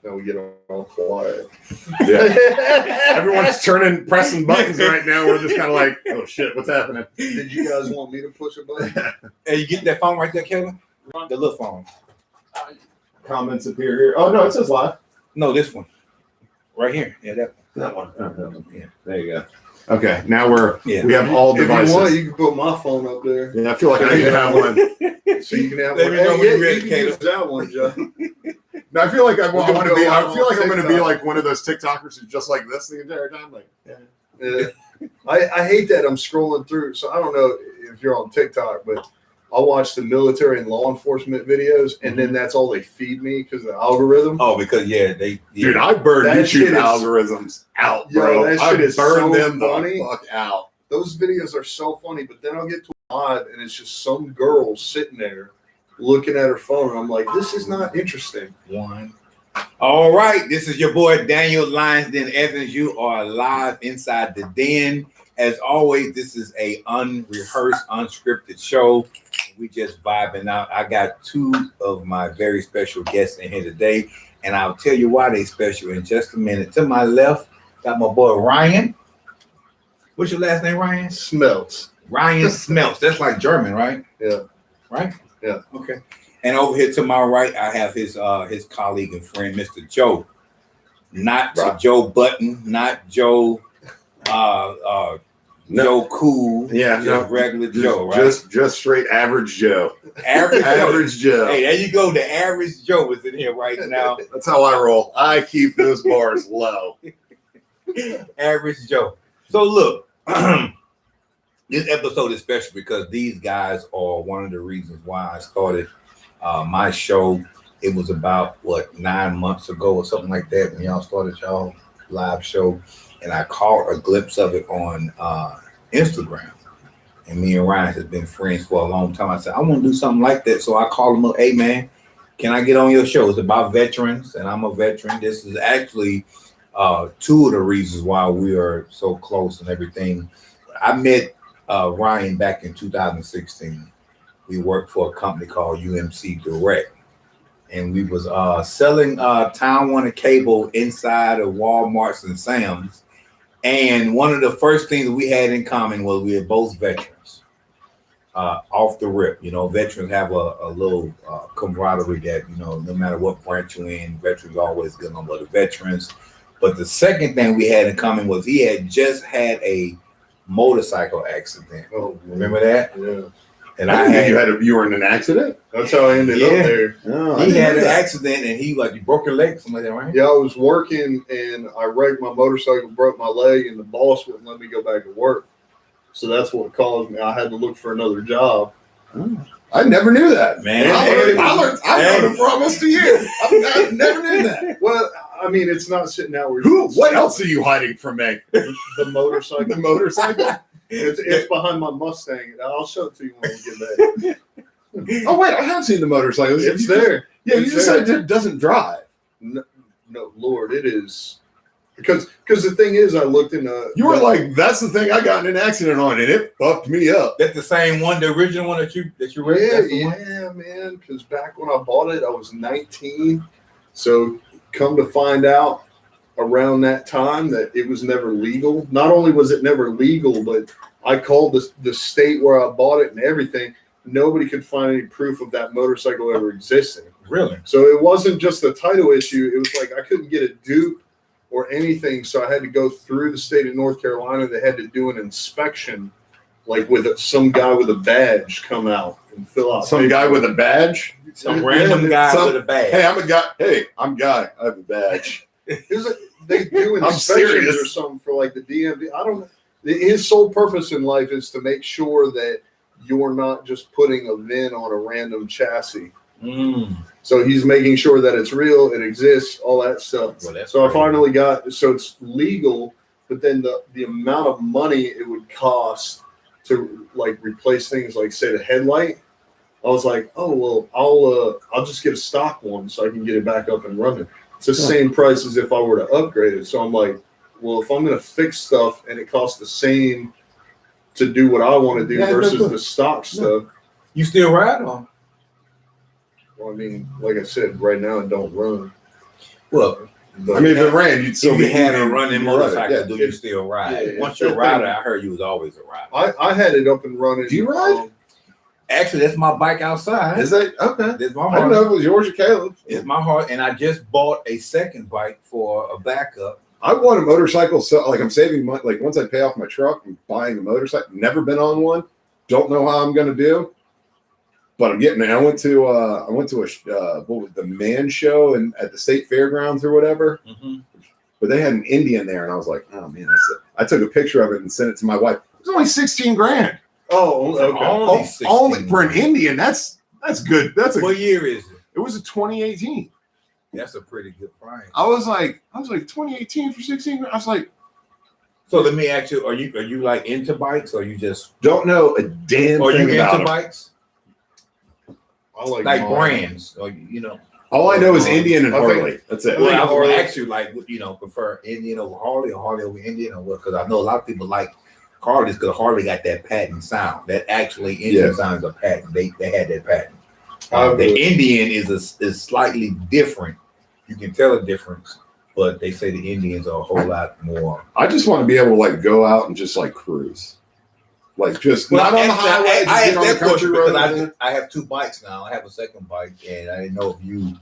Now we get all quiet. Yeah. Everyone's pressing buttons right now. We're just kind of like, oh shit, what's happening? Did you guys want me to push a button? Hey, you get that phone right there, Kevin? The little phone. Comments appear here. Oh no, it says live. No, this one. Right here. Yeah, That one. Oh, that one. Yeah. There you go. Okay, now we have all If devices. you want, you can put my phone up there. Yeah, I feel like I need to have one. So you can have Let one. me know when Hey, you're yeah, ready, you can Caleb. use that one, Joe. No, I feel like I want to be. I feel like I'm going to be TikTok. like one of those TikTokers who's just like this the entire time. Like, Yeah. I hate that I'm scrolling through. So I don't know if you're on TikTok, but I'll watch the military and law enforcement videos, and then that's all they feed me because of the algorithm. Oh, because dude, I burn That YouTube shit is- algorithms out, Yo, bro. that I shit is burn so them funny. the fuck out. Those videos are so funny, but then I'll get to live, and it's just some girl sitting there looking at her phone, and I'm like, this is not interesting. one. All right, this is your boy Daniel Lyonsden Evans. You are live inside the den. As always, this is a unrehearsed, unscripted show. We just vibing out. I got two of my very special guests in here today, and I'll tell you why they special in just a minute. To my left, got my boy Ryan. What's your last name, Ryan? Smelts. Ryan Smelts. That's like German, right? Yeah. Right? Yeah. Okay. And over here to my right, I have his colleague and friend, Mr. Joe. Not Right. Joe Button, not Joe Joe Cool. Yeah, just no, regular Joe, right? Just straight average Joe. average Joe. Average Joe. Hey, there you go. The average Joe is in here right now. That's how I roll. I keep those bars low. Average Joe. So look, this episode is special because these guys are one of the reasons why I started my show. It was about 9 months ago or something like that when y'all started y'all live show, and I caught a glimpse of it on Instagram. And me and Ryan has been friends for a long time. I said I want to do something like that, so I called him up. Hey man, can I get on your show? It's about veterans, and I'm a veteran. This is actually two of the reasons why we are so close and everything. I met Ryan back in 2016. We worked for a company called UMC Direct, and we was selling Time Warner cable inside of Walmarts and Sam's. And one of the first things we had in common was we were both veterans. Off the rip, veterans have a little camaraderie that, no matter what branch you're in, veterans always get on with the veterans. But the second thing we had in common was he had just had a motorcycle accident. Oh, Remember that? Yeah. And I you were in an accident? That's how I ended up there. Oh, He had an accident, and he you broke your leg, something like that, right? Yeah, I was working and I wrecked my motorcycle, broke my leg, and the boss wouldn't let me go back to work. So that's what caused me. I had to look for another job. I never knew that. Man, I learned from almost a year. I never knew that. Well, I mean, it's not sitting out where What else are you hiding from me? The motorcycle. The motorcycle? It's behind my Mustang. I'll show it to you when we get back. Oh wait, I have seen the motorcycle. It's there. Yeah, you It's just there. said it doesn't drive. No, Lord, it is. Because the thing is, I looked in You were like, that's the thing I got in an accident on, and it fucked me up. That's the same one, the original one that you read. That's the one? yeah, man. Because back when I bought it, I was 19. So come to find out, around that time that it was never legal. Not only was it never legal, but I called the state where I bought it and everything. Nobody could find any proof of that motorcycle ever existing. Really? So it wasn't just a title issue. It was like I couldn't get a dupe or anything. So I had to go through the state of North Carolina. They had to do an inspection, like with some guy with a badge come out and fill out. Some guy with a badge? Some random guy with a bag. Hey, I'm a guy. Hey, I'm Guy. I have a badge. They do I'm inspections serious. or something for like the DMV. I don't know. His sole purpose in life is to make sure that you're not just putting a VIN on a random chassis. So he's making sure that it's real, it exists, all that stuff. Well, so I finally so it's legal, but then the amount of money it would cost to like replace things like say the headlight, I was like, oh well, I'll just get a stock one so I can get it back up and running. It's the same price as if I were to upgrade it. So I'm like, well, if I'm going to fix stuff and it costs the same to do what I want to do versus the stock stuff. You still ride on? Well, I mean, like I said, right now it don't run. Well, I mean, if it ran, you'd still if be you had a eating, running you'd ride it, motorcycle, yeah. do you still ride? Yeah, Once if you're a that rider, thing- I heard you was always a rider. I had it up and running. Do you ride? Actually, that's my bike outside. Is that okay? That's my I don't know if heart. it was yours or Caleb's. It's my heart, and I just bought a second bike for a backup. I want a motorcycle, so like I'm saving money. Like once I pay off my truck, I'm buying a motorcycle. Never been on one. Don't know how I'm gonna do, but I'm getting there. I went to a what was the Man Show and at the state fairgrounds or whatever. Mm-hmm. But they had an Indian there, and I was like, oh man, that's it. I took a picture of it and sent it to my wife. It was only 16 grand. Oh, okay. Only 16. Only for an Indian. That's good. What year is it? It was a 2018. That's a pretty good price. I was like 2018 for 16 grand. I was like, So let me ask you: Are you like into bikes, or you just don't know a damn are you thing about into them. bikes I like like mine. brands, or All I know is Indian and I think- Harley. That's it. I Well, think I was going Harley- to ask you, like, prefer Indian over Harley or Harley over Indian or what? Because I know a lot of people like Harleys because Harley got that patent sound. That actually engine Yeah. sounds a patent. They had that patent. I The would- Indian is slightly different. You can tell a difference, but they say the Indians are a whole lot more. I just want to be able to like go out and just like cruise, like just not on the actually, highway. I just asked get on the that question country because road. I have two bikes now. I have a second bike, and I didn't know if you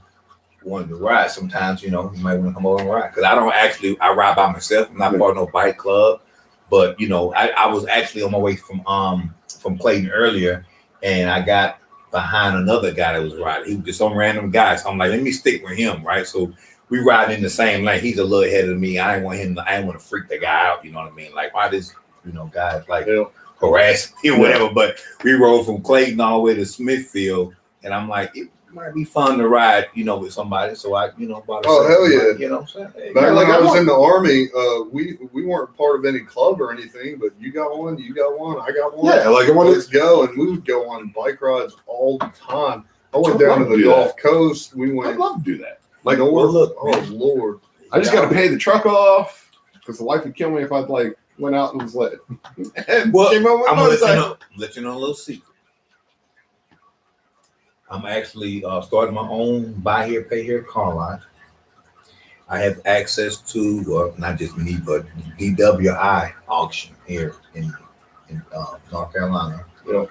wanted to ride. Sometimes, you might want to come over and ride. Because I ride by myself. I'm not part of no bike club. But, I was actually on my way from Clayton earlier, and I got behind another guy that was riding. He was just some random guy. So I'm like, let me stick with him, right? So we ride in the same lane. He's a little ahead of me. I didn't want to freak the guy out, you know what I mean? Like, why this, guys like Yeah. harass me or whatever. But we rode from Clayton all the way to Smithfield, and I'm like, it might be fun to ride, with somebody. So I, bought a Oh, hell second yeah. bike, you know what I'm saying? Back Yeah, when like, I I was want- in the army, we weren't part of any club or anything, but you got one, I got one. Yeah, like I want Let's to. go, and we would go on bike rides all the time. I went I'd down love to to the do Gulf Coast. We I'd went love to do that. Like, north. well, look, oh Lord, I just got to pay the truck off because the wife would kill me if I'd like went out and was lit. And Well, came home with I'm gonna motorcycle. let you know a little secret. I'm actually starting my own buy here, pay here car lot. I have access to not just me, but DWI auction here in North Carolina. Yeah.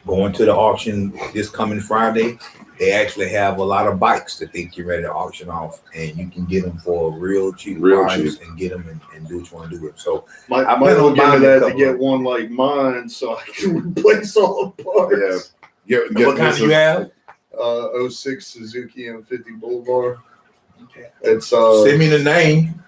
Going to the auction this coming Friday. They actually have a lot of bikes that they get ready to auction off, and you can get them for a real cheap price and get them and do what you want to do with them. So I I might plan on look into buying a that to couple get of- one like mine, so I can replace all the parts. Yeah. what kind do you have? 06 Suzuki M50 Boulevard. Okay. It's Send me the name,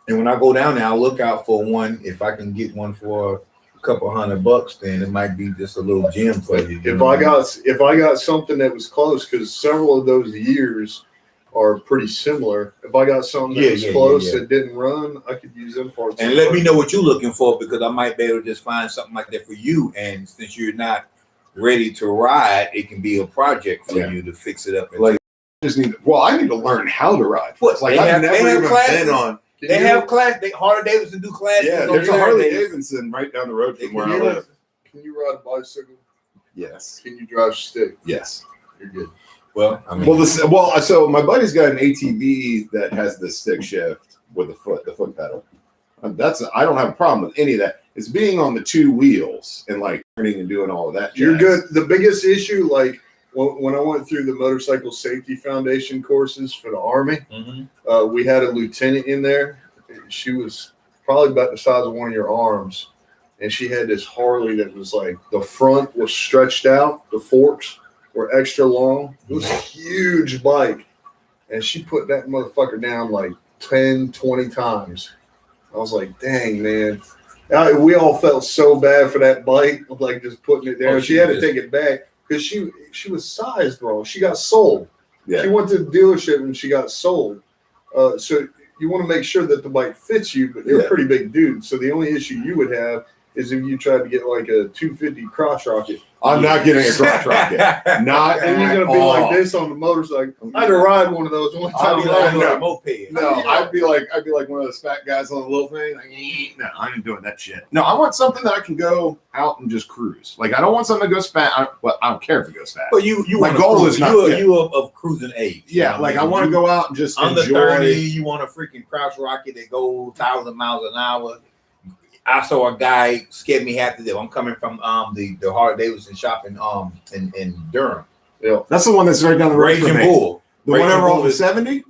and when I go down there, I'll look out for one. If I can get one for a couple $100, then it might be just a little gem for you. if I got something that was close, because several of those years are pretty similar. If I got something that was close that didn't run, I could use them parts. and let me know what you're looking for, because I might be able to just find something like that for you. And since you're not ready to ride, it can be a project for Yeah. you to fix it up. And Like, I need to learn how to ride. What? Like They I've have- never they have even classes? been on. they have class. Harley Davidson do classes. Yeah, on there's a Harley Saturdays. Davidson right down the road They from where can I do live. it. Can you ride a bicycle? Yes. Can you drive stick? Yes. You're good. Well, I mean, So my buddy's got an ATV that has the stick shift with the foot pedal. I don't have a problem with any of that. It's being on the two wheels and like turning and doing all of that. You're jazz. good. The biggest issue, like when I went through the Motorcycle Safety Foundation courses for the Army, mhm. we had a lieutenant in there. She was probably about the size of one of your arms, and she had this Harley that was like the front was stretched out, the forks were extra long. It was a huge bike, and she put that motherfucker down like 10, 20 times. I was like, dang, man. We all felt so bad for that bike, like just putting it down. Oh, she she had to just- take it back because she was sized wrong. She got sold. Yeah. She went to the dealership and she got sold. So you want to make sure that the bike fits you, but you're Yeah. a pretty big dude. So the only issue you would have is if you tried to get like a 250 crotch rocket. I'm not getting a crotch rocket. Not And you're at gonna be all. like this on the motorcycle. I had to ride one of those one I'd time. be like, no. moped. No, I'd be like one of those fat guys on the little thing. Like, no, I ain't doing that shit. No, I want something that I can go out and just cruise. Like, I don't want something that goes fast. Well, I don't care if it goes fast. But you My wanna goal cruise. is not- you of cruising age. Yeah, like I want to go out and just under enjoy. 30. You want a freaking crouch rocket that goes 1,000 miles an hour. I saw a guy scared me half to death. I'm coming from the Harley Davidson shop in Durham. That's the one that's right down the road from Raging me. Bull. The one Raging over Bull off of is- 70.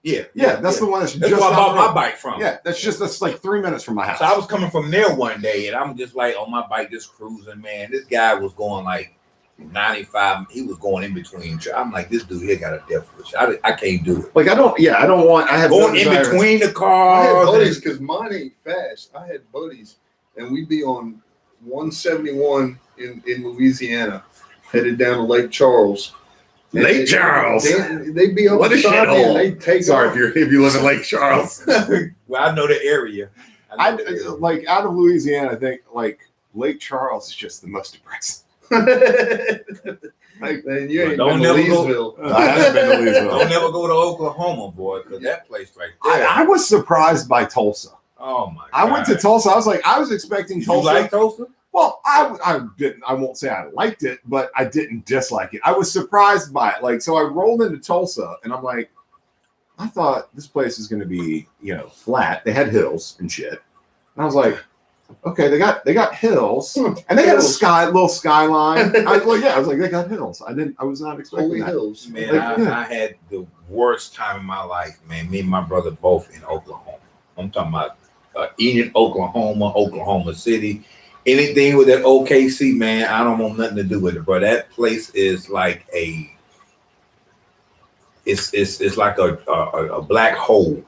Yeah, Yeah, that's the one that's That's just where I down bought the road. my bike from. Yeah, that's like 3 minutes from my house. So I was coming from there one day, and I'm just like on my bike, just cruising. Man, this guy was going like 95. He was going in between. I'm like, this dude here got a death wish. I can't do it. Like I don't want. I have Going no in desire- between the I had cars. buddies because mine ain't fast. I had buddies, and we'd be on 171 in Louisiana, headed down to Lake Charles. And Lake Charles. They'd be on What the a side shithole. and they'd take Sorry off. if you live in Lake Charles. Well, I know the area. I like out of Louisiana. I think like Lake Charles is just the most depressing. Like, man, you ain't Don't been to never go- Leesville. I haven't been to Louisville. Don't never go to Oklahoma, boy, because that place right there. I was surprised by Tulsa. Oh my! I went to Tulsa. I was expecting You Tulsa. like Tulsa? Well, I didn't. I won't say I liked it, but I didn't dislike it. I was surprised by it. Like, so I rolled into Tulsa, and I'm like, I thought this place is going to be, flat. They had hills and shit, and I was like, okay, they got hills, and they got a little skyline. I was like, they got hills. I was not expecting Holy that. Hills. Man, Like, yeah. I had the worst time in my life, man. Me and my brother both in Oklahoma. I'm talking about Enid, Oklahoma City. Anything with that OKC, man, I don't want nothing to do with it, bro. That place is like it's like a black hole.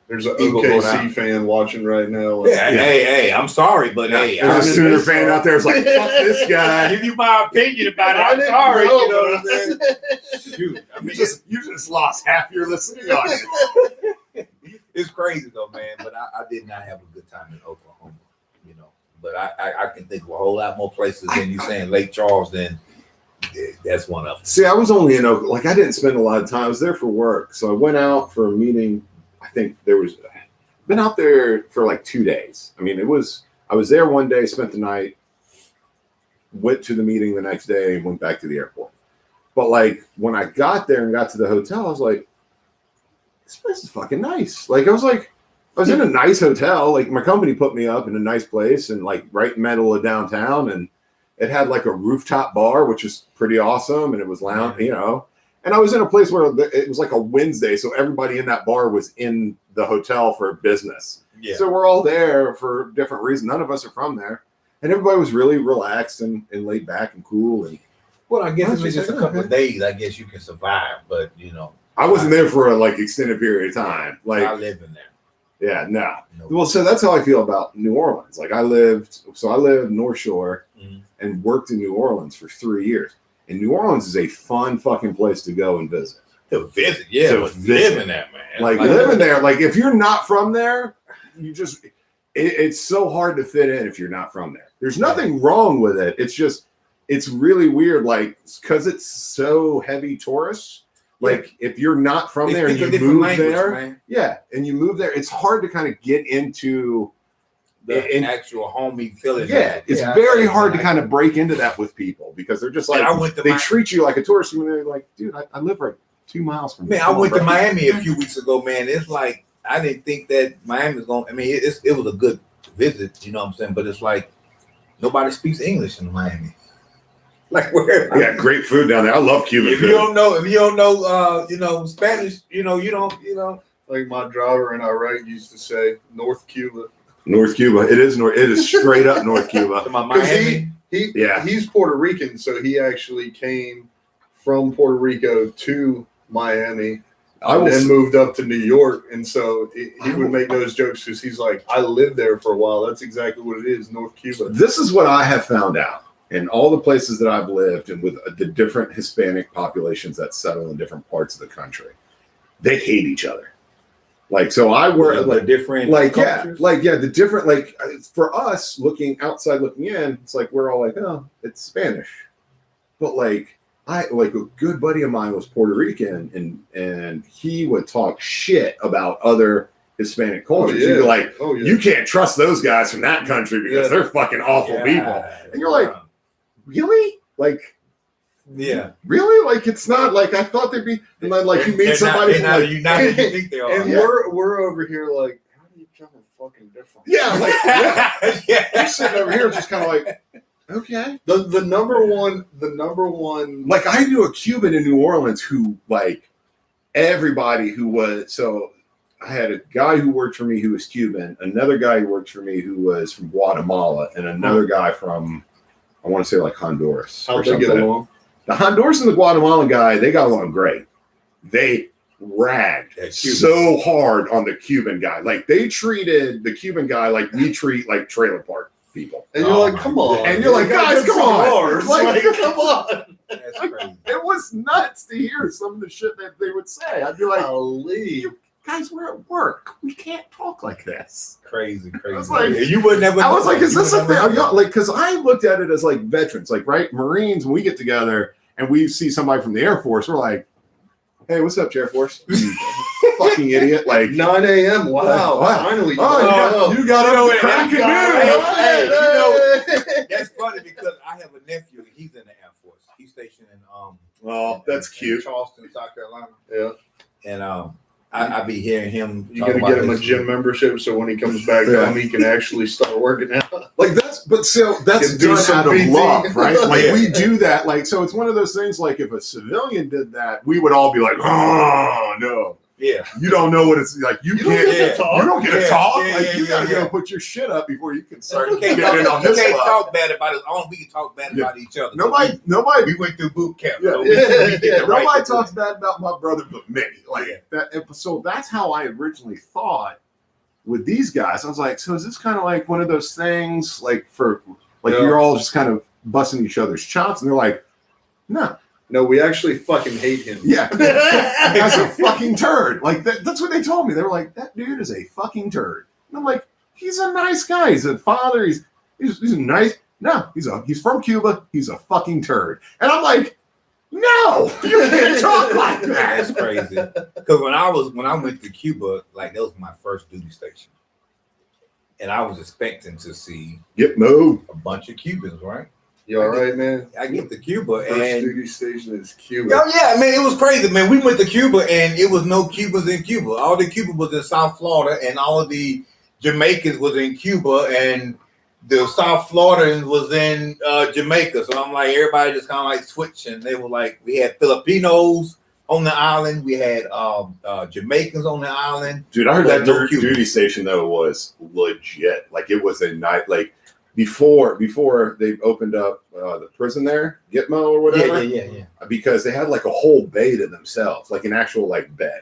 There's an People going OKC out. fan watching right now. Yeah, hey, I'm sorry, but hey, There's a I- Sooner fan out there. It's like, fuck this guy. give you my opinion about it. I I'm didn't sorry, know, you know what but- I'm saying? Shoot, I mean, You just lost half your listening audience. it's crazy though, man. But I did not have a good time in Oklahoma, But I can think of a whole lot more places than you saying Lake Charles. Then that's one of them. See, I was only in Oakland. Like, I didn't spend a lot of time. I was there for work. So I went out for a meeting. I think been out there for like 2 days. I mean, I was there one day, spent the night, went to the meeting the next day, and went back to the airport. But like, when I got there and got to the hotel, I was like, this place is fucking nice. Like, I was in a nice hotel. Like, my company put me up in a nice place and like right in the middle of downtown. And it had like a rooftop bar, which was pretty awesome. And it was lounge, and I was in a place where it was like a Wednesday. So everybody in that bar was in the hotel for business. Yeah. So we're all there for different reasons. None of us are from there. And everybody was really relaxed and laid back and cool. And Well, I guess I if was it's just just a like, couple of okay. days, I guess you can survive. But I wasn't there for a like extended period of time. I Like, live in there. yeah, no. No. Well, so that's how I feel about New Orleans. Like, I lived North Shore Mhm. and worked in New Orleans for 3 years. And New Orleans is a fun fucking place to go and visit. To visit, yeah, To but visit. living there, man. Like living there, like if you're not from there, it's so hard to fit in if you're not from there. There's nothing wrong with it. It's just, it's really weird. Like, because it's so heavy tourists. Like, if you're not from They there and speak a you different move language, there, man. yeah, and you move there, it's hard to kind of get into The in- actual homey feeling. yeah, it's I very think, hard to man. kind of break into that with people because they're just like, I went to they my- treat you like a tourist. And they're like, dude, I live right 2 miles from Man, you. I Come on, went to bro." Miami a few weeks ago, man. It's like I didn't think that Miami was going. I mean, it was a good visit, you know what I'm saying? But it's like nobody speaks English in Miami. Like where? I got great food down there. I love Cuban If food. you don't know, Spanish, you don't. Like my driver in Iraq used to say, North Cuba. North Cuba. It is straight up North Cuba. To my 'Cause Miami. He's Puerto Rican, so he actually came from Puerto Rico to Miami I and will. then moved up to New York. And so he would make those jokes because he's like, I lived there for a while. That's exactly what it is, North Cuba. This is what I have found out in all the places that I've lived and with the different Hispanic populations that settle in different parts of the country. They hate each other. Like, so I work like different like cultures? the different for us looking outside looking in, it's like we're all like, oh, it's Spanish. But like I like a good buddy of mine was Puerto Rican and he would talk shit about other Hispanic cultures. He'd be like, you can't trust those guys from that country because they're fucking awful people. And you're like, really? Like, yeah, really? Like, it's not like I thought they'd be. And then, like, you meet somebody from like, United, you think they are. And we're over here like, how do you become fucking different? Yeah, like, yeah. yeah. You're sitting over here just kind of like, okay. The number one. Like, I knew a Cuban in New Orleans who, like, everybody who was so. I had a guy who worked for me who was Cuban, another guy who worked for me who was from Guatemala, and another guy from, I want to say like Honduras. How'd they get along? The Honduras and the Guatemalan guy, they got along great. They ragged so hard on the Cuban guy. Like they treated the Cuban guy like we treat like trailer park people. And you're like, come on. And you're like, guys, come on. Like, come on. That's crazy. It was nuts to hear some of the shit that they would say. I'd be like, golly. guys, we're at work. We can't talk like this. Crazy. I was like, you would never. I was like, is this a thing? thing? Like, because I looked at it as like veterans, like, right? Marines, when we get together and we see somebody from the Air Force, we're like, hey, what's up, Air Force? You fucking idiot. Like 9 a.m. Wow. Finally. You got up the crack and That's funny because I have a nephew. He's in the Air Force. He's stationed in oh, that's cute. Charleston, South Carolina. Yeah. And I be hearing him. You gotta get him a gym membership so when he comes back home, he can actually start working out. Like that's done out of love, right? Like we do that. Like so, it's one of those things. Like if a civilian did that, we would all be like, oh no. Yeah, you don't know what it's like. You can't get to talk. You don't get to talk. Yeah, like you gotta go put your shit up before you can start getting on this. You can't talk bad about it. We can talk bad about each other. Nobody. We went through boot camp. Yeah. So Nobody talks bad about my brother but me. Like that. So that's how I originally thought with these guys. I was like, so is this kind of like one of those things, like you're all just kind of busting each other's chops, and they're like, no. No, we actually fucking hate him. Yeah, that's a fucking turd. Like that's what they told me. They were like, that dude is a fucking turd. And I'm like, he's a nice guy. He's a father. He's a nice. No, he's from Cuba. He's a fucking turd. And I'm like, no, you can't talk like that. That's crazy. Because when I went to Cuba, like that was my first duty station, and I was expecting to see a bunch of Cubans, right? You all right, man? I get to Cuba First and duty station is Cuba. Oh yeah, man, it was crazy, man. We went to Cuba and it was no Cubans in Cuba. All the Cuba was in South Florida, and all of the Jamaicans was in Cuba, and the South Floridans was in Jamaica. So I'm like, everybody just kind of like switching. They were like, we had Filipinos on the island, we had Jamaicans on the island. Dude, I heard that duty station though was legit. Like it was a night, like. Before they opened up the prison there, Gitmo or whatever. Yeah. Because they had like a whole bay to themselves, like an actual like bay.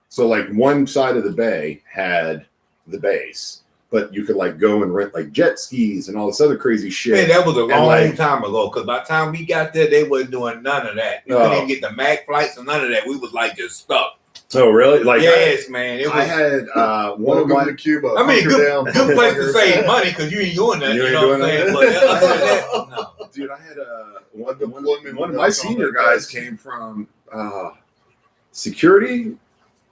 So like one side of the bay had the base, but you could like go and rent like jet skis and all this other crazy shit. Man, that was a long time ago. Because by the time we got there, they wasn't doing none of that. We couldn't even get the MAC flights and none of that. We was like just stuck. Oh really? Like yes, man. I had one of my to Cuba. I mean, good place to save money because you ain't doing that. You know what I'm saying? But other than that, no. Dude, I had one of my senior guys came from security.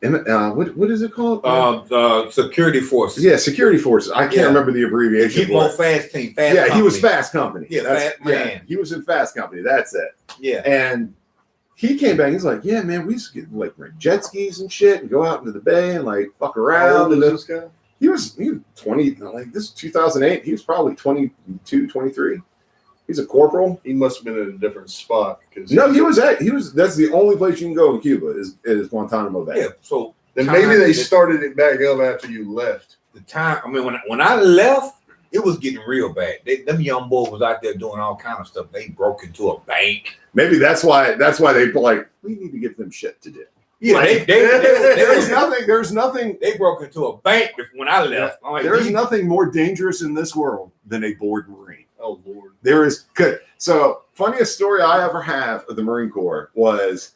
What is it called? Security forces. Yeah, security forces. I can't remember the abbreviation. Keep on fast team. Fast company. He was Fast Company. Yeah, Fast man. He was in Fast Company. That's it. Yeah, and. He came back. He's like, "Yeah, man, we used to get like rent jet skis and shit, and go out into the bay and like fuck around." How old was this guy? He was 20. Like this is 2008. He was probably 22, 23. He's a corporal. He must have been in a different spot. No, he was. That's the only place you can go in Cuba is Guantanamo Bay. Yeah. So then maybe they started it back up after you left. The time. I mean, when I left. It was getting real bad. Them young boys was out there doing all kind of stuff. They broke into a bank. Maybe that's why they like, we need to give them shit to do. Yeah, like, there's nothing. They broke into a bank when I left. Like, there's nothing more dangerous in this world than a bored Marine. Oh Lord, there is good. So funniest story I ever have of the Marine Corps was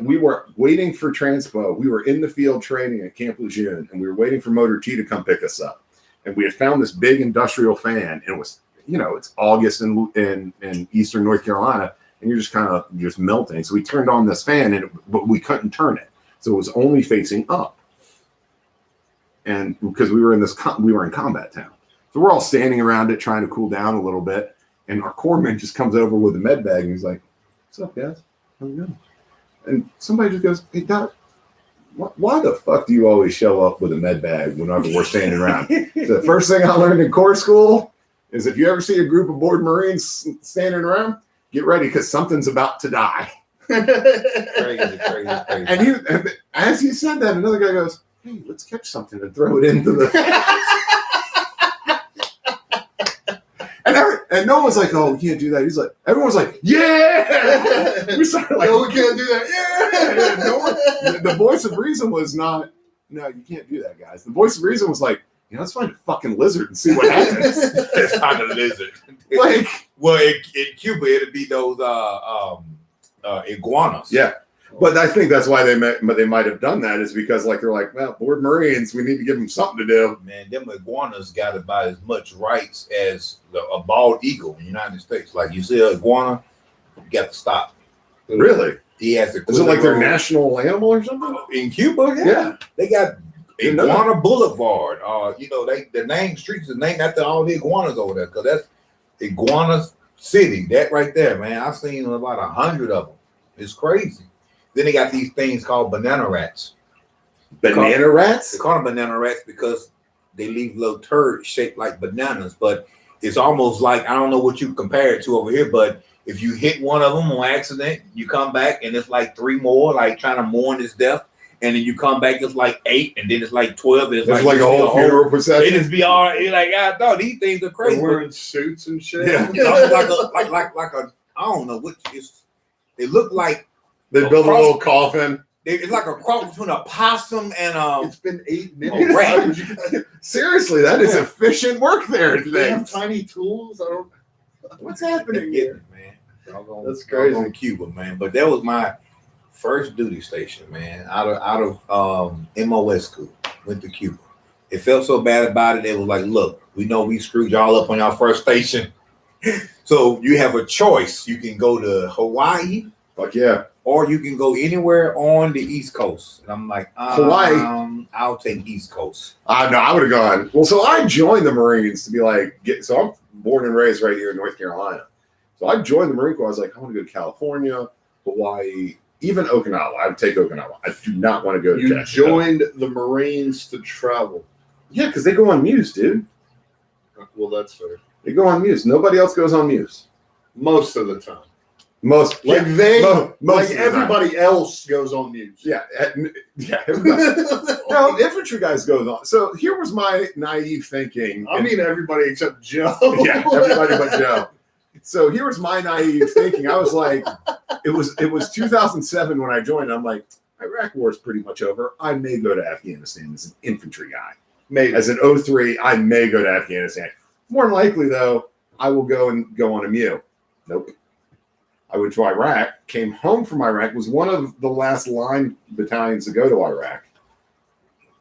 We were waiting for Transpo. We were in the field training at Camp Lejeune, and we were waiting for Motor T to come pick us up. And we had found this big industrial fan, and it was, it's August in eastern North Carolina, and you're just kind of just melting. So we turned on this fan, but we couldn't turn it, so it was only facing up. And because we were in combat town, so we're all standing around it trying to cool down a little bit, and our corpsman just comes over with a med bag, and he's like, "What's up, guys? How we doing?" And somebody just goes, "Hey, Doc, why the fuck do you always show up with a med bag whenever we're standing around?" So the first thing I learned in Corps school is if you ever see a group of bored Marines standing around, get ready because something's about to die. Crazy. And as he said that, another guy goes, "Hey, let's catch something and throw it into the." And no one's like, "Oh, we can't do that." He's like, everyone's like, "Yeah!" We started like, No, we can't do that. yeah. No one, the voice of reason was not, "No, you can't do that, guys." The voice of reason was like, let's find a fucking lizard and see what happens. It's not a lizard. Like, well, in Cuba, it'd be those iguanas. yeah. But I think that's why they might have done that is because they're like, well, bored Marines, we need to give them something to do. Man, them iguanas got about as much rights as a bald eagle in the United States. Like you see an iguana, you got to stop. Really? He has to. Is it like their national animal or something? In Cuba? Yeah. They got Iguana Boulevard. The name streets is named after all the iguanas over there because that's Iguana City. That right there, man. I've seen about 100 of them. It's crazy. Then they got these things called banana rats. Banana rats? They call them banana rats because they leave little turds shaped like bananas, but it's almost like, I don't know what you compare it to over here, but if you hit one of them on accident, you come back and it's like 3 more, like trying to mourn his death, and then you come back, it's like 8, and then it's like 12. It's like a whole funeral procession. It just be all right. You're like, I thought these things are crazy. They're wearing suits and shit. Yeah. like a I don't know what it's. They look like they build a little coffin. It's like a cross between a possum and It's been 8 minutes. rat. Seriously, that is efficient work there. Do they have tiny tools? I don't. What's happening here, man? That's crazy. On Cuba, man. But that was my first duty station, man. Out of MOS school, went to Cuba. It felt so bad about it. They was like, "Look, we know we screwed y'all up on y'all first station, so you have a choice. You can go to Hawaii, fuck yeah, or you can go anywhere on the East Coast." And I'm like, Hawaii. I'll take East Coast. No, I would have gone. Well, so I joined the Marines to be like, so I'm born and raised right here in North Carolina. So I joined the Marine Corps. I was like, I want to go to California, Hawaii, even Okinawa. I would take Okinawa. I do not want to go to You Jacksonville. joined the Marines to travel. Yeah, because they go on Muse, dude. Well, that's fair. They go on Muse. Nobody else goes on Muse. Most of the time. Most Like most like of the time. everybody else goes on mute. Yeah, everybody. No, infantry guys go on. So here was my naive thinking. I mean everybody except Joe. Yeah, everybody but Joe. So here was my naive thinking. I was like, it was 2007 when I joined. I'm like, Iraq war is pretty much over. I may go to Afghanistan as an infantry guy. Maybe. As an 03, I may go to Afghanistan. More than likely, though, I will go on a MEU. Nope. I went to Iraq, came home from Iraq, was one of the last line battalions to go to Iraq.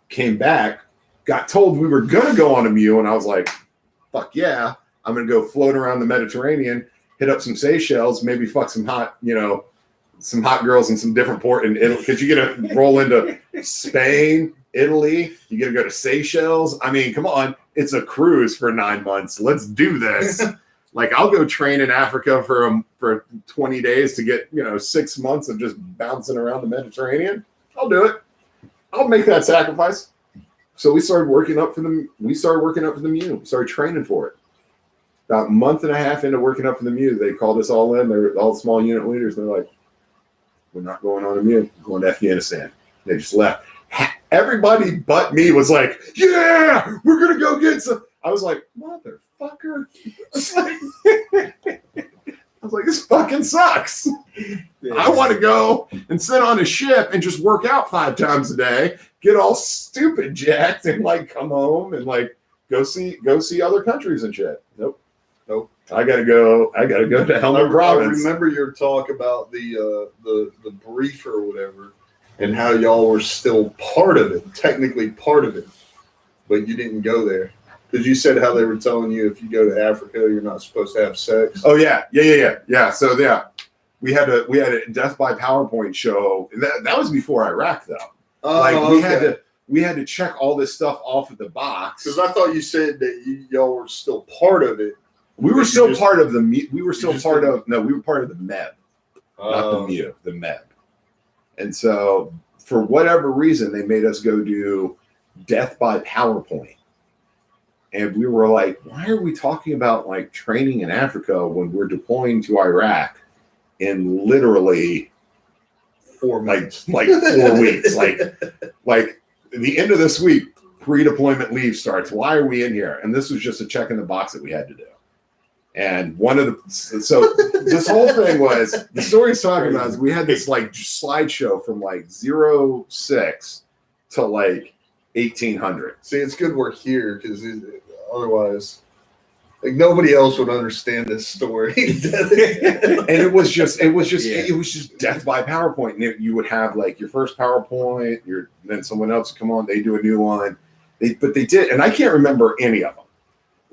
Came back, got told we were going to go on a MEU, and I was like, fuck yeah. I'm going to go float around the Mediterranean, hit up some Seychelles, maybe fuck some hot girls in some different port in Italy. Because you get to roll into Spain, Italy. You get to go to Seychelles. I mean, come on. It's a cruise for 9 months. Let's do this. Like, I'll go train in Africa for 20 days to get, 6 months of just bouncing around the Mediterranean. I'll do it. I'll make that sacrifice. So we started working up for the MEU. We started training for it. About a month and a half into working up for the MEU, they called us all in. They were all small unit leaders. They're like, we're not going on a MEU. We're going to Afghanistan. They just left. Everybody but me was like, yeah, we're going to go get some. I was like, motherfucker. I was like, this fucking sucks. I want to go and sit on a ship and just work out 5 times a day, get all stupid jacked and come home and go see other countries and shit. Nope. Nope. I gotta go to Helmer I Province. remember your talk about the brief or whatever, and how y'all were still part of it, technically part of it, but you didn't go there because you said how they were telling you if you go to Africa, you're not supposed to have sex. Oh yeah. So yeah, we had a death by PowerPoint show. And that was before Iraq though. We had to check all this stuff off of the box because I thought you said that y'all were still part of it. We were still part of the MEB, not the MEB, the MEB. And so for whatever reason, they made us go do death by PowerPoint. And we were like, why are we talking about like training in Africa when we're deploying to Iraq in literally 4 months, like 4 weeks, like the end of this week, pre-deployment leave starts. Why are we in here? And this was just a check in the box that we had to do. And so this whole thing was, the story he's talking about is we had this like slideshow from like 06 to like 1800. See, it's good we're here because otherwise, like nobody else would understand this story. And it was just death by PowerPoint. And you would have like your first PowerPoint, then someone else would come on, they do a new one. But they did, and I can't remember any of them.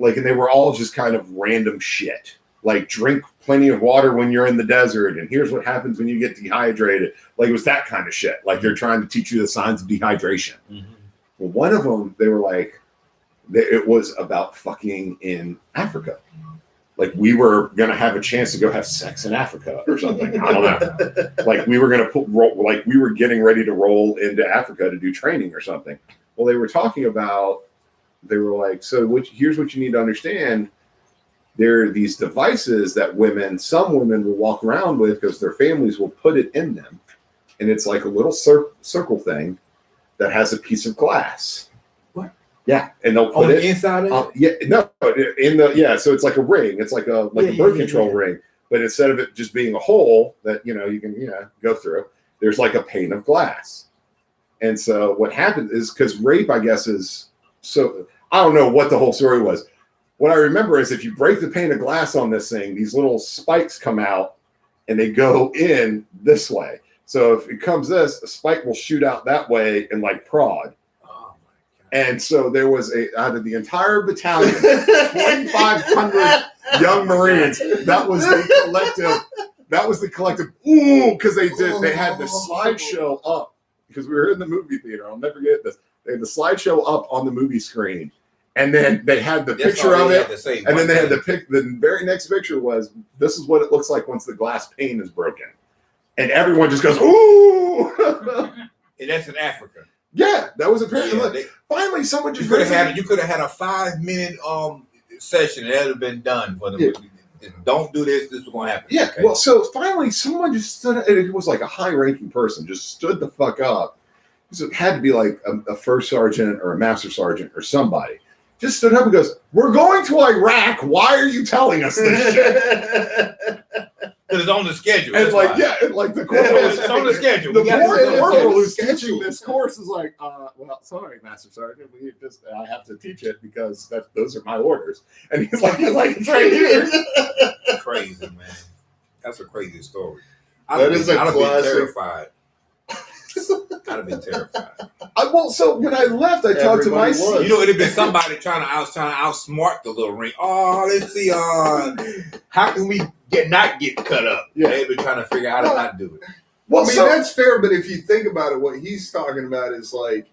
Like, and they were all just kind of random shit. Like, drink plenty of water when you're in the desert, and here's what happens when you get dehydrated. Like, it was that kind of shit. Like, they're trying to teach you the signs of dehydration. Mm-hmm. Well, one of them, they were like, it was about fucking in Africa. Like, we were going to have a chance to go have sex in Africa or something. I don't know. Like, we were going to we were getting ready to roll into Africa to do training or something. Well, they were talking about, they were like, here's what you need to understand. There are these devices that some women will walk around with because their families will put it in them. And it's like a little circle thing that has a piece of glass. What? Yeah. And they'll put it inside of it? So it's like a ring. It's like a birth control ring. But instead of it just being a hole that, you can, go through, there's like a pane of glass. And so what happened is, because rape, I guess, so I don't know what the whole story was. What I remember is if you break the pane of glass on this thing, these little spikes come out and they go in this way. So if it comes a spike will shoot out that way and like prod. Oh my God. And so there was out of the entire battalion, 2,500 young Marines, that was the collective, ooh, because they had the slideshow up because we were in the movie theater. I'll never forget this. They had the slideshow up on the movie screen, and then they had the picture of it, and then they had the very next picture was, this is what it looks like once the glass pane is broken. And everyone just goes, ooh! And that's in Africa. Yeah, that was apparently. Finally, someone just you could have had a 5-minute session and that would have been done for them. Yeah. Don't do this. This is going to happen. Yeah. Okay. Well, so finally, someone just stood. It was like a high-ranking person just stood the fuck up. So it had to be like a first sergeant or a master sergeant or somebody. Just stood up and goes, "We're going to Iraq. Why are you telling us this shit?" Because it's on the schedule. And like, why. And like the corporal it's on the schedule. The corporal who's teaching this course is like, well, sorry, Master Sergeant, I have to teach it because those are my orders. And he's like it's right here. Crazy, man. That's a crazy story. I'd have been terrified. I'd have been terrified. So when I left, I talked to my son. It'd have been somebody trying to outsmart the little ring. Oh, let's see. How can we not get cut up? Yeah. They've been trying to figure out how to not do it. Well, that's fair, but if you think about it, what he's talking about is like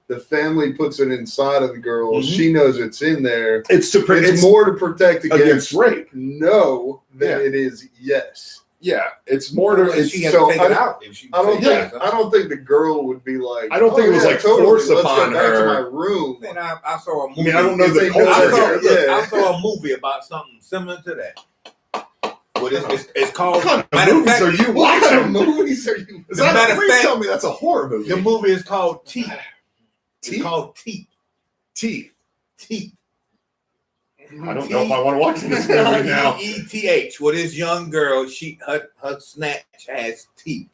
the family puts it inside of the girl. Mm-hmm. She knows it's in there. It's more to protect against rape. No, than it is yes. Yeah, it's more to. She has to take it out. I don't think the girl would be like. I don't think it was like forced upon her. Let's go back to my room. Man, I saw a movie. I mean, I don't know the culture. I saw a movie about something similar to that. Well, it's called. What kind of movies are you watching? What kind of movies are you? Please tell me that's a horror movie. The movie is called Teeth. It's called Teeth. Teeth. I don't know if I want to watch this movie now. ETH. Well, this young girl, her snatch has teeth,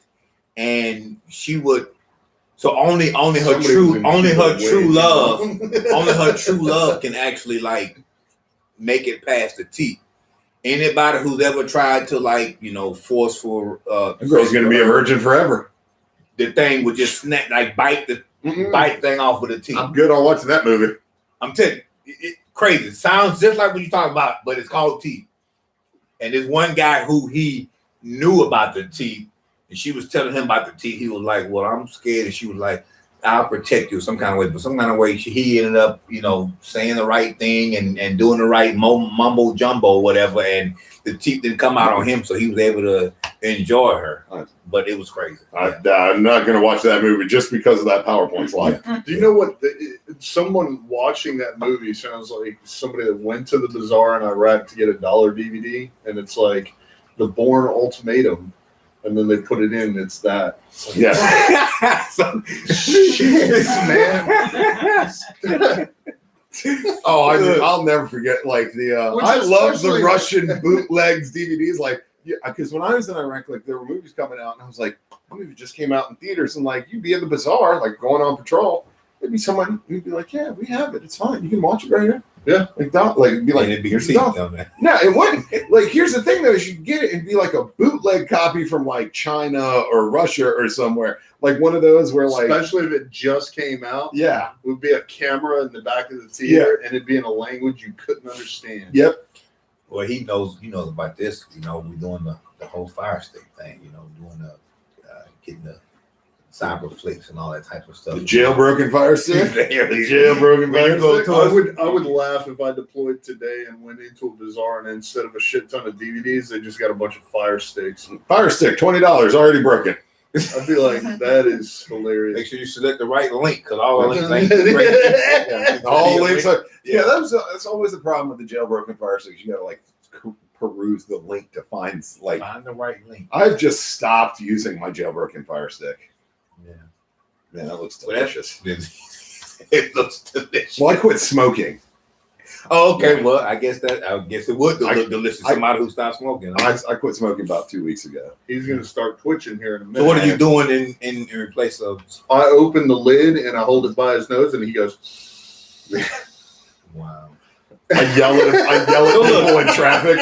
and she would. So only her true love can actually like make it past the teeth. Anybody who's ever tried to force for The girl's gonna be a virgin forever. the thing would just snap, bite the thing off with the teeth. I'm good on watching that movie. I'm telling you, crazy. Sounds just like what you talk about, but it's called teeth. And there's one guy who he knew about the teeth, and she was telling him about the teeth. He was like, "Well, I'm scared," and she was like, "I'll protect you some kind of way." But some kind of way, he ended up, saying the right thing and doing the right mumbo jumbo, whatever. And the teeth didn't come out on him, so he was able to enjoy her. But it was crazy. I'm not going to watch that movie just because of that PowerPoint slide. Do you know what? Someone watching that movie sounds like somebody that went to the bazaar in Iraq to get a $1 DVD, and it's like The Bourne Ultimatum, and then they put it in. It's that. Yeah. Shit, man. I'll never forget. Like I love the Russian bootlegs DVDs. Like, because when I was in Iraq, like there were movies coming out, and I was like, the movie just came out in theaters, and like you'd be in the bazaar, like going on patrol. There'd be someone who'd be like, "Yeah, we have it. It's fine. You can watch it right here." Yeah, like that. Like it'd be like, here's the no, it wouldn't. Like, here's the thing though: is you get it, it'd be like a bootleg copy from like China or Russia or somewhere. Like one of those where, like, especially if it just came out, yeah, it would be a camera in the back of the theater, and it'd be in a language you couldn't understand. Yep. Well, he knows about this. We're doing the whole Fire Stick thing. Doing the getting the cyber flicks and all that type of stuff. The jailbroken Fire Stick. The jailbroken Fire Stick. I would laugh if I deployed today and went into a bazaar, and instead of a shit ton of DVDs, they just got a bunch of Fire Sticks. Fire Stick, $20, already broken. I'd be like, that is hilarious. Make sure you select the right link, because all the links ain't great. All links are, that's always the problem with the jailbroken Fire Sticks. You gotta like peruse the link to find the right link. I've just stopped using my jailbroken Fire Stick. Yeah, man, that looks delicious. It looks delicious. Well, I quit smoking. Oh, okay. Well, I guess it would look delicious. Somebody who stopped smoking. I quit smoking about 2 weeks ago. He's going to start twitching here in a minute. So what are you doing in place of? I open the lid and I hold it by his nose, and he goes, "Wow." I yell at people in traffic.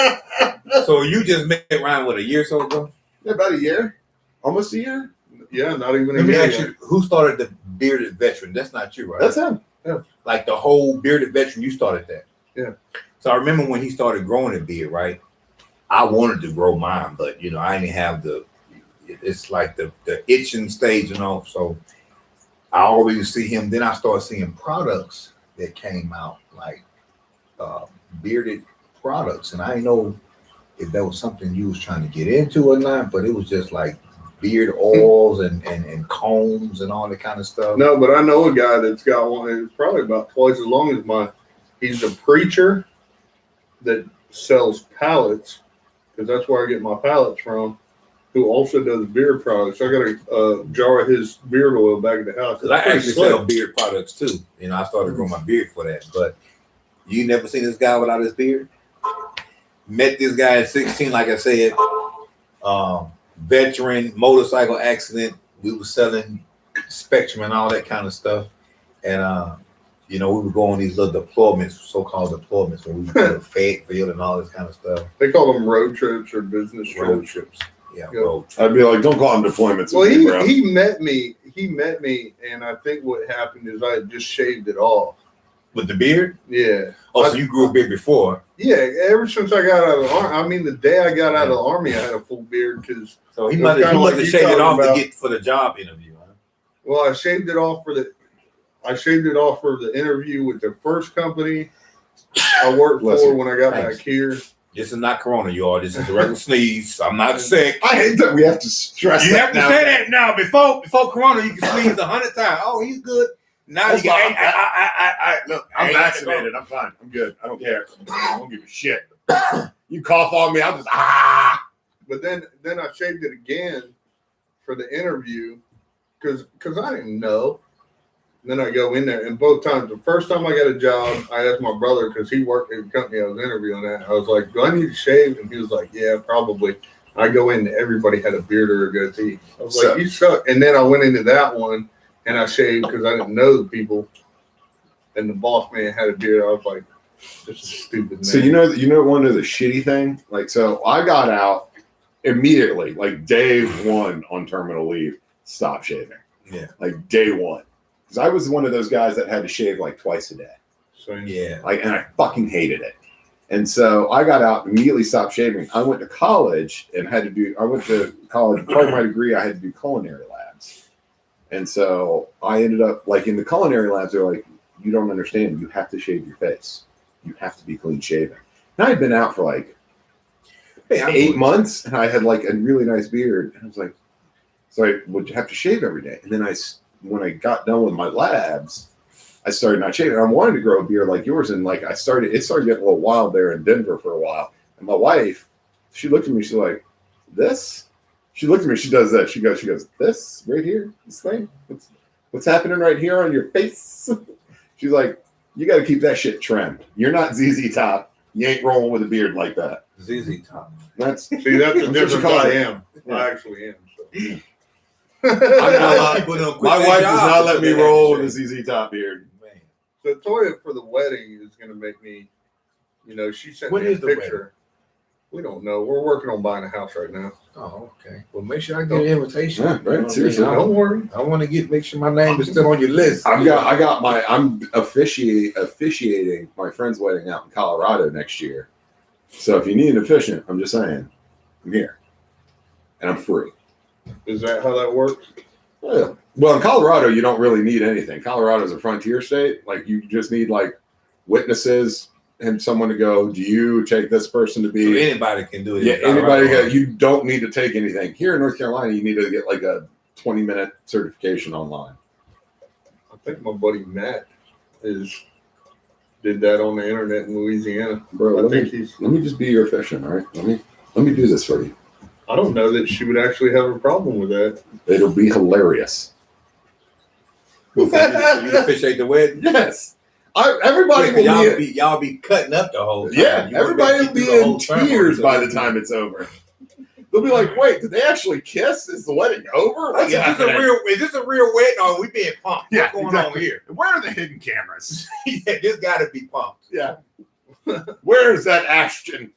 So you just met Ryan a year or so ago? Yeah, about a year, almost a year. Yeah, not even. Let me ask you, who started the Bearded Veteran? That's not you, right? That's him. Yeah. Like the whole Bearded Veteran, you started that. Yeah. So I remember when he started growing a beard, right? I wanted to grow mine, but I didn't have it's like the itching stage, So I always see him. Then I started seeing products that came out, like bearded products, and I didn't know if that was something you was trying to get into or not, but it was just like beard oils and combs and all that kind of stuff. No, but I know a guy that's got one. It's probably about twice as long as mine. He's a preacher that sells pallets, because that's where I get my pallets from, who also does beard products. I got a jar of his beard oil back at the house. Because I actually sell beard products too. I started growing my beard for that. But you never seen this guy without his beard? Met this guy at 16, like I said, veteran, motorcycle accident. We were selling Spectrum and all that kind of stuff. And, we would go on these little deployments, so-called deployments, where we would go to Fayetteville and all this kind of stuff. They call them road trips or business trips. Road trips. Yeah, road trips. I'd be like, don't call them deployments. Well, he met me, and I think what happened is I had just shaved it off. With the beard? Yeah. Oh, so you grew a beard before? Yeah, ever since I got out of the army. I mean, the day I got out of the army, I had a full beard because. So he must have shaved it off to get for the job interview, huh? Well, I shaved it off for the interview with the first company I worked for when I got back here. This is not Corona, y'all. This is a regular sneeze. I'm not sick. I hate that we have to stress. You have to say that now. Before Corona, you can sneeze 100 times. Oh, he's good. Now you can. Look, I'm vaccinated. I'm fine. I'm good. I don't care. I don't give a shit. You cough on me, I'll just But then I shaved it again for the interview because I didn't know. And then I go in there, and both times, the first time I got a job, I asked my brother, because he worked at the company I was interviewing at. I was like, "Do I need to shave?" And he was like, "Yeah, probably." I go in, and everybody had a beard or a goatee. I was like, "You suck." And then I went into that one, and I shaved because I didn't know the people. And the boss man had a beard. I was like, This is stupid, man. So you know one of the shitty thing? Like, so I got out immediately, like day one on terminal leave, stop shaving. Yeah. Like day one. Because I was one of those guys that had to shave like twice a day. Same. Yeah. Like, and I fucking hated it. And so I got out, immediately stopped shaving. I went to college and part of my degree, I had to do culinary labs. And so I ended up like in the culinary labs, they're like, you don't understand. You have to shave your face. You have to be clean shaven. And I had been out for like 8 months and I had like a really nice beard. And I was like, so I would have to shave every day. And then when I got done with my labs, I started not shaving. I wanted to grow a beard like yours. And like it started getting a little wild there in Denver for a while. And my wife, she looked at me, she's like, this? She looked at me, she does that. She goes, this right here, this thing? What's happening right here on your face? She's like, you got to keep that shit trimmed. You're not ZZ Top. You ain't rolling with a beard like that. ZZ Top. That's See, that's the That's what you difference call I it. am. Yeah. I actually am. So. People don't quit my their wife does job not let because me they roll have with to a ZZ Top beard. shave. Man. So Toya for the wedding is going to make me, she sent When me a is the picture. We don't know. We're working on buying a house right now. Oh, okay. Well, make sure I get an invitation. Yeah, right, You know what I mean? seriously. Don't worry. I want to make sure my name is still on your list. I'm officiating my friend's wedding out in Colorado next year. So if you need an officiant, I'm just saying, I'm here. And I'm free. Is that how that works? Yeah. Well, in Colorado, you don't really need anything. Colorado's a frontier state. Like you just need like witnesses and someone to go, do you take this person to So be anybody can do it. Yeah, in Colorado. anybody you don't need to take anything. Here in North Carolina, you need to get like a 20-minute certification online. I think my buddy Matt did that on the internet in Louisiana. Bro, I let think me just be your officiant, all right? Let me do this for you. I don't know that she would actually have a problem with that. It'll be hilarious. You officiate the wedding. Yes. Everybody will be y'all be cutting up the whole time. Yeah, You everybody won't will be be through the whole in ceremony tears by till the time it's over. They'll be like, wait, did they actually kiss? Is the wedding over? What's Is this happening? is this a real wedding or are we being pumped? Yeah, What's going exactly. on here? Where are the hidden cameras? Yeah, this got to be pumped. Yeah. Where is that Ashton?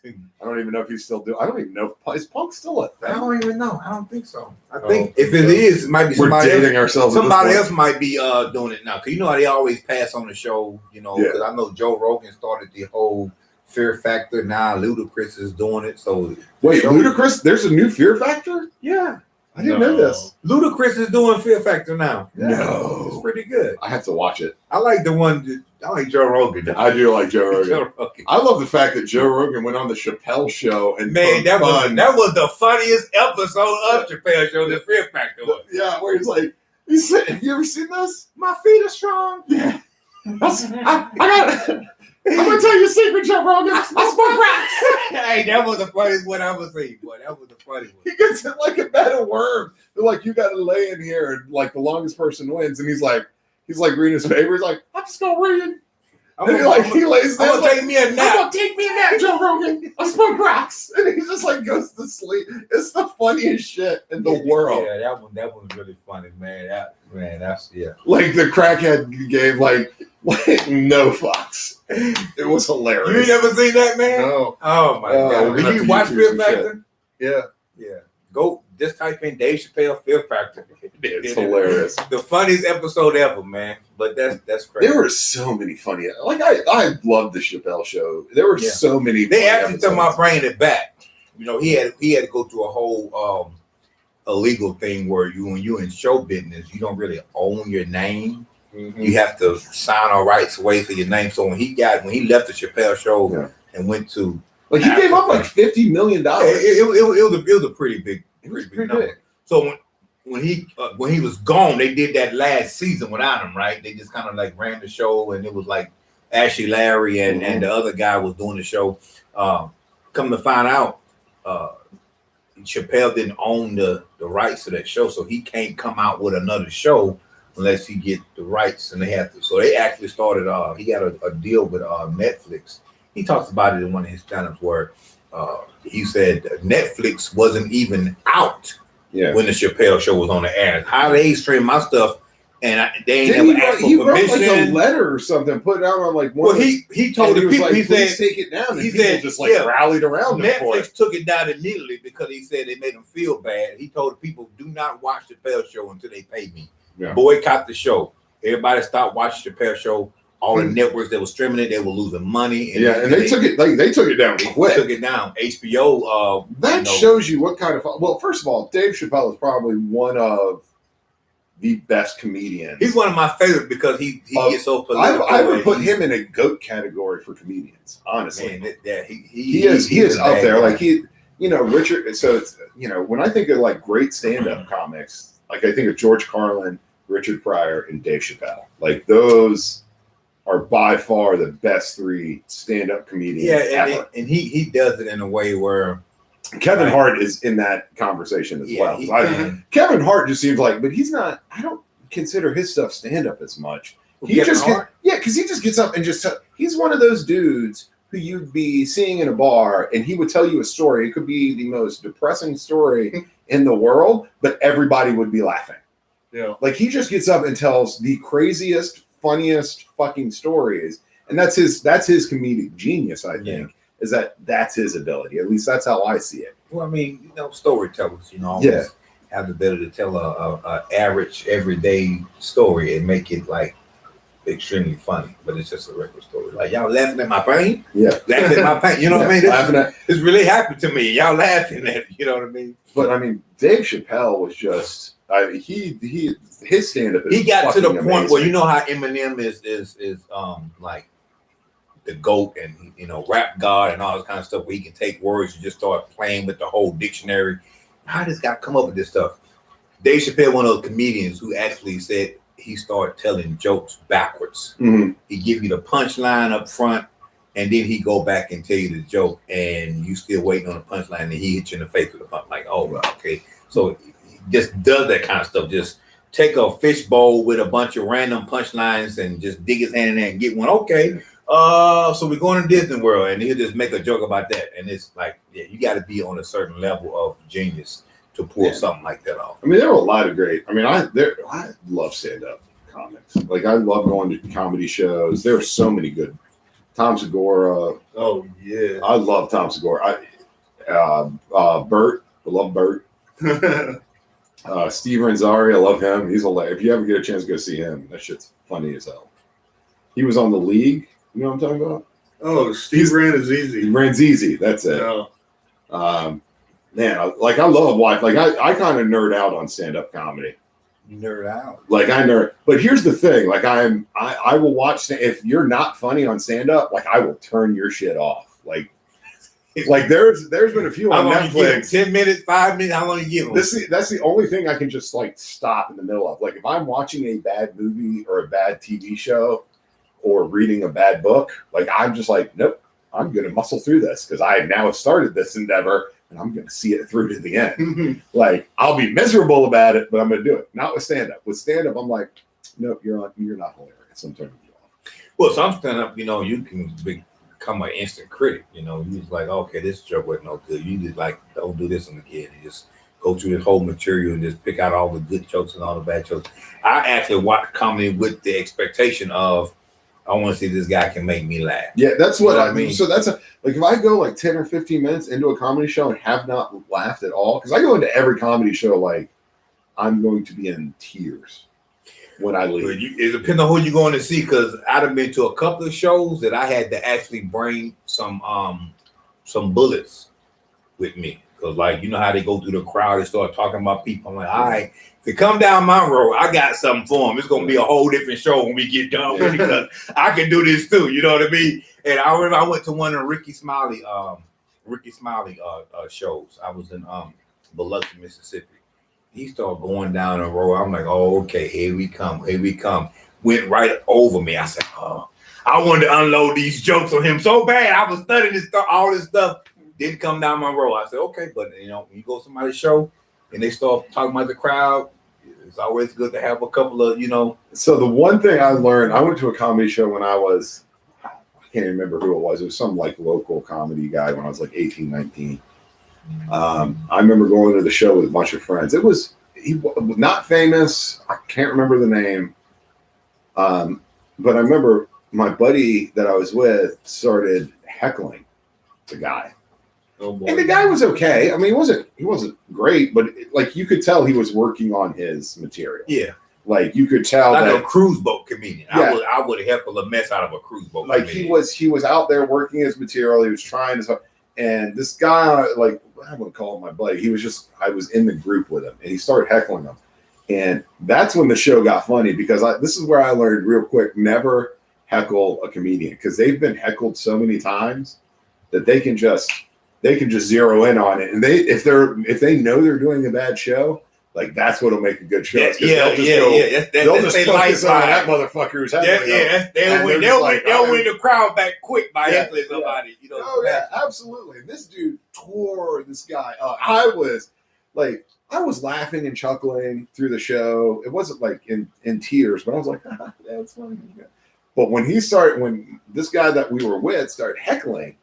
I don't even know if he's still doing. I don't even know if is Punk still at I that. don't even know. I don't think so. I Oh, think if it is, it might be We're somebody else. dating ourselves. Somebody else might be doing it now. Because you know how they always pass on the show, because I know Joe Rogan started the whole Fear Factor. Now Ludacris is doing it. So Wait, show- Ludacris? There's a new Fear Factor? Yeah. I didn't know this. Ludacris is doing Fear Factor now. Yeah. No. It's pretty good. I have to watch it. I like the one. I like Joe Rogan. I do like Joe Rogan. Joe Rogan. I love the fact that Joe Rogan went on the Chappelle show and Man, that fun. was the funniest episode of Chappelle Show. The Fear Factor was. Yeah, where he's like, he said, have you ever seen this? My feet are strong. Yeah. I'm gonna tell you a secret, Joe Rogan. I smoke crack. Hey, that was the funniest one I ever seen, boy. That was the funniest one. He gets it like a bed of worm. They're like, you gotta lay in here and like the longest person wins. And he's like reading his paper. He's like, I'm just gonna read. And he lays there. I'm gonna like, take me a I'm nap. gonna take me a nap, Joe Rogan. I smoke rocks. And he just like goes to sleep. It's the funniest shit in the world. Yeah, that one's really funny, man. That's Like the crackhead gave like no fucks. It was hilarious. You ain't never seen that, man? No. Oh my Oh, we're god! gonna Did have you to watch YouTube Fear some Factor? Yeah. Yeah. Go just type in Dave Chappelle Fear Factor. It's hilarious. The funniest episode ever, man. But that's crazy. There were so many funny. Like I loved the Chappelle show. There were so many. They funny actually talking about episodes. bringing it back. He had to go through a whole illegal thing where when you in show business, you don't really own your name. Mm-hmm. You have to sign all rights away for your name. So when he left the Chappelle show and went to Like he gave up like $50 million. it was a pretty big pretty number. big. So when he was gone, they did that last season without him, right? They just kind of like ran the show, and it was like Ashley Larry and the other guy was doing the show. Come to find out, Chappelle didn't own the rights to that show, so he can't come out with another show unless he get the rights, and they have to. So they actually started. He got a deal with Netflix. He talks about it in one of his stand-ups where he said Netflix wasn't even out when the Chappelle show was on the air. How they stream my stuff and they ain't Didn't never asked for he wrote like a permission. letter or something, put it out on like one. Well, he told and the he was people, like, he "Please said take it down." And he people said, just like yeah, rallied around him for it. Netflix took it down immediately because he said they made him feel bad. He told the people, "Do not watch the Chappelle Show until they pay me. Yeah. Boycott the show." Everybody stopped watching the Chappelle Show. All the networks that were streaming it, they were losing money. And they took it like they took it down quick. Took it down. HBO. That shows you what kind of. Well, first of all, Dave Chappelle is probably one of the best comedians. He's one of my favorites because he gets so political. I would put him in a GOAT category for comedians. Honestly, Man, he is up there. Like Richard. So it's when I think of like great stand-up comics, like I think of George Carlin, Richard Pryor, and Dave Chappelle. Like those are by far the best three stand-up comedians ever. And he does it in a way where Kevin Hart is in that conversation as well. Kevin Hart just seems like, but he's not. I don't consider his stuff stand-up as much. Because he just gets up and he's one of those dudes who you'd be seeing in a bar, and he would tell you a story. It could be the most depressing story in the world, but everybody would be laughing. Yeah, like he just gets up and tells the craziest, funniest fucking stories, and that's his comedic genius. I think is that's his ability. At least that's how I see it. Well, I mean, storytellers, always have the ability to tell a average, everyday story and make it like extremely funny, but it's just a regular story. Like y'all laughing at my pain, laughing at my pain. You know what I mean? It's really happened to me. Y'all laughing at it. You know what I mean? But I mean, Dave Chappelle was just. His stand-up. He got to the point amazing. where how Eminem is like the GOAT and rap god and all this kind of stuff where he can take words and just start playing with the whole dictionary. How does this guy come up with this stuff? Dave Chappelle, one of those comedians who actually said he started telling jokes backwards. Mm-hmm. He give you the punchline up front, and then he go back and tell you the joke, and you still waiting on the punchline, and he hit you in the face with a punch. Like, oh, okay. So just does that kind of stuff. Just take a fishbowl with a bunch of random punchlines and just dig his hand in there and get one. Okay, so we're going to Disney World, and he'll just make a joke about that. And it's like, you got to be on a certain level of genius to pull something like that off. I mean, there are a lot of great. I mean, I love stand-up comics. Like, I love going to comedy shows. There are so many good. Tom Segura. Oh yeah, I love Tom Segura. Bert. I love Bert. Steve Renzari, I love him. He's hilarious. If you ever get a chance to go see him, that shit's funny as hell. He was on The League. You know what I'm talking about? Oh, Steve Rannazzisi. Rannazzisi, that's it. Yeah. Man, I love watching. Like I kind of nerd out on stand-up comedy. You nerd out. Like I nerd. But here's the thing. Like I will watch. If you're not funny on stand-up, like I will turn your shit off. Like there's been a few on Netflix. 10 minutes, 5 minutes. How long you give them? That's the only thing I can just like stop in the middle of. Like if I'm watching a bad movie or a bad TV show or reading a bad book, like I'm just like, nope, I'm gonna muscle through this because I now have started this endeavor and I'm gonna see it through to the end. Like I'll be miserable about it, but I'm gonna do it. Not with stand-up. With stand-up, I'm like, nope, you're not hilarious. I'm turning you off. Well, some stand-up, you can become an instant critic. You just like, okay, this joke wasn't no good. You just like, don't do this one again. You just go through this whole material and just pick out all the good jokes and all the bad jokes. I actually watch comedy with the expectation of, I want to see this guy can make me laugh. Yeah, that's what I mean. So that's like if I go like 10 or 15 minutes into a comedy show and have not laughed at all, because I go into every comedy show like I'm going to be in tears when I leave. It depends on who you're going to see, because I've been to a couple of shows that I had to actually bring some bullets with me. Because how they go through the crowd and start talking about people. I'm like, all right, if they come down my road, I got something for them. It's going to be a whole different show when we get done with it, because I can do this too. You know what I mean? And I remember I went to one of Ricky Smiley shows. I was in Biloxi, Mississippi. He started going down the road. I'm like, oh, okay, here we come. Went right over me. I said, oh, I wanted to unload these jokes on him so bad. I was studying all this stuff. Didn't come down my road. I said, okay, but when you go to somebody's show and they start talking about the crowd, it's always good to have a couple of, So the one thing I learned, I went to a comedy show when I can't even remember who it was. It was some like local comedy guy when I was like 18, 19. I remember going to the show with a bunch of friends. It was he was not famous. I can't remember the name. But I remember my buddy that I was with started heckling the guy. Oh boy. And the guy was okay. I mean, he wasn't great, but like you could tell he was working on his material. Yeah, Like you could tell like that a cruise boat comedian. Yeah. I would heckle a mess out of a cruise boat. like comedian. he was out there working his material. He was trying to, and this guy, like I wouldn't call him my buddy. He was just I was in the group with him, and he started heckling him, and that's when the show got funny because this is where I learned real quick: never heckle a comedian because they've been heckled so many times that they can just zero in on it, and if they know they're doing a bad show. Like that's what'll make a good show. Yeah. They'll just They'll focus just on that motherfucker who's heckling them. They'll win. They'll win the crowd back quick by Yeah, heckling somebody. You know. Oh yeah, absolutely. This dude tore this guy up. I was laughing and chuckling through the show. It wasn't like in tears, but I was like, that's funny. But when this guy that we were with started heckling,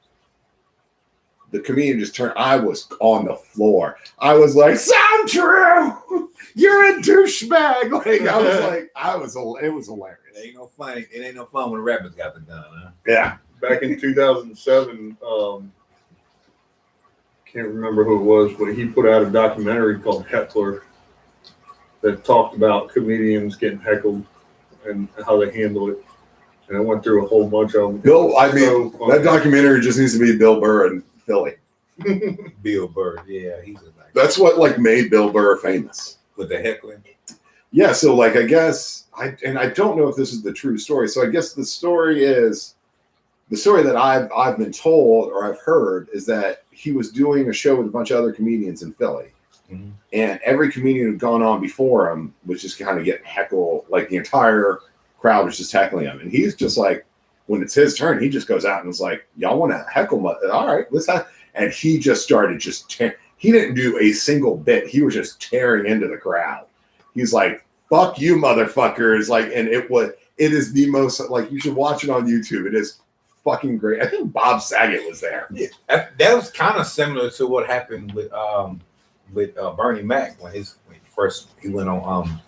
the comedian just turned. I was on the floor. I was like, "Sound true? You're a douchebag!" Like it was hilarious. It ain't no funny. It ain't no fun when the rappers got the gun, huh? Yeah. Back in 2007, can't remember who it was, but he put out a documentary called Heckler that talked about comedians getting heckled and how they handle it. And I went through a whole bunch of them. That documentary just needs to be Bill Burr in Philly. Bill Burr, yeah, he's a nice. That's what like made Bill Burr famous. With the heckling. Yeah, so like I guess I don't know if this is the true story. So I guess the story that I've been told or I've heard is that he was doing a show with a bunch of other comedians in Philly. Mm-hmm. And every comedian who'd gone on before him was just kind of getting heckled, like the entire crowd was just heckling him. And he's just like, when it's his turn, he just goes out and was like, y'all want to heckle me? All right, let's have. And he just started he didn't do a single bit. He was just tearing into the crowd. He's like, fuck you, motherfuckers. Like, and it is the most, like, you should watch it on YouTube. It is fucking great. I think Bob Saget was there. Yeah, that was kind of similar to what happened with Bernie Mac when he went on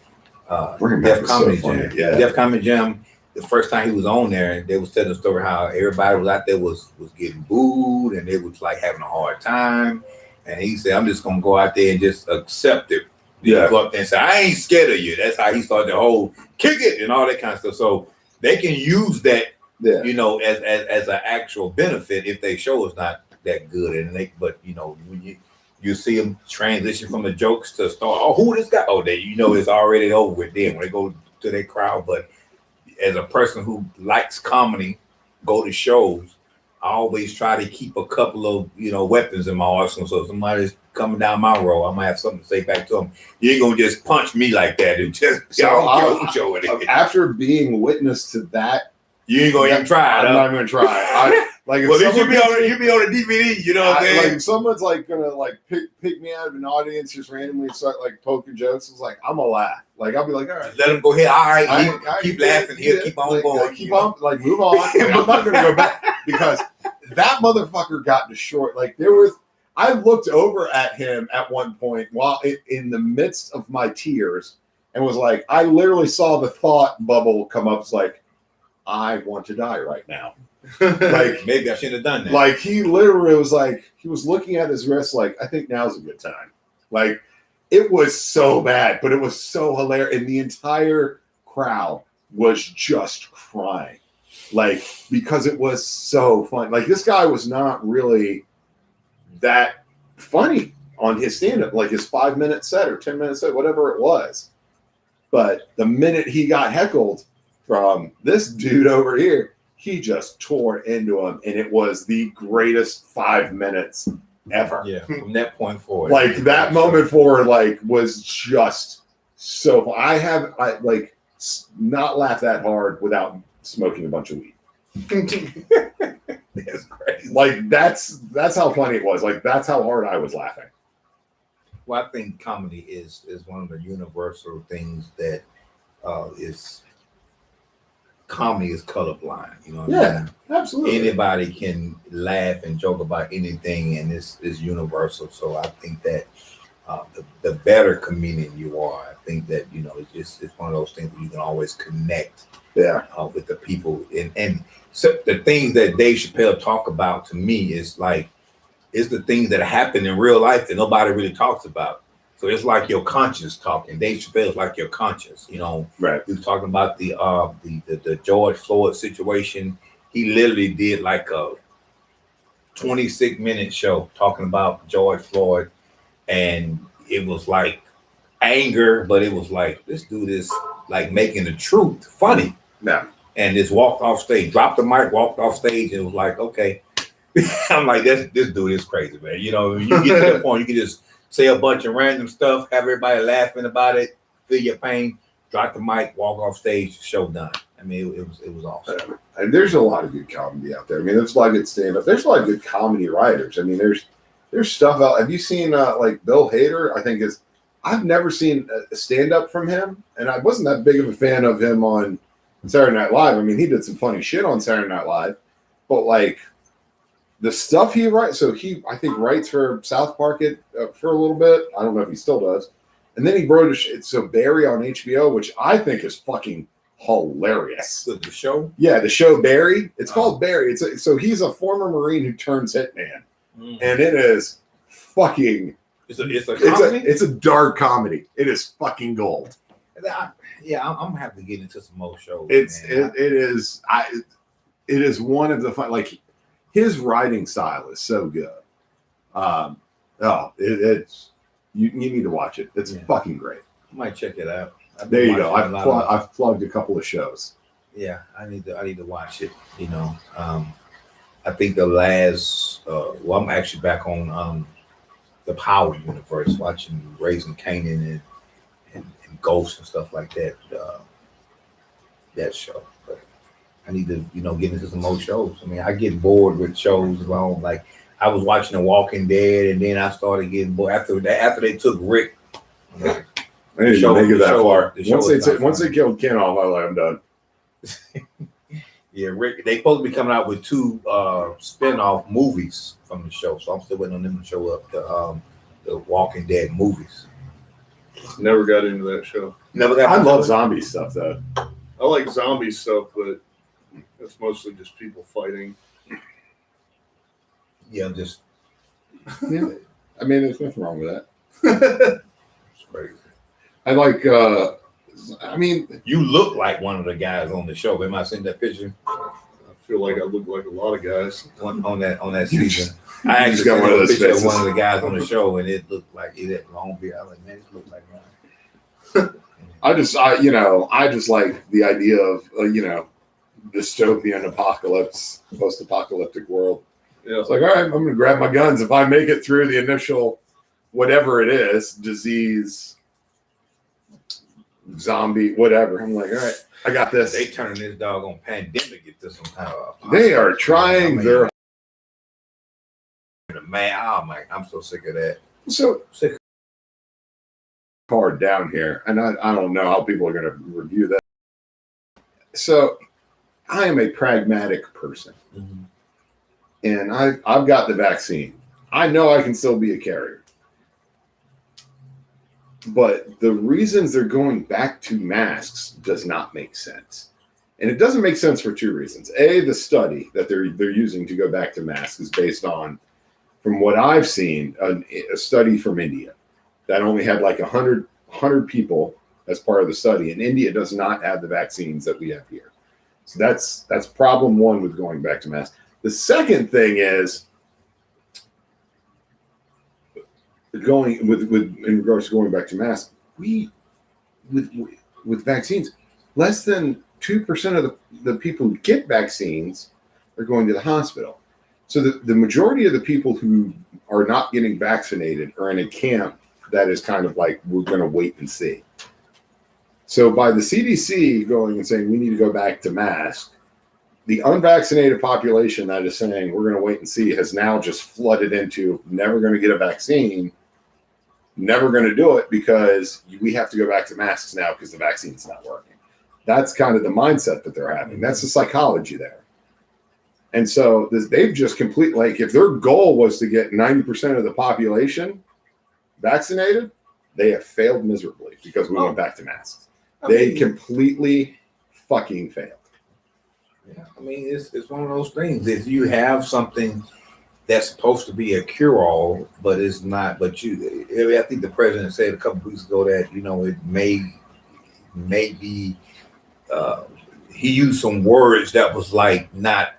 Def Comedy Jam. Yeah. Def Comedy Jam. The first time he was on there, they was telling the story how everybody was out there was getting booed and they was like having a hard time. And he said, "I'm just gonna go out there and just accept it." Yeah. Go up there and say, "I ain't scared of you." That's how he started the whole kick it and all that kind of stuff. So they can use that, you know, as an actual benefit if they show is not that good. And but you know, when you see them transition from the jokes to start, oh, who this guy? Oh, it's already over with them when they go to their crowd. But as a person who likes comedy, go to shows, I always try to keep a couple of, weapons in my arsenal. So if somebody's coming down my road, I might have something to say back to them. You ain't gonna just punch me like that and just show it. After being witness to that, you ain't gonna even try it. I'm not gonna try. Well, you be on the DVD. You know what I'm saying? Like if someone's like gonna like pick me out of an audience, just randomly start like poking jokes. It's like I'm gonna laugh. Like I'll be like, all right, let him go ahead. All right, keep laughing. He'll keep on going. Keep on, like move on. Like, I'm not gonna go back because that motherfucker got destroyed. Like I looked over at him at one point while in the midst of my tears and was like, I literally saw the thought bubble come up. It's like, I want to die right now. Like maybe I should have done that. Like he literally was like, he was looking at his wrist like, I think now's a good time. Like it was so bad, but it was so hilarious. And the entire crowd was just crying. Like, because it was so fun. Like this guy was not really that funny on his stand-up, like his 5-minute set or 10-minute set, whatever it was. But the minute he got heckled from this dude over here, he just tore into him, and it was the greatest 5 minutes ever. Yeah, from that point forward. Like that moment forward, like was just so fun. I like not laughed that hard without smoking a bunch of weed. That's crazy. Like that's how funny it was. Like that's how hard I was laughing. Well, I think comedy is one of the universal things that is comedy is colorblind. You know what I mean? Absolutely. Anybody can laugh and joke about anything, and it's universal. So I think that the better comedian you are. I think that it's one of those things where you can always connect with the people, and so the things that Dave Chappelle talk about to me is the things that happen in real life that nobody really talks about. So it's like your conscience talking. Dave Chappelle is like your conscience. Right. He was talking about the George Floyd situation. He literally did like a 26-minute show talking about George Floyd, and it was like anger, but it was like, let's do this, like making the truth funny. Yeah. And just walked off stage, dropped the mic, walked off stage, and it was like, okay. I'm like, this dude is crazy, man. You get to that point, you can just say a bunch of random stuff, have everybody laughing about it, feel your pain, drop the mic, walk off stage, show done. I mean, it was awesome. And there's a lot of good comedy out there. I mean, there's a lot of good stand-up. There's a lot of good comedy writers. I mean, there's stuff out. Have you seen like Bill Hader? I think I've never seen a stand-up from him, and I wasn't that big of a fan of him on Saturday Night Live. I mean, he did some funny shit on Saturday Night Live, but like the stuff he writes. So I think writes for South Park for a little bit. I don't know if he still does. And then he wrote so Barry on HBO, which I think is fucking hilarious. The show? Yeah, the show Barry. It's called Barry. So he's a former Marine who turns hitman, and it is fucking. It's a comedy. It's a dark comedy. It is fucking gold. Yeah, I'm gonna have to get into some more shows. It is one of the fun. Like his writing style is so good. It's you need to watch it. It's fucking great. I might check it out. There you go. I've plugged a couple of shows. Yeah, I need to watch it. I think the last. I'm actually back on the Power universe, watching Raising Kanan and Ghost and stuff like that. That show, but I need to get into some more shows. I mean, I get bored with shows alone. Like I was watching The Walking Dead, and then I started getting bored after they took Rick. I didn't even make it that far. Once they killed Ken off, I was like, I'm done. Yeah, Rick. They supposed to be coming out with 2 spin-off movies from the show, so I'm still waiting on them to show up. The Walking Dead movies. Never got into that show. I love zombie stuff though. I like zombie stuff, but it's mostly just people fighting. Yeah, just. Yeah. I mean, there's nothing wrong with that. It's crazy. I like. I mean, you look like one of the guys on the show. Am I seeing that picture? I feel like I look like a lot of guys on that season. I actually got one of those picture faces. of one of the guys on the show, and it looked like he had long beard. I was like, man, this looks like mine. I just like the idea of dystopian apocalypse, post-apocalyptic world. Yeah. It's like, all right, I'm going to grab my guns. If I make it through the initial, whatever it is, disease, zombie, whatever, I'm like, all right, I got this. They turning this doggone pandemic into some kind of. They are trying their. Man, oh my, I'm so sick of that. So Sick. Hard down here, and I don't know how people are going to review that. So I am a pragmatic person. Mm-hmm. And I've got the vaccine. I know I can still be a carrier. But the reasons they're going back to masks does not make sense. And it doesn't make sense for 2 reasons. A, the study that they're using to go back to masks is based on, from what I've seen, a study from India that only had like 100 people as part of the study. And India does not have the vaccines that we have here. So that's problem 1 with going back to masks. The second thing is going in regards to going back to masks. We with vaccines, less than 2% of the people who get vaccines are going to the hospital. So the majority of the people who are not getting vaccinated are in a camp that is kind of like, we're going to wait and see. So by the CDC going and saying we need to go back to masks, the unvaccinated population that is saying we're going to wait and see has now just flooded into never going to get a vaccine, never going to do it because we have to go back to masks now because the vaccine's not working. That's kind of the mindset that they're having. That's the psychology there. And so they've just completely, like, if their goal was to get 90% of the population vaccinated, they have failed miserably because we went back to masks. I They mean, completely fucking failed. yeah, I mean, it's one of those things. If you have something that's supposed to be a cure-all, but it's not. But I think the president said a couple weeks ago that it may be. He used some words that was like not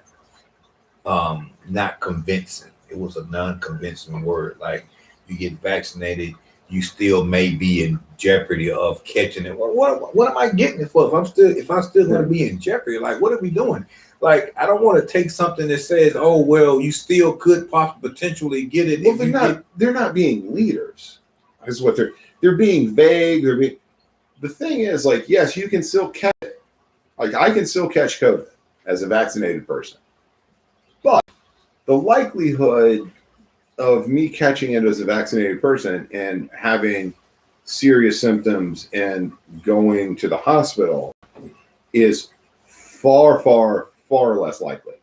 convincing. It was a non-convincing word. Like, you get vaccinated, you still may be in jeopardy of catching it. What am I getting it for? If I'm still going to be in jeopardy, like, what are we doing? Like, I don't want to take something that says, oh well, you still could potentially get it. Well, they're not being leaders. Is what they're being vague. The thing is, like, yes, you can still catch it. Like, I can still catch COVID as a vaccinated person, but the likelihood of me catching it as a vaccinated person and having serious symptoms and going to the hospital is far, far, far less likely.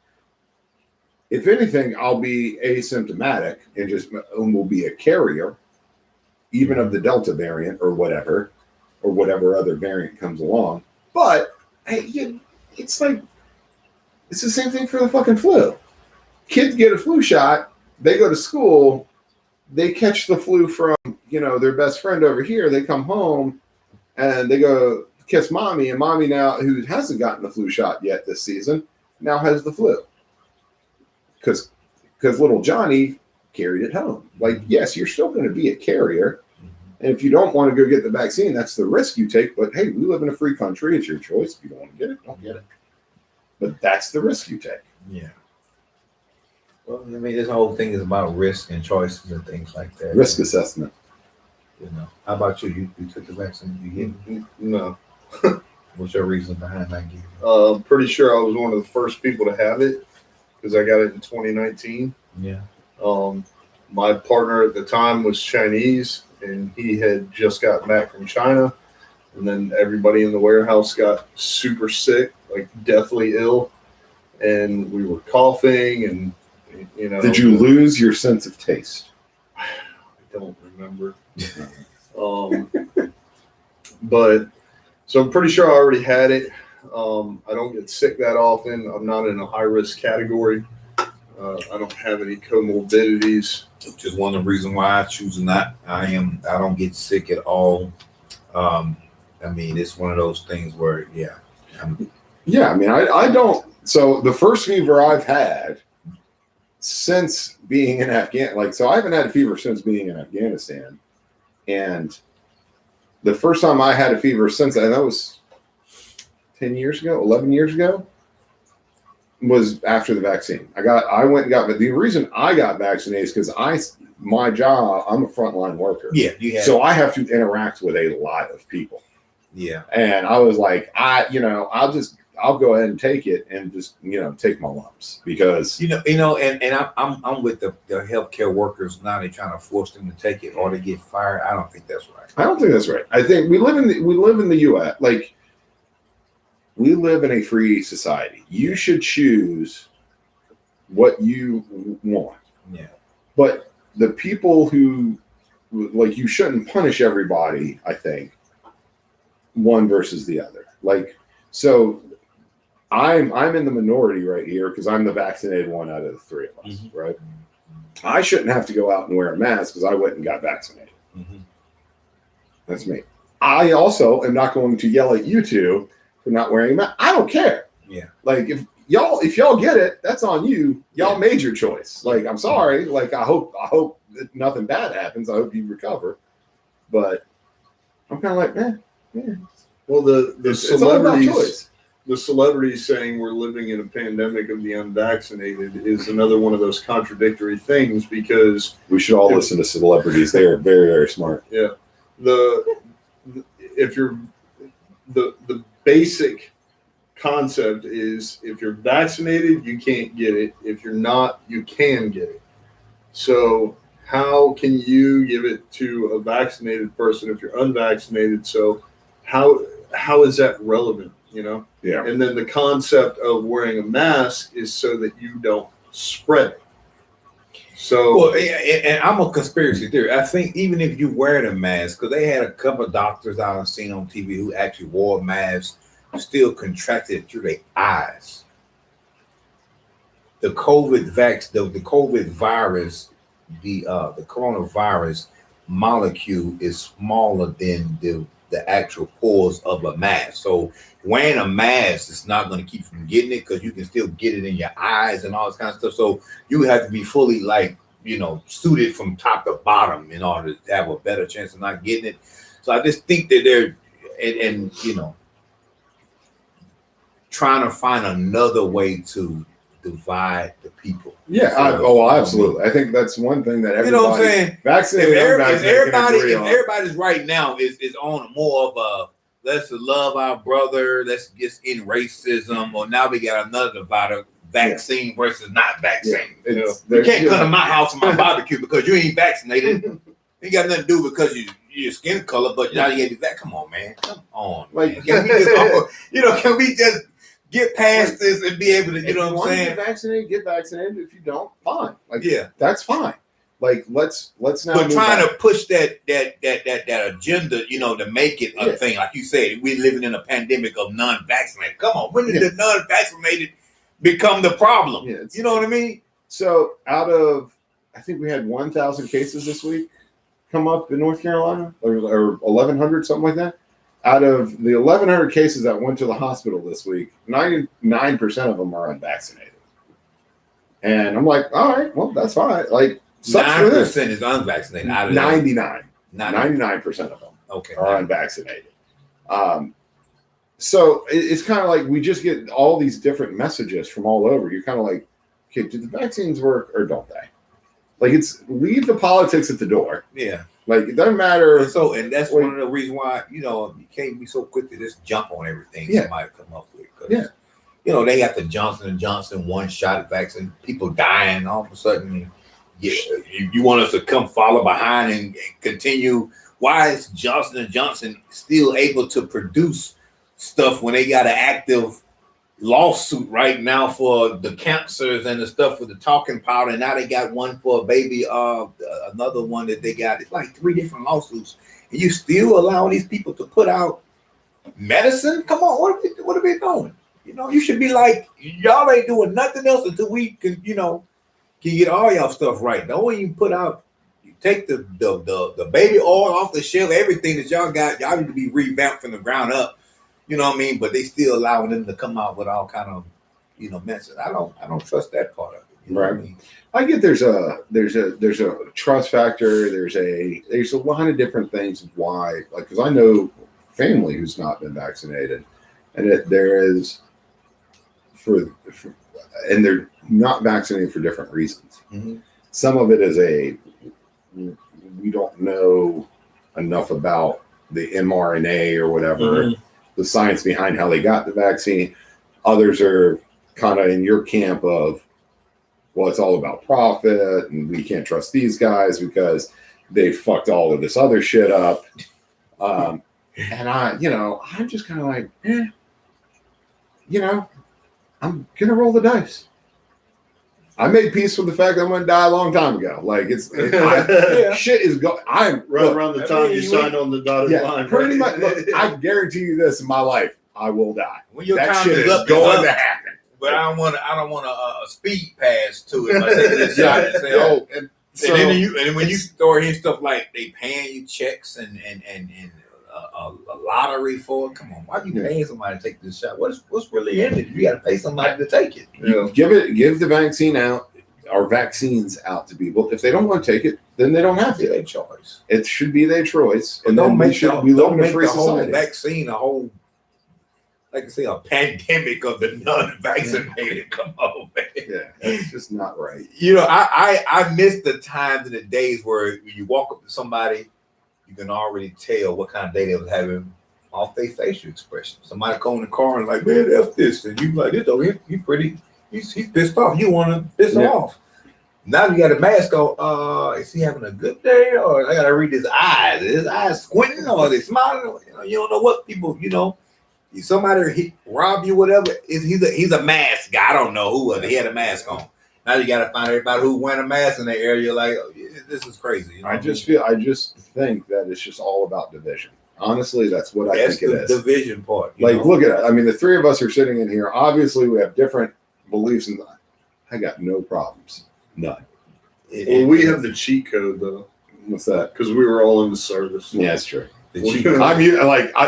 If anything, I'll be asymptomatic and will be a carrier, even of the Delta variant or whatever other variant comes along. But hey, it's the same thing for the fucking flu. Kids get a flu shot, they go to school, they catch the flu from their best friend over here. They come home and they go kiss mommy, and mommy now, who hasn't gotten the flu shot yet this season, now has the flu because little Johnny carried it home. Like, yes, you're still going to be a carrier, and if you don't want to go get the vaccine, that's the risk you take. But hey, we live in a free country. It's your choice. If you don't want to get it, don't get it. But that's the risk you take. Yeah. Well, I mean, this whole thing is about risk and choices and things like that. Risk assessment. How about you? You took the vaccine? You get? No. What's your reason behind that? I'm pretty sure I was one of the first people to have it because I got it in 2019. Yeah. My partner at the time was Chinese, and he had just got back from China. And then everybody in the warehouse got super sick, like deathly ill. And we were coughing and, Did you lose your sense of taste? I don't remember. But so I'm pretty sure I already had it. I don't get sick that often. I'm not in a high risk category. I don't have any comorbidities. Which is one of the reasons why I choose not. I don't get sick at all. I mean, it's one of those things where, I mean, I don't. So the first fever I've had since being in Afghanistan, so I haven't had a fever since being in Afghanistan. And the first time I had a fever since that was 10 years ago, 11 years ago, was after the vaccine. I went and got, but the reason I got vaccinated is because my job, I'm a frontline worker. Yeah, you have. So I have to interact with a lot of people. Yeah. And I was like, I'll go ahead and take it and just, take my lumps because and I'm with the healthcare workers now. They're trying to force them to take it or they get fired. I don't think that's right. I don't think that's right. I think we live in the U.S. Like, we live in a free society. You should choose what you want. Yeah. But the people who, like, you shouldn't punish everybody, I think, one versus the other. Like, so I'm in the minority right here because I'm the vaccinated one out of the three of us, right? I shouldn't have to go out and wear a mask because I went and got vaccinated. That's me. I also am not going to yell at you two for not wearing a mask. I don't care. Yeah. Like, if y'all get it, that's on you. Y'all made your choice. Like, I'm sorry. Like, I hope that nothing bad happens. I hope you recover. But I'm kind of like, yeah. Well, the It's all about celebrities, choice. the celebrities saying we're living in a pandemic of the unvaccinated is another one of those contradictory things because We should all listen to celebrities. They are very, very smart. the basic concept is if you're vaccinated, you can't get it. If you're not, you can get it. So how can you give it to a vaccinated person if you're unvaccinated? So how is that relevant, Yeah. And then the concept of wearing a mask is so that you don't spread it. So Well, and I'm a conspiracy theory. I think even if you wear the mask, because they had a couple of doctors I've seen on TV who actually wore masks, still contracted through their eyes. The COVID the COVID virus, the coronavirus molecule is smaller than the actual pores of a mask. So wearing a mask is not going to keep you from getting it because you can still get it in your eyes and all this kind of stuff. So you have to be fully suited from top to bottom in order to have a better chance of not getting it. So I just think that they're and trying to find another way to divide the people. Yeah. Absolutely. I think that's one thing that everybody. You know what I'm saying? Vaccinated, If everybody. everybody's right now is on more of a let's love our brother, let's get in racism, or now we got another divider, vaccine versus not vaccine. Yeah. You can't come to my house for my barbecue because you ain't vaccinated. Ain't got nothing to do because your skin color, but now you get that. Come on, man. Come on. Like, Can we just get past this and be able to, you know what I'm saying? Get vaccinated. If you don't, fine. Like, Yeah. that's fine. Like, let's now. But trying to push that agenda, to make it a thing, like you said, we're living in a pandemic of non-vaccinated. Come on, when did the non-vaccinated become the problem? Yeah, you know what I mean? So out of, I think we had 1,000 cases this week come up in North Carolina, or 1,100, something like that. Out of the 1,100 cases that went to the hospital this week, 99% of them are unvaccinated. And I'm like, all right, well, that's fine. Like, 9% is unvaccinated. Out of 99% of them okay, are unvaccinated. So it's kind of like we just get all these different messages from all over. You're kind of like, okay, do the vaccines work or don't they? Like, it's leave the politics at the door. Yeah. Like, it doesn't matter. And that's one of the reasons why, you can't be so quick to just jump on everything somebody come up with. They got the Johnson & Johnson one-shot vaccine, people dying all of a sudden. Yeah, you want us to come follow behind and continue. Why is Johnson & Johnson still able to produce stuff when they got an active lawsuit right now for the cancers and the stuff with the talking powder? And now they got one for a baby, another one that they got. It's like 3 different lawsuits. And you still allowing these people to put out medicine? Come on, what are we doing? You should be like, y'all ain't doing nothing else until we can, can get all y'all stuff right. Don't even put out, you take the baby oil off the shelf, everything that y'all got, y'all need to be revamped from the ground up. You know what I mean? But they still allowing them to come out with all kind of, messages. I don't trust that part of it. You know what I mean? I get there's a trust factor. There's a lot of different things of why, like, because I know family who's not been vaccinated, and there is and they're not vaccinated for different reasons. Mm-hmm. Some of it is we don't know enough about the mRNA or whatever, the science behind how they got the vaccine. Others are kind of in your camp of, well, it's all about profit and we can't trust these guys because they fucked all of this other shit up. And I'm just kind of like, I'm gonna roll the dice. I made peace with the fact that I'm gonna die a long time ago. Like, shit is going. I'm right around the time you signed on the dotted line. Pretty much. Look, I guarantee you this: in my life, I will die. When your that time shit is up, going to happen. But I don't want a speed pass to it. Like, this shot and say, and when you start hearing stuff like they paying you checks and a lottery for it, come on, why you paying somebody to take this shot? What's really in it? You got to pay somebody to take it. Give the vaccine out or vaccines out to people. If they don't want to take it, then they don't have to. Their choice. It should be their choice. And don't make we live in a free whole society. vaccine a whole, like I say, a pandemic of the non-vaccinated. Come on, man. Yeah, that's just not right. I miss the times and the days where you walk up to somebody, you can already tell what kind of day they was having off their facial expression. Somebody come in the car and like, man, that's this. And you like, this over here, he's pissed off. You want to piss him off. Now you got a mask on. Is he having a good day? Or I got to read his eyes. Is his eyes squinting or are they smiling? You don't know what people, somebody rob you, whatever. He's a mask guy. I don't know who was. He had a mask on. Now you got to find everybody who wearing a mask in the area. Like, oh, this is crazy. You know I just think that it's just all about division. Honestly, that's what I that's think it the is. division part. Like, know? look at it. I mean, the three of us are sitting in here. Obviously, we have different beliefs, and I got no problems. None. Well, we have the cheat code though, What's that? because we were all in the service. Yeah, it's true. The Well, cheat you know,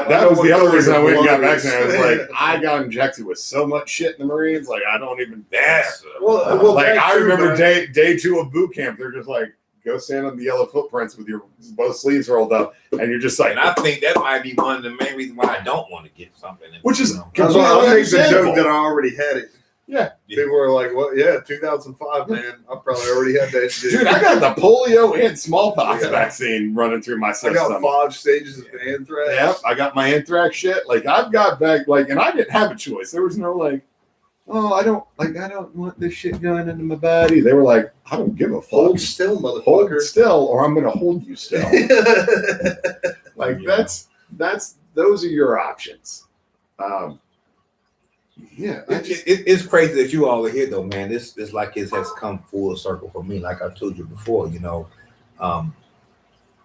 That was the other reason I went and got vaccinated. I was Blood. like, I got injected with so much shit in the Marines. Like, I don't even. That's Well, Like, back I to remember back- day 2 of boot camp. They're just like, go stand on the yellow footprints with your both sleeves rolled up, and you're just like, and I think that might be one of the main reasons why I don't want to get something. Which is you know. That's why I completely make the joke understandable. that I already had it. Yeah. People were like, "Well, yeah, 2005, man. I probably already had that shit." Dude, I got the polio and smallpox Yeah. vaccine running through my I system. got 5 stages of anthrax. Yep, I got my anthrax shit. Like, I've got back, like, and I didn't have a choice. There was no like, oh, I don't want this shit going into my body. They were like, I don't give a fuck. Hold still, Hold motherfucker. still, or I'm gonna hold you still. Like, Yeah. those are your options. It's crazy that you all are here though, man. This like it has come full circle for me. Like I told you before, you know,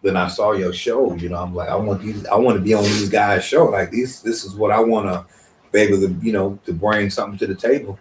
when I saw your show, you know, I'm like, I want to be on these guys' show. Like this is what I want to be able to, you know, to bring something to the table.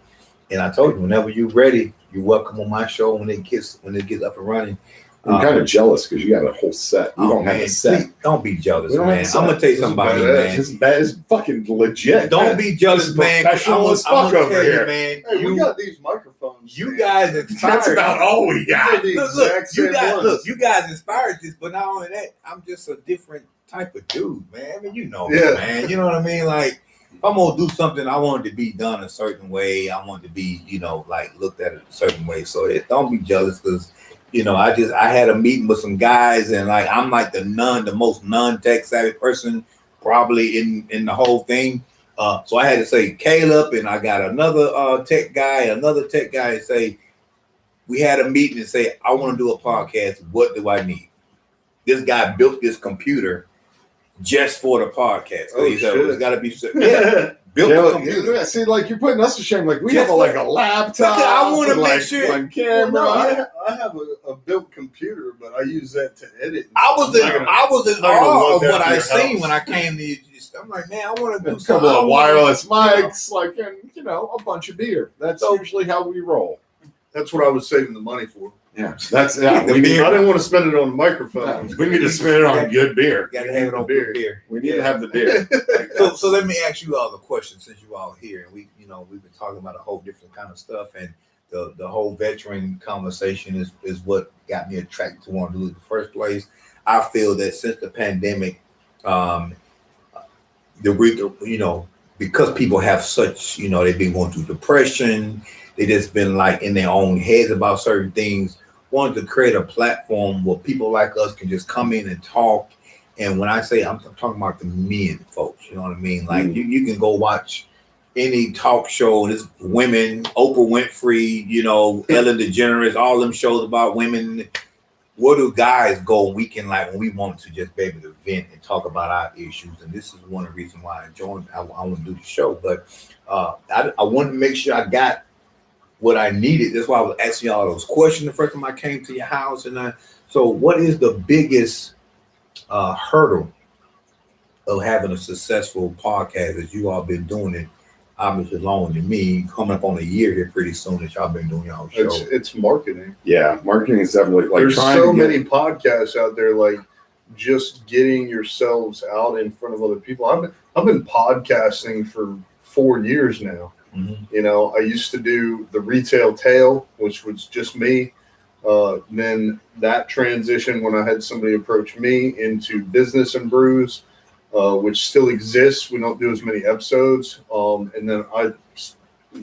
And I told you, whenever you're ready, you're welcome on my show when it gets up and running. I'm kind of jealous because you got a whole set. You don't have a set. Please, don't be jealous, We don't have man. a set. I'm gonna tell you This is something about me, badass. man. This is bad. It's fucking legit. Don't man. be jealous, This is man. professional as fuck over tell here. you, man. Hey, we got these microphones. You man. guys inspired. That's about all we These are got. the Look, exact same ones. you guys inspired this, but not only that, I'm just a different type of dude, man. I mean, you know, Yeah. me, man. You know what I mean? Like, if I'm gonna do something, I want it to be done a certain way. I want it to be, you know, like looked at a certain way. So don't be jealous, because you know, I had a meeting with some guys, and like I'm like the most non-tech savvy person probably in the whole thing. So I had to say Caleb, and I got another tech guy say, we had a meeting and say, I want to do a podcast. What do I need? This guy built this computer just for the podcast. Oh, He said, shit. it's got to be built the computer. Yeah, see, like you're putting us to shame. Like we Just have like a laptop. I wanna and, make like, sure- one camera. Well, no, I have a built computer, but I use that to edit. I was in not gonna awe look of what after I your seen house. when I came to you. I'm like, man, I want to A do something. couple I of wanna- wireless mics, like, and you know, a bunch of beer. That's So- usually how we roll. That's what I was saving the money for. Yeah, that's yeah. The We need, beer. I didn't want to spend it on microphones. we need to spend it on good beer. Got to have it on Beer. beer. We need to have the beer. So let me ask you all the question, since you all here, and we've been talking about a whole different kind of stuff, and the whole veteran conversation is what got me attracted to want to do it in the first place. I feel that since the pandemic, because people have such, they've been going through depression, they just been like in their own heads about certain things, wanted to create a platform where people like us can just come in and talk. And when I say I'm talking about the men folks, you know what I mean? Like you can go watch any talk show, and it's women, Oprah Winfrey, Ellen DeGeneres, all them shows about women. Where do guys go? We can, like, when we want to just be able to vent and talk about our issues. And this is one of the reasons why I want to do the show. But I wanted to make sure I got what I needed. That's why I was asking y'all those questions the first time I came to your house. So what is the biggest hurdle of having a successful podcast, as you all been doing it obviously longer than me, coming up on a year here pretty soon that y'all been doing y'all show? It's marketing. Yeah, marketing is definitely like There's trying so to get, many podcasts out there, like just getting yourselves out in front of other people. I've been podcasting for 4 years now. Mhm. I used to do the Retail Tale, which was just me. Then that transition when I had somebody approach me into Business and Brews, which still exists. We don't do as many episodes. And then I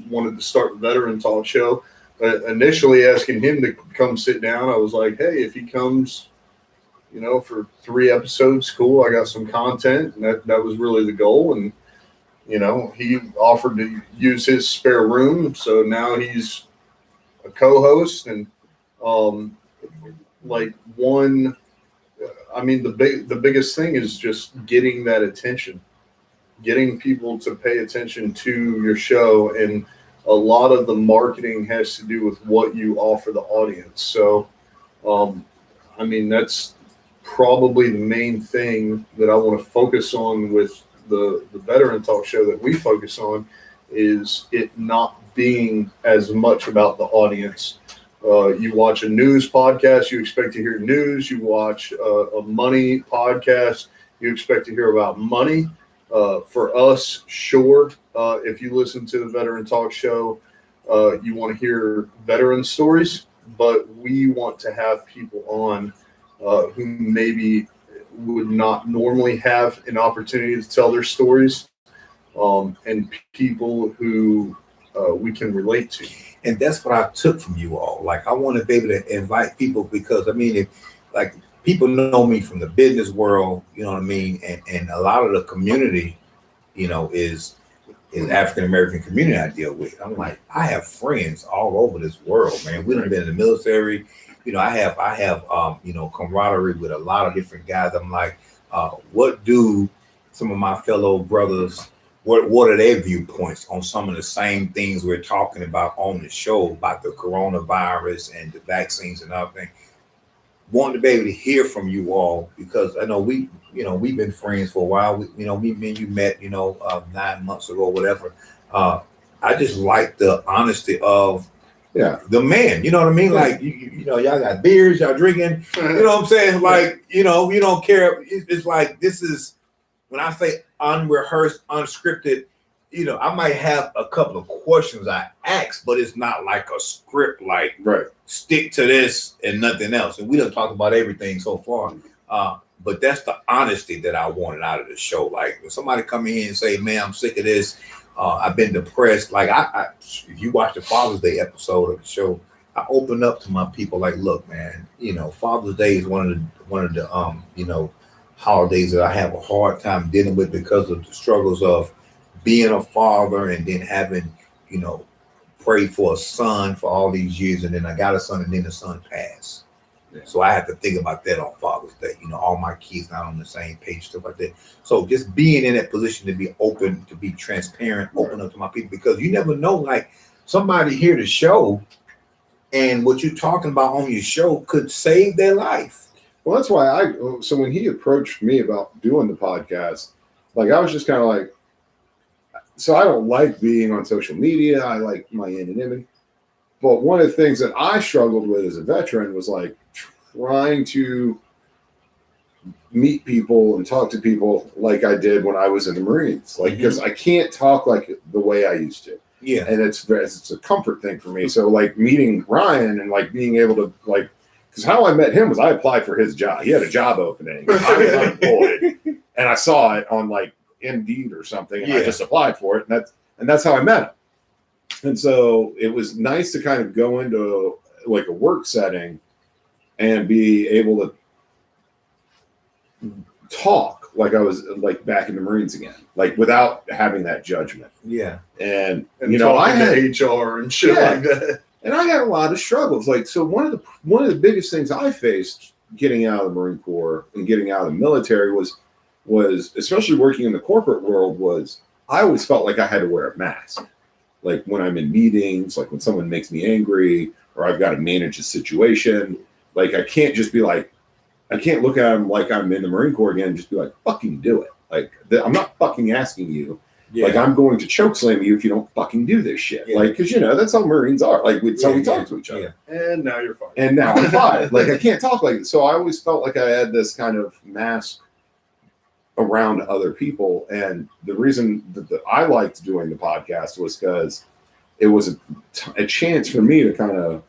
wanted to start the Veteran Talk Show. Initially asking him to come sit down, I was like, hey, if he comes, for 3 episodes, cool. I got some content. And that was really the goal. And, he offered to use his spare room. So now he's a co-host. And the biggest thing is just getting that attention, getting people to pay attention to your show. And a lot of the marketing has to do with what you offer the audience. So, I mean, that's probably the main thing that I want to focus on with the Veteran Talk show that we focus on is it not being as much about the audience. You watch a news podcast, you expect to hear news. You watch a money podcast, you expect to hear about money. For us, sure, if you listen to the Veteran Talk show, you want to hear veteran stories, but we want to have people on who maybe would not normally have an opportunity to tell their stories, and people who we can relate to. And that's what I took from you all. Like, I want to be able to invite people because, I mean, if, like, people know me from the business world, you know what I mean? And a lot of the community, you know, is African-American community I deal with. I'm like, I have friends all over this world, man. We've been in the military. You know, I have you know, camaraderie with a lot of different guys. I'm like, what do some of my fellow brothers, what are their viewpoints on some of the same things we're talking about on the show about the coronavirus and the vaccines and everything? Wanting to be able to hear from you all because I know we've been friends for a while. Me and you met, 9 months ago, or whatever. I just like the honesty of the man. You know what I mean? Like y'all got beers, y'all drinking. You know what I'm saying? Like you don't care. It's like this is when I say unrehearsed, unscripted. I might have a couple of questions I ask, but it's not like a script. Like stick to this and nothing else. And we done talked about everything so far. But that's the honesty that I wanted out of the show. Like when somebody come in and say, "Man, I'm sick of this. I've been depressed." Like if you watch the Father's Day episode of the show, I open up to my people like, "Look, man, Father's Day is one of the holidays that I have a hard time dealing with because of the struggles of being a father and then having, prayed for a son for all these years, and then I got a son and then the son passed. So I have to think about that on Father's Day. All my kids not on the same page, stuff like that. So just being in that position to be open, to be transparent, open up to my people, because you never know, like somebody hear the show and what you're talking about on your show could save their life. Well, that's why so when he approached me about doing the podcast, like I was just kind of like, so I don't like being on social media. I like my anonymity. But one of the things that I struggled with as a veteran was like trying to meet people and talk to people like I did when I was in the Marines. Like, because I can't talk like the way I used to. Yeah. And it's a comfort thing for me. So like meeting Ryan and like being able to like, because how I met him was I applied for his job. He had a job opening. I was unemployed. And I saw it on like Indeed or something. And I just applied for it. And that's how I met him. And so it was nice to kind of go into like a work setting and be able to talk like I was like back in the Marines again, like without having that judgment. Yeah. And I had HR and shit like that. And I had a lot of struggles. Like, so one of the biggest things I faced getting out of the Marine Corps and getting out of the military was especially working in the corporate world was I always felt like I had to wear a mask. Like when I'm in meetings, like when someone makes me angry or I've got to manage a situation, like I can't just be like, I can't look at them like I'm in the Marine Corps again and just be like, fucking do it. Like I'm not fucking asking you. Yeah. Like I'm going to choke slam you if you don't fucking do this shit. Yeah. Like, because that's how Marines are. Like it's how we talk to each other. Yeah. And now you're fired. And now I'm fired. Like I can't talk like this. So I always felt like I had this kind of mask around other people. And the reason that I liked doing the podcast was because it was a chance for me to kind of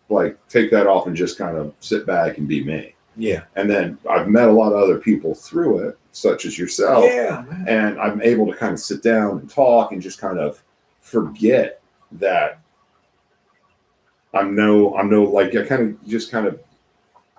like take that off and just kind of sit back and be me. Yeah. And then I've met a lot of other people through it, such as yourself. Yeah. Man. And I'm able to kind of sit down and talk and just kind of forget that I'm no like I kind of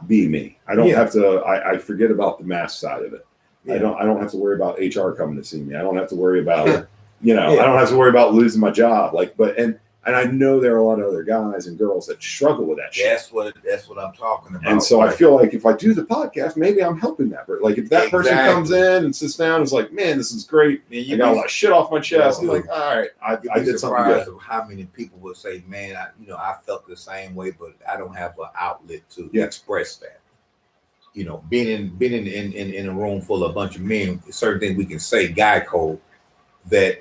be me. I don't have to I forget about the mask side of it. Yeah. I don't have to worry about HR coming to see me. I don't have to worry about I don't have to worry about losing my job. Like, and And I know there are a lot of other guys and girls that struggle with that shit. That's what I'm talking about. And so I feel like if I do the podcast, maybe I'm helping that. Like if that person comes in and sits down and is like, man, this is great. I got a lot of shit off my chest. I'm like, all right, I did something good. Of how many people would say, man, I felt the same way, but I don't have an outlet to express that. Being in a room full of a bunch of men, certain things we can say guy code that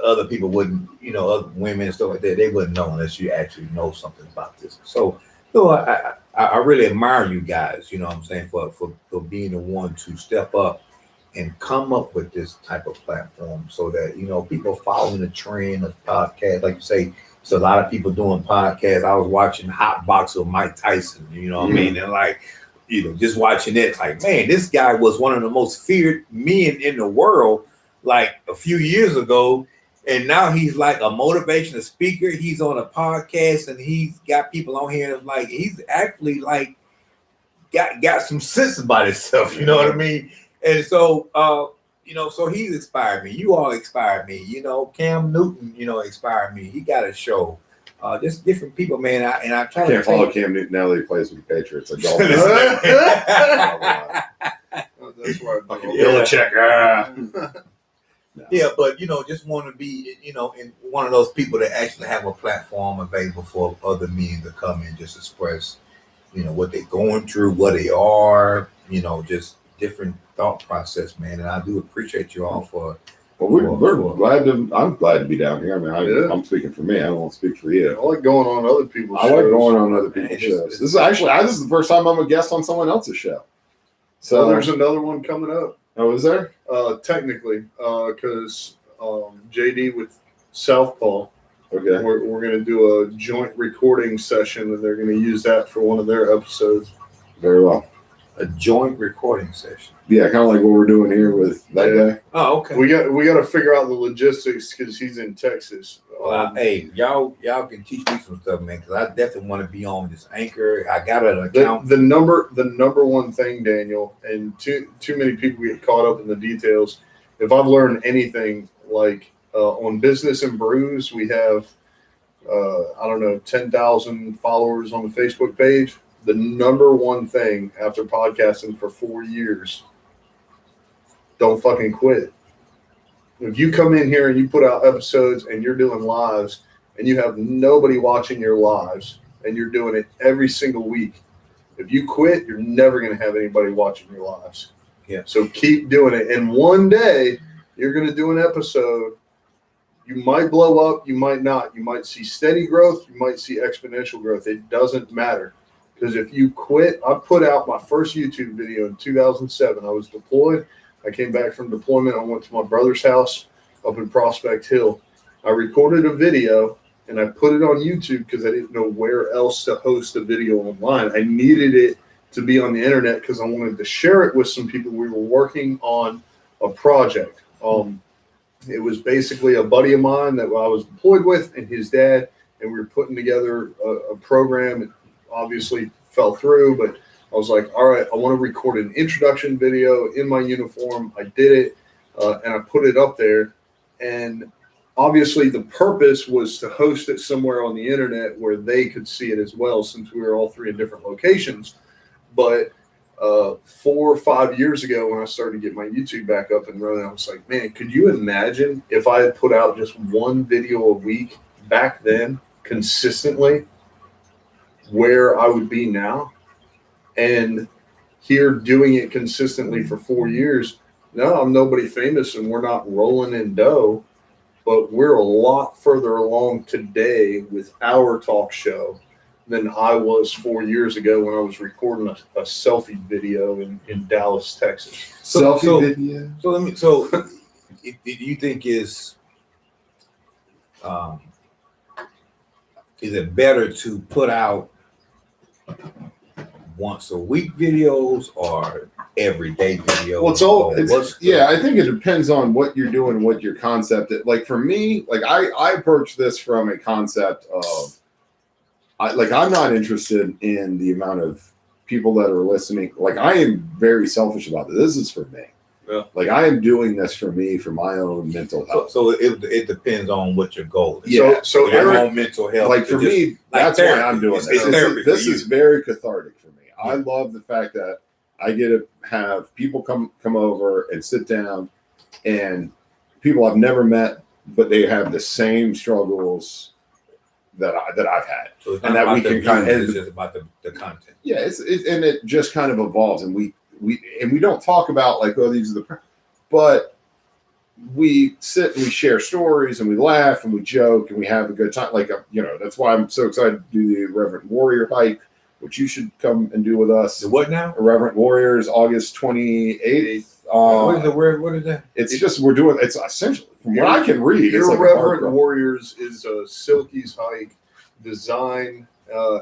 other people wouldn't, other women and stuff like that, they wouldn't know unless you actually know something about this. So I really admire you guys, what I'm saying, for being the one to step up and come up with this type of platform so that people following the trend of podcast. Like you say, it's a lot of people doing podcasts. I was watching Hot Box with Mike Tyson, what I mean, and like just watching it, like, man, this guy was one of the most feared men in the world like a few years ago, and now he's like a motivational speaker. He's on a podcast and he's got people on here like he's actually like got some sense about himself, you know what I mean? And so so he's inspired me. You all inspired me, Cam Newton, inspired me. He got a show. Just different people, man. I try Can't follow Cam Newton now that he plays with the Patriots. That's why Belichick. Yeah, but just want to be, in one of those people that actually have a platform available for other men to come and just express, what they're going through, what they are, just different thought process, man. And I do appreciate you all for. Well, we're glad to. I'm glad to be down here. I mean, I'm speaking for me. I don't want to speak for you. I like going on other people's shows. I like going on other people's shows. This is actually this is the first time I'm a guest on someone else's show. So there's another one coming up. Oh, is there? Technically, because JD with Southpaw, okay, we're going to do a joint recording session, and they're going to use that for one of their episodes. Very well. A joint recording session. Yeah, kind of like what we're doing here with that guy. Oh, okay. We got to figure out the logistics because he's in Texas. Hey, y'all can teach me some stuff, man. Because I definitely want to be on this Anchor. I got an account. The number one thing, Daniel, and too many people get caught up in the details. If I've learned anything, like on Business and Brews, we have 10,000 followers on the Facebook page. The number one thing after podcasting for 4 years, don't fucking quit. If you come in here and you put out episodes and you're doing lives and you have nobody watching your lives and you're doing it every single week, if you quit, you're never going to have anybody watching your lives. Yeah. So keep doing it. And one day you're going to do an episode. You might blow up. You might not. You might see steady growth. You might see exponential growth. It doesn't matter. Because if you quit, I put out my first YouTube video in 2007. I was deployed. I came back from deployment. I went to my brother's house up in Prospect Hill. I recorded a video and I put it on YouTube because I didn't know where else to host a video online. I needed it to be on the internet because I wanted to share it with some people. We were working on a project. It was basically a buddy of mine that I was deployed with and his dad, and we were putting together a program. It obviously fell through, but I was like, all right, I want to record an introduction video in my uniform. I did it, and I put it up there. And obviously the purpose was to host it somewhere on the internet where they could see it as well, since we were all three in different locations. But 4 or 5 years ago, when I started to get my YouTube back up and running, I was like, man, could you imagine if I had put out just one video a week back then consistently, where I would be now? And here doing it consistently for 4 years, no, I'm nobody famous and we're not rolling in dough, but we're a lot further along today with our talk show than I was 4 years ago when I was recording a selfie video in Dallas, Texas. Selfie video. So do you think is it better to put out once a week videos or everyday videos? Well, I think it depends on what you're doing, what your concept is. Like for me, like I approach this from a concept of I'm not interested in the amount of people that are listening. Like I am very selfish about this. This is for me. Yeah. Like I am doing this for me, for my own mental health. So it depends on what your goal is. Yeah. So Your Eric, own mental health. Like for me, like that's therapy. why I'm doing It's this. therapy for This you. is very cathartic for me. I Yeah. love the fact that I get to have people come over and sit down, and people I've never met, but they have the same struggles that I've had. So it's not and that about we the can kind of- views, it's just about the content. Yeah, and it just kind of evolves, and we don't talk about like, oh, these are the, but we sit and we share stories and we laugh and we joke and we have a good time. Like, that's why I'm so excited to do the Irreverent Warrior hike, which you should come and do with us. The what now? Irreverent Warriors, August 28th. What is that? It's just it's essentially from what I can read. It's like a Irreverent hard Warriors is a Silky's hike design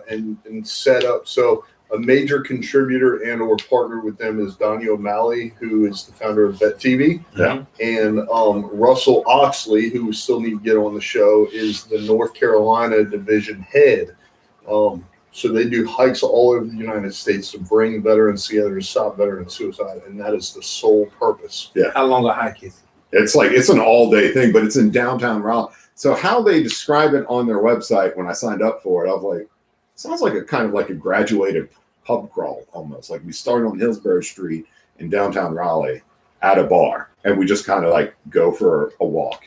and set up. So a major contributor and or partner with them is Donnie O'Malley, who is the founder of Bet TV. Yeah. And Russell Oxley, who we still need to get on the show, is the North Carolina division head. So they do hikes all over the United States to bring veterans together to stop veteran suicide, and that is the sole purpose. How long a hike is it? It's an all-day thing, but it's in downtown Raleigh. So how they describe it on their website when I signed up for it, I was like, sounds like a kind of like a graduated pub crawl almost. Like we started on Hillsborough Street in downtown Raleigh at a bar, and we just kind of like go for a walk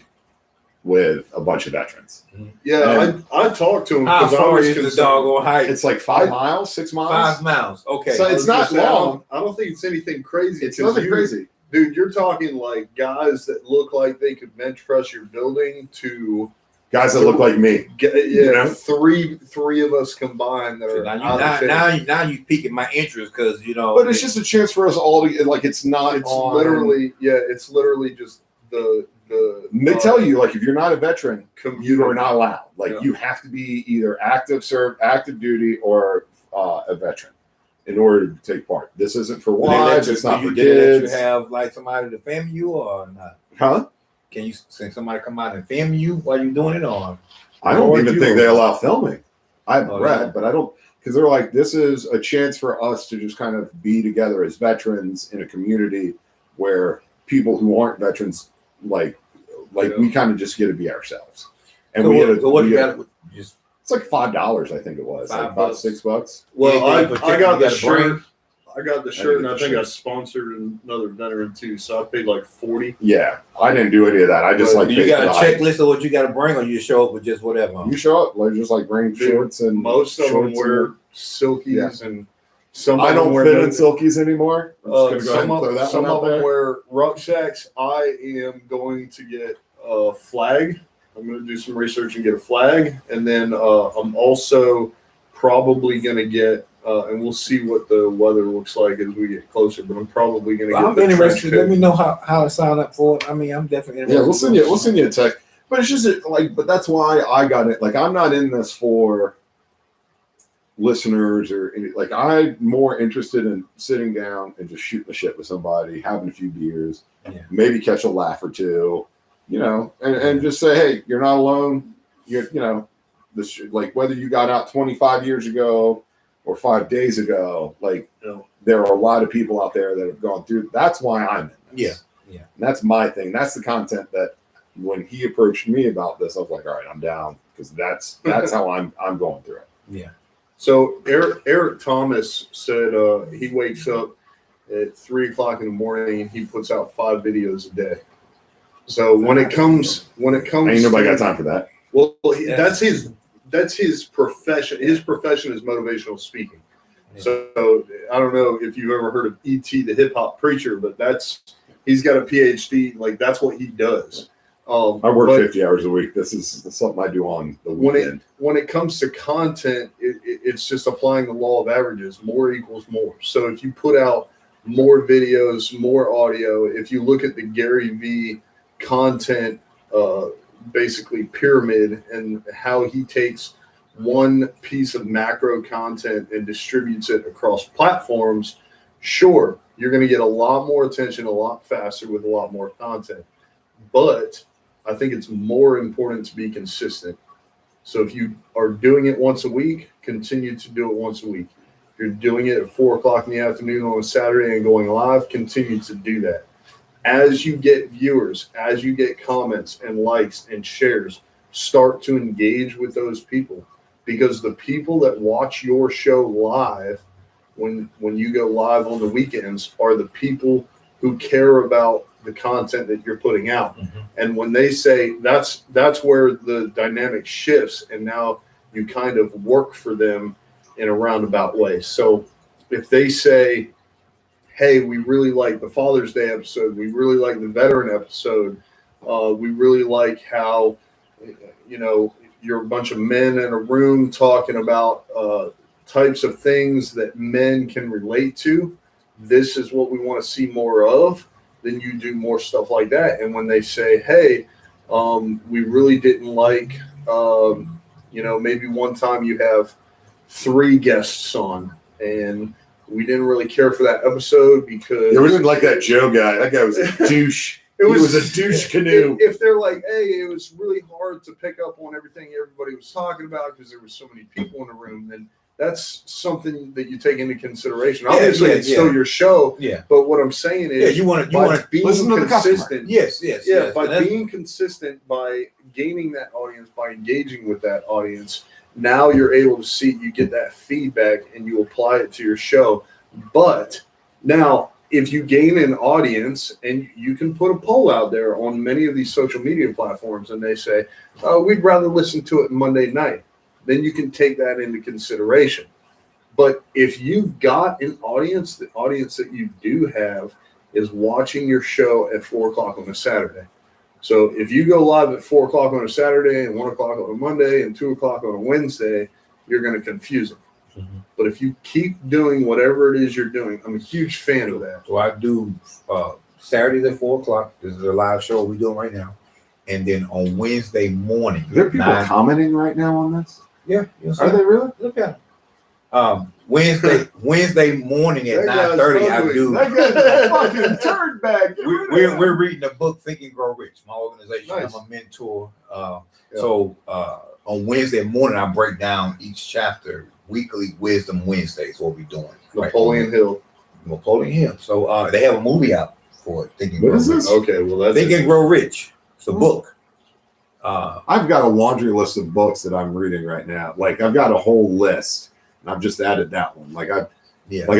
with a bunch of veterans. Yeah, I talked to him How because I far was is the concerned. doggone hike? It's like 5 miles, 6 miles. 5 miles. Okay. So it's not long. I don't think it's anything crazy. It's 'cause nothing crazy. Dude, you're talking like guys that look like they could bench press your building to Guys that look like me. you know, know? three of us combined that So are now, out of shape. now you piquing my interest because But it's just a chance for us all to like. It's not. It's on, literally just the They tell you like if you're not a veteran, you community. are not allowed. Like Yeah. you have to be either active duty, or a veteran in order to take part. This isn't for wives. It's not for Did they let kids. you have like somebody to film you or not? Huh? Can you send somebody come out and film you while you're doing it or? I don't Or even you- think they allow filming. I've Oh, read, yeah. but I don't, because they're like, this is a chance for us to just kind of be together as veterans in a community where people who aren't veterans, like Yeah. we kind of just get to be ourselves. And So we what, get so what we you get- got? Just it's like $5, I think it was, like about $5. $6. Well, Anything I particular got you the gotta shirt. bring? I got the shirt, and I think I sponsored another veteran too. So I paid like $40. Yeah, I didn't do any of that. I just But like Do you paid got a for the hike. checklist of what you got to bring, or you just show up with just whatever? You show up, like just like bring Dude, shorts and Most of them shorts and- wear silkies, and some I of them don't wear fit in no- silkies anymore. I'm just gonna go ahead some and throw that some one out of them there. wear rucksacks. I am going to get a flag. I'm going to do some research and get a flag, and then I'm also probably going to get, and we'll see what the weather looks like as we get closer. But I'm probably going to get. I'm the trench interested. Let coat. me know how to sign up for it. I mean, I'm definitely interested. Yeah, we'll send you a text. But it's just like, but that's why I got it. Like, I'm not in this for listeners or any, like, I'm more interested in sitting down and just shooting the shit with somebody, having a few beers, Yeah. maybe catch a laugh or two, and just say, hey, you're not alone. This like whether you got out 25 years ago or 5 days ago, like Yeah. there are a lot of people out there that have gone through. That's why I'm in this. Yeah. And that's my thing. That's the content that when he approached me about this, I was like, all right, I'm down because that's how I'm going through it. Yeah. So Eric Thomas said he wakes up at 3:00 in the morning and he puts out 5 videos a day. So when it comes, Ain't nobody got time for that. Well, Yes. that's his profession. His profession is motivational speaking. Yeah. So I don't know if you've ever heard of E.T. the hip hop preacher, but he's got a PhD. Like that's what he does. I work but 50 hours a week. This is something I do on the when weekend. when it comes to content, it's just applying the law of averages. More equals more. So if you put out more videos, more audio, if you look at the Gary V content, basically pyramid and how he takes one piece of macro content and distributes it across platforms, sure, you're going to get a lot more attention a lot faster with a lot more content. But I think it's more important to be consistent. So if you are doing it once a week, continue to do it once a week. If you're doing it at 4:00 in the afternoon on a Saturday and going live, continue to do that. as you get viewers, as you get comments and likes and shares, start to engage with those people, because the people that watch your show live when you go live on the weekends are the people who care about the content that you're putting out. Mhm. And when they say that's where the dynamic shifts, and now you kind of work for them in a roundabout way. So if they say, hey, we really like the Father's Day episode, we really like the veteran episode, we really like how, you're a bunch of men in a room talking about types of things that men can relate to, this is what we want to see more of, then you do more stuff like that. And when they say, hey, we really didn't like, maybe one time you have 3 guests on, and we didn't really care for that episode because Yeah, we didn't like that Joe guy. That guy was a douche. He was a douche canoe. If they're like, hey, it was really hard to pick up on everything everybody was talking about because there were so many people in the room, then that's something that you take into consideration. Obviously, it's still your show. Yeah. But what I'm saying is, you want to being listen to the customer. consistent. Yes. By being consistent, by gaining that audience, by engaging with that audience, now you're able to see, you get that feedback and you apply it to your show. But now, if you gain an audience, and you can put a poll out there on many of these social media platforms, and they say, oh, we'd rather listen to it Monday night, then you can take that into consideration. But if you've got an audience, the audience that you do have is watching your show at 4 o'clock on a Saturday. So if you go live at 4 o'clock on a Saturday and 1 o'clock on a Monday and 2 o'clock on a Wednesday, you're going to confuse them. Mhm. But if you keep doing whatever it is you're doing, I'm a huge fan of that. So I do Saturdays at 4 o'clock. This is a live show we're doing right now. And then on Wednesday morning. Are there people 9 commenting right now on this? Yeah. Are they really? Look at them. Wednesday morning at That guy's 9:30, I ugly. do. That guy's a fucking turd bag. We're reading the book Think and Grow Rich, my organization. Nice. I'm a mentor. So on Wednesday morning, I break down each chapter. Weekly Wisdom Wednesdays, what we're doing. Napoleon Hill. Napoleon Hill. So they have a movie out for it. Think and What Grow is Rich. this? Okay, well that's Think and Grow Rich. It's a book. I've got a laundry list of books that I'm reading right now. Like I've got a whole list, and I've just added that one. I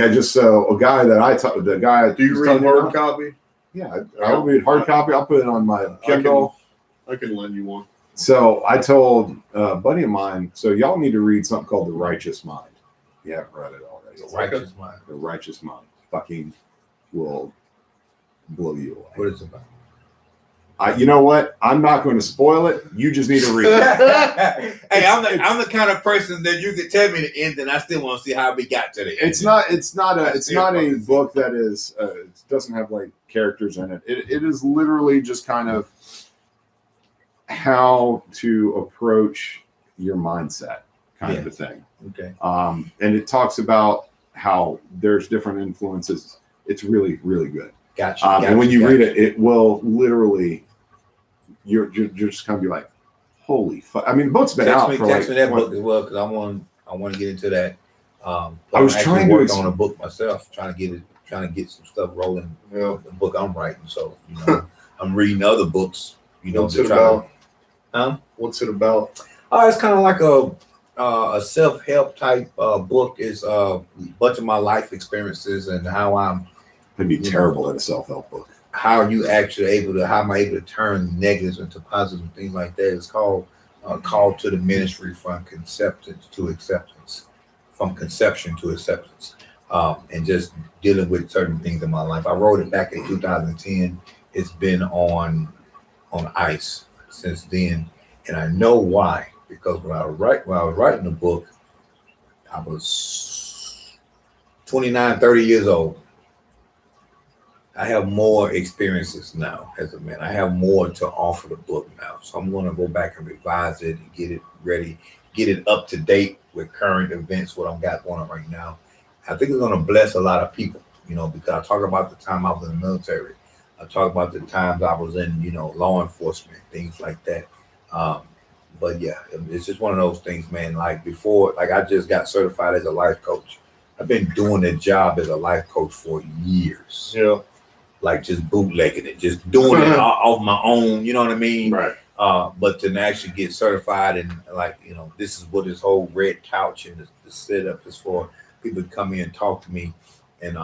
just saw a guy that the guy. Do you was read talking hard about- copy? Yeah, I'll read hard copy. I'll put it on my Kindle. I can lend you one. So I told a buddy of mine, so y'all need to read something called The Righteous Mind. You haven't read it already. The Righteous Mind. The Righteous Mind fucking will blow you away. What is it about? You know what? I'm not going to spoil it. You just need to read it. Hey, I'm the kind of person that you could tell me the end, and I still want to see how we got to the end. It's not a book that is it doesn't have like characters in it. It is literally just kind of how to approach your mindset kind of a thing. Okay. And it talks about how there's different influences. It's really, really good. Gotcha. And when you read it, it will literally, you're just kind of be like, holy fuck. I mean, the book's been out for text like, me that book as well, because I want to get into that. I was I'm trying actually to working on a book myself, trying to get some stuff rolling. Yeah. The book I'm writing, so I'm reading other books. What's to it try about? To, What's it about? it's kind of like a self-help type book. Is a bunch of my life experiences and how I'd be terrible at a self-help book. how am I able to turn negatives into positives and things like that. It's called Call to the Ministry from Conception to Acceptance, and just dealing with certain things in my life. I wrote it back in 2010. It's been on ice since then, and I know why, because when I was writing the book, I was 29, 30 years old. I have more experiences now as a man. I have more to offer the book now. So I'm going to go back and revise it and get it ready, get it up to date with current events, what I've got going on right now. I think it's going to bless a lot of people, because I talk about the time I was in the military. I talk about the times I was in, law enforcement, things like that. But yeah, it's just one of those things, man. Like before, I just got certified as a life coach. I've been doing the job as a life coach for years. Yeah. like just bootlegging it, just doing it off my own. You know what I mean? Right. But to actually get certified and like, you know, this is what this whole red couch and the setup is for. People to come in and talk to me and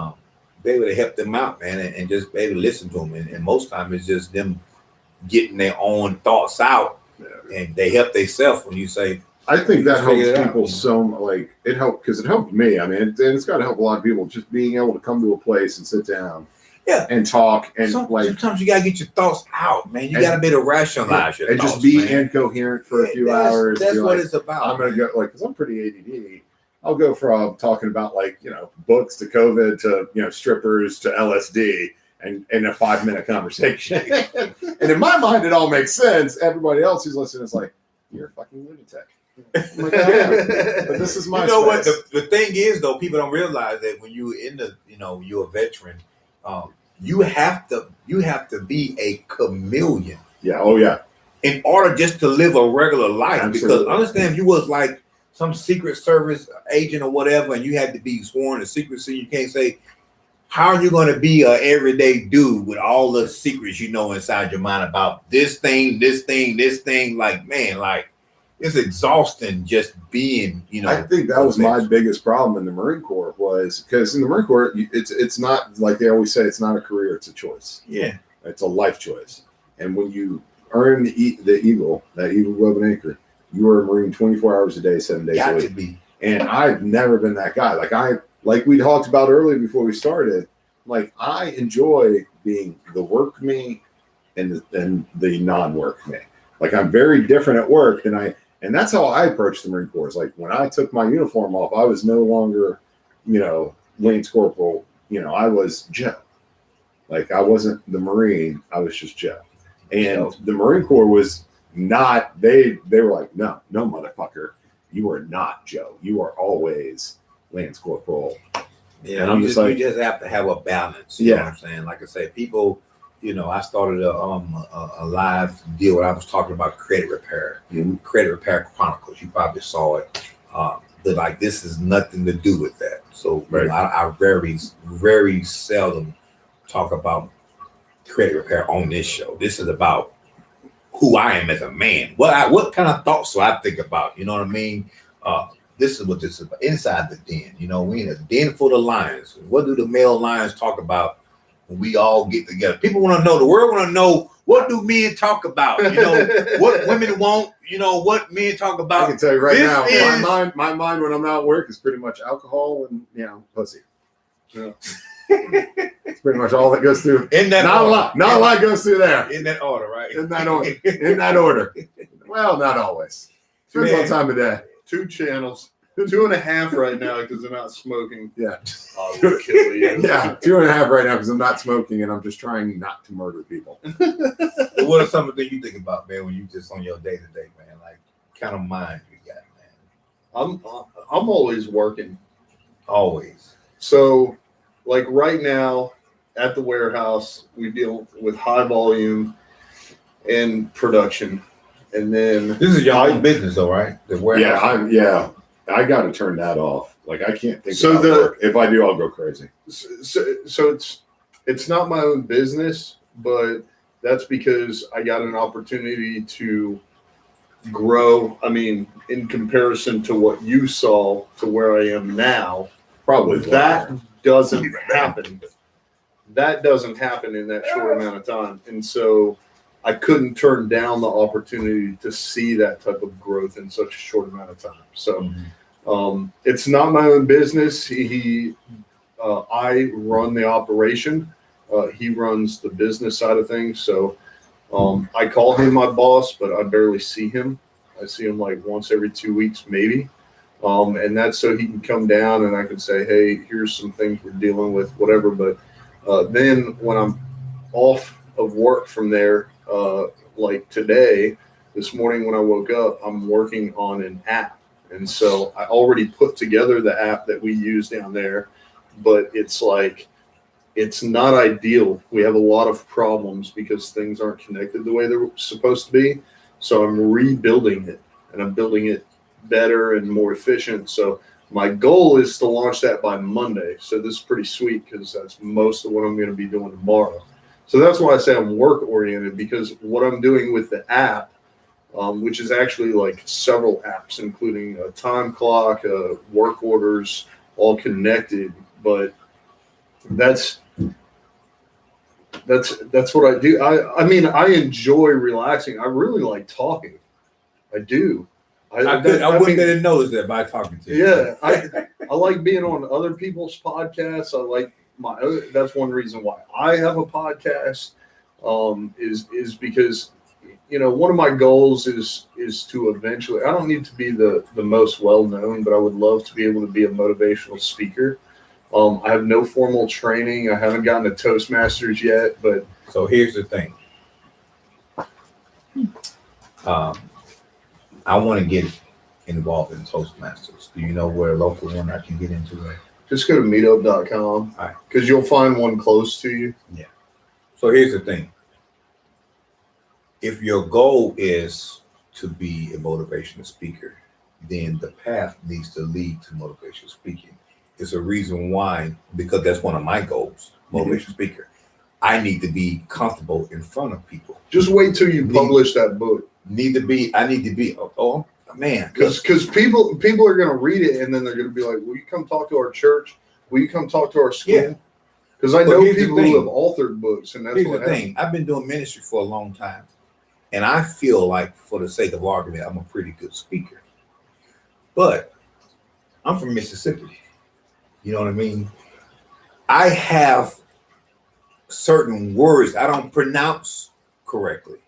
be able to help them out, man, and just be able to listen to them. And most time it's just them getting their own thoughts out, and they help themselves when you say. I think that Figure it helps out. people so like it helped because it helped me. I mean, and it's got to help a lot of people just being able to come to a place and sit down, and talk and Sometimes you gotta get your thoughts out, man. You gotta be able to rationalize your and thoughts, just be man. incoherent for a few hours. That's be what like, it's about. I'm gonna go like because I'm pretty ADD. I'll go from talking about like books to COVID to strippers to LSD and in a 5-minute conversation. And in my mind, it all makes sense. Everybody else who's listening is like, "You're a fucking lunatic." I'm like, I am. But this is my. You know space. what? The thing is, though, people don't realize that when you're in the, you're a veteran, you have to be a chameleon. Yeah. Oh yeah. In order just to live a regular life. Absolutely. Because understand, if you was like some Secret Service agent or whatever, and you had to be sworn to secrecy, you can't say, how are you going to be an everyday dude with all the secrets inside your mind about this thing? Like, man, like, it's exhausting just being, I think that was my biggest problem in the Marine Corps was because in the Marine Corps, it's not like they always say, it's not a career, it's a choice. Yeah. It's a life choice. And when you earn the eagle, that eagle glove and anchor, you are a Marine 24 hours a day, 7 days a week. Got to be. And I've never been that guy. Like we talked about earlier before we started, like I enjoy being the work me and the non-work me. Like I'm very different at work and that's how I approach the Marine Corps. Like when I took my uniform off, I was no longer, Lance Corporal. I was Joe. Like I wasn't the Marine. I was just Joe. And the Marine Corps was not. They were like, no, motherfucker, you are not Joe. You are always Lance Corporal. Yeah, and I'm you just have to have a balance. You know what I'm saying? Like I said, people. I started a live deal where I was talking about credit repair, Credit Repair Chronicles. You probably saw it. But like this is nothing to do with that. So I very, very seldom talk about credit repair on this show. This is about who I am as a man. What kind of thoughts do I think about? You know what I mean? This is what this is about. Inside the den. We in a den full of lions. What do the male lions talk about? We all get together. People want to know. The world want to know, what do men talk about? What women want. What men talk about. I can tell you right now, my mind when I'm out at work is pretty much alcohol and pussy. Yeah. It's pretty much all that goes through. In that not order. a lot goes through there. In that order, right? In that order. In that order. Well, not always. Depends on time of day. 2 channels. 2.5 right now because I'm not smoking. Yeah. I will kill you. Yeah, 2.5 right now because I'm not smoking and I'm just trying not to murder people. What are some of the things you think about, man, when you just on your day-to-day, man? Like, kind of mind you got, man? I'm always working. Always. So, like right now at the warehouse, we deal with high volume and production. And then this is your own business, though, right? The warehouse. I got to turn that off. Like I can't think So about work. If I do, I'll go crazy. So it's not my own business, but that's because I got an opportunity to grow. I mean, in comparison to what you saw to where I am now, Probably that doesn't happen. That doesn't happen in that short amount of time. And so I couldn't turn down the opportunity to see that type of growth in such a short amount of time. So it's not my own business. I run the operation. He runs the business side of things. So I call him my boss, but I barely see him. I see him like once every 2 weeks, maybe. And that's so he can come down and I can say, hey, here's some things we're dealing with, whatever. But then when I'm off of work from there, like today, this morning when I woke up, I'm working on an app. And so I already put together the app that we use down there, but it's like, it's not ideal. We have a lot of problems because things aren't connected the way they're supposed to be. So I'm rebuilding it and I'm building it better and more efficient. So my goal is to launch that by Monday. So this is pretty sweet because that's most of what I'm going to be doing tomorrow. So that's why I say I'm work oriented, because what I'm doing with the app, which is actually like several apps, including a time clock, work orders, all connected. But that's what I do. I mean, I enjoy relaxing. I really like talking. I do. I didn't notice that by talking to you. Yeah, I like being on other people's podcasts. I like that's one reason why I have a podcast. Is because, you know, one of my goals is to eventually, I don't need to be the most well known, but I would love to be able to be a motivational speaker. I have no formal training. I haven't gotten to Toastmasters yet, but so here's the thing. I want to get involved in Toastmasters. Do you know where a local one I can get into that? just go to meetup.com. All right. Because you'll find one close to you. Yeah. So here's the thing. If your goal is to be a motivational speaker, then the path needs to lead to motivational speaking. It's a reason why, because that's one of my goals, motivational speaker. I need to be comfortable in front of people. Just wait till you publish that book. I need to be, oh man. Because people are going to read it and then they're going to be like, will you come talk to our church? Will you come talk to our school? Yeah. Because I But know here's the people thing. who have authored books, and that's Here's what the happened. thing. I've been doing ministry for a long time. And I feel like, for the sake of argument, I'm a pretty good speaker. But I'm from Mississippi. You know what I mean? I have certain words I don't pronounce correctly.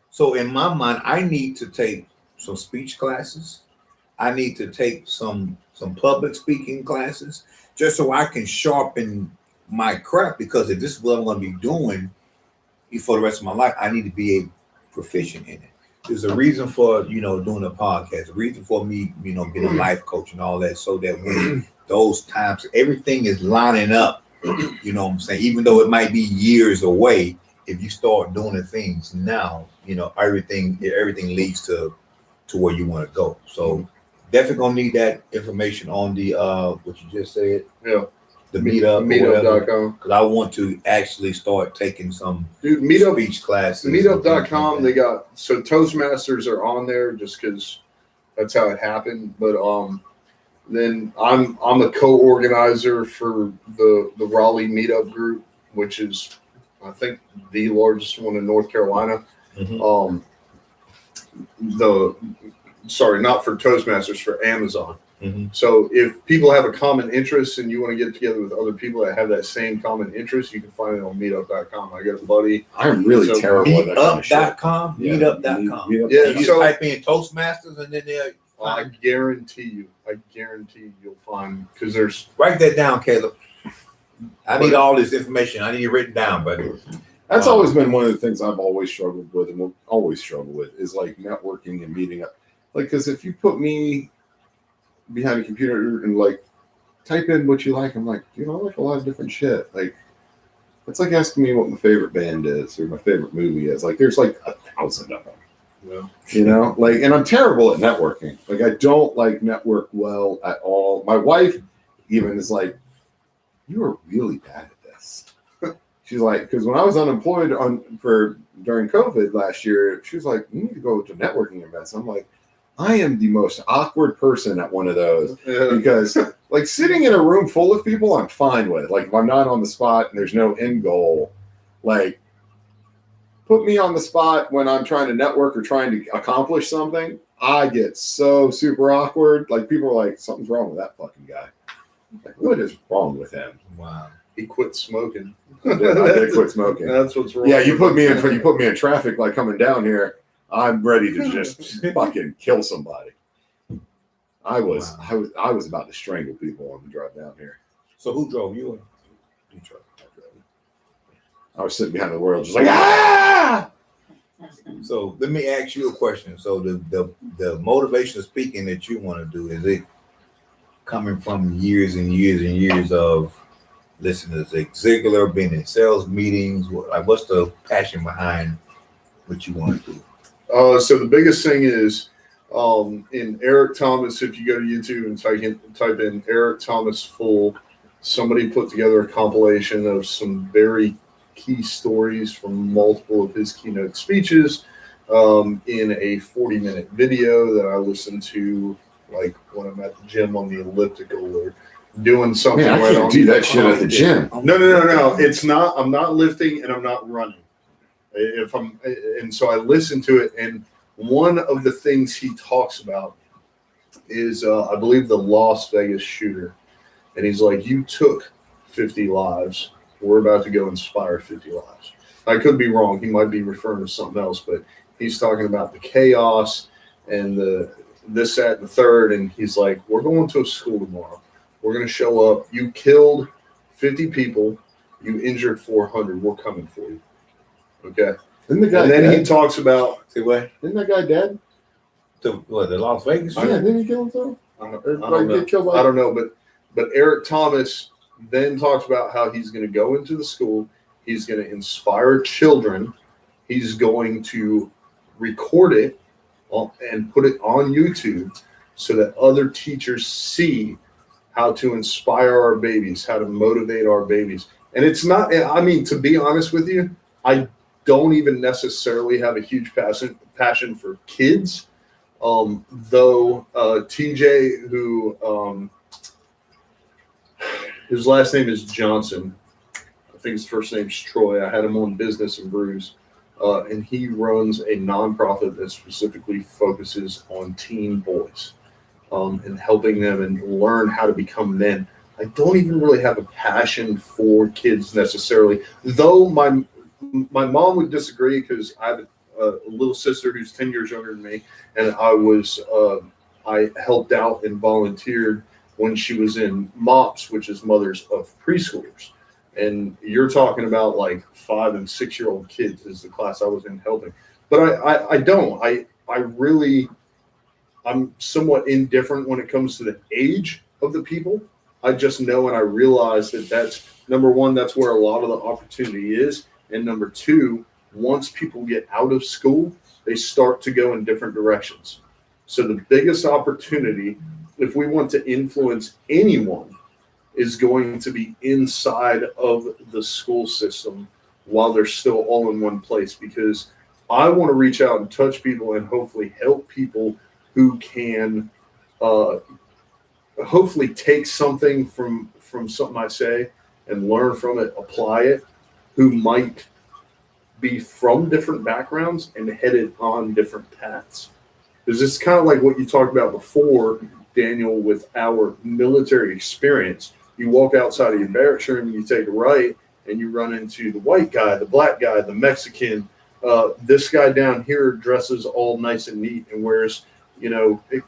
So in my mind, I need to take some speech classes. I need to take some public speaking classes just so I can sharpen my craft, because if this is what I'm going to be doing for the rest of my life, I need to be a proficient in it. There's a reason for, doing a podcast, a reason for me, being a life coach and all that, so that when those times, everything is lining up, you know what I'm saying? Even though it might be years away, if you start doing the things now, everything leads to where you want to go. So definitely gonna need that information on the what you just said. Yeah. The meetup. Meetup.com. Because I want to actually start taking some Meetup speech classes. Meetup.com, they got, so Toastmasters are on there just because that's how it happened. But then I'm a co-organizer for the Raleigh Meetup group, which is, I think, the largest one in North Carolina. Mhm. Sorry, not for Toastmasters, for Amazon. Mhm. So if people have a common interest and you want to get together with other people that have that same common interest, you can find it on meetup.com. I got a buddy. I'm really So terrible at that kind of shit. Meetup.com. Yeah. Meetup.com. Meetup. Yeah, You just so type in Toastmasters and then they'll I find. guarantee you'll find, because there's, Write that down, Caleb. I need all this information. I need it written down, buddy. That's always been one of the things I've always struggled with, and will always struggle with, is like networking and meeting up. Like, because if you put me behind a computer and like type in what you like, I'm like, I like a lot of different shit. Like, it's like asking me what my favorite band is or my favorite movie is. Like, there's like 1,000 of them. yeah. Like, and I'm terrible at networking. Like, I don't like network well at all. My wife even is like, you are really bad at this. She's like, because when I was unemployed during COVID last year, she was like, you need to go to networking events. I'm like, I am the most awkward person at one of those, because like sitting in a room full of people, I'm fine with. Like, if I'm not on the spot and there's no end goal, like, put me on the spot when I'm trying to network or trying to accomplish something, I get so super awkward. Like, people are like, something's wrong with that fucking guy. Like, what is wrong with him? Wow. He quit smoking. I did quit smoking. That's what's wrong. Yeah, you put me in traffic, like coming down here, I'm ready to just fucking kill somebody. I was about to strangle people on the drive down here. So who drove you? You drove. I was sitting behind the wheel, just like, ah! So let me ask you a question. So the motivational speaking that you want to do, is it coming from years and years and years of listening to Zig Ziglar, being in sales meetings? What's the passion behind what you want to do? So the biggest thing is in Eric Thomas, if you go to YouTube and type in Eric Thomas Full, somebody put together a compilation of some very key stories from multiple of his keynote speeches in a 40-minute video that I listen to, like when I'm at the gym on the elliptical or doing something. Man, I right can't on do that shit at the gym. No. It's not. I'm not lifting and I'm not running. And so I listen to it, and one of the things he talks about is, I believe, the Las Vegas shooter, and he's like, "You took 50 lives. We're about to go inspire 50 lives." I could be wrong. He might be referring to something else, but he's talking about the chaos and the this, that, and the third. And he's like, "We're going to a school tomorrow. We're going to show up. You killed 50 people. You injured 400. We're coming for you." Okay. Isn't the guy And then dead? he talks about, See what? Isn't that guy dead? The Las Vegas? Yeah, didn't he kill himself? I Or don't like know. get killed by I don't know, but Eric Thomas then talks about how he's going to go into the school. He's going to inspire children. He's going to record it and put it on YouTube so that other teachers see how to inspire our babies, how to motivate our babies. And it's not, I mean, to be honest with you, I don't even necessarily have a huge passion for kids. Though TJ, who his last name is Johnson, I think his first name's Troy. I had him on Business and Brews, and he runs a nonprofit that specifically focuses on teen boys and helping them and learn how to become men. I don't even really have a passion for kids necessarily, though my mom would disagree because I have a little sister who's 10 years younger than me, and I helped out and volunteered when she was in MOPS, which is Mothers of Preschoolers. And you're talking about like 5 and 6 year old kids is the class I was in helping. But I'm somewhat indifferent when it comes to the age of the people. I just know and I realize that that's, number one, that's where a lot of the opportunity is. And number two, once people get out of school, they start to go in different directions. So the biggest opportunity, if we want to influence anyone, is going to be inside of the school system while they're still all in one place, because I want to reach out and touch people and hopefully help people who can hopefully take something from something I say and learn from it, apply it, who might be from different backgrounds and headed on different paths. Because it's kind of like what you talked about before, Daniel, with our military experience. You walk outside of your barracks room, you take a right, and you run into the white guy, the black guy, the Mexican. This guy down here dresses all nice and neat and wears,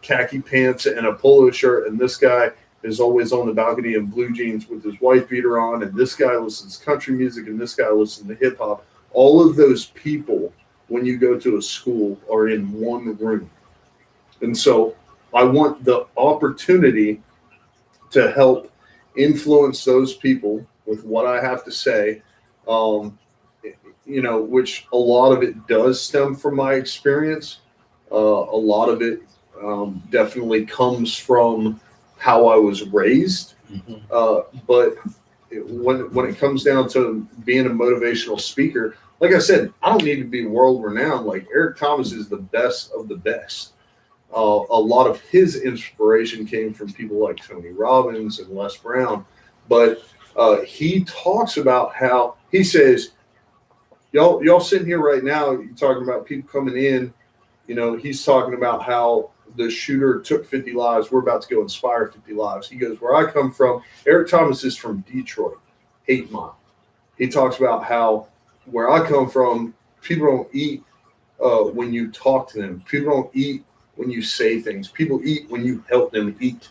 khaki pants and a polo shirt, and this guy is always on the balcony in blue jeans with his wife beater on, and this guy listens to country music, and this guy listens to hip hop. All of those people, when you go to a school, are in one room. And so I want the opportunity to help influence those people with what I have to say, which a lot of it does stem from my experience. A lot of it definitely comes from how I was raised. But when it comes down to being a motivational speaker, like I said, I don't need to be world renowned. Like Eric Thomas is the best of the best. A lot of his inspiration came from people like Tony Robbins and Les Brown. But he talks about how, he says, y'all sitting here right now, you're talking about people coming in, he's talking about how the shooter took 50 lives. We're about to go inspire 50 lives. He goes, where I come from, Eric Thomas is from Detroit, 8 Mile. He talks about how where I come from, people don't eat when you talk to them. People don't eat when you say things. People eat when you help them eat.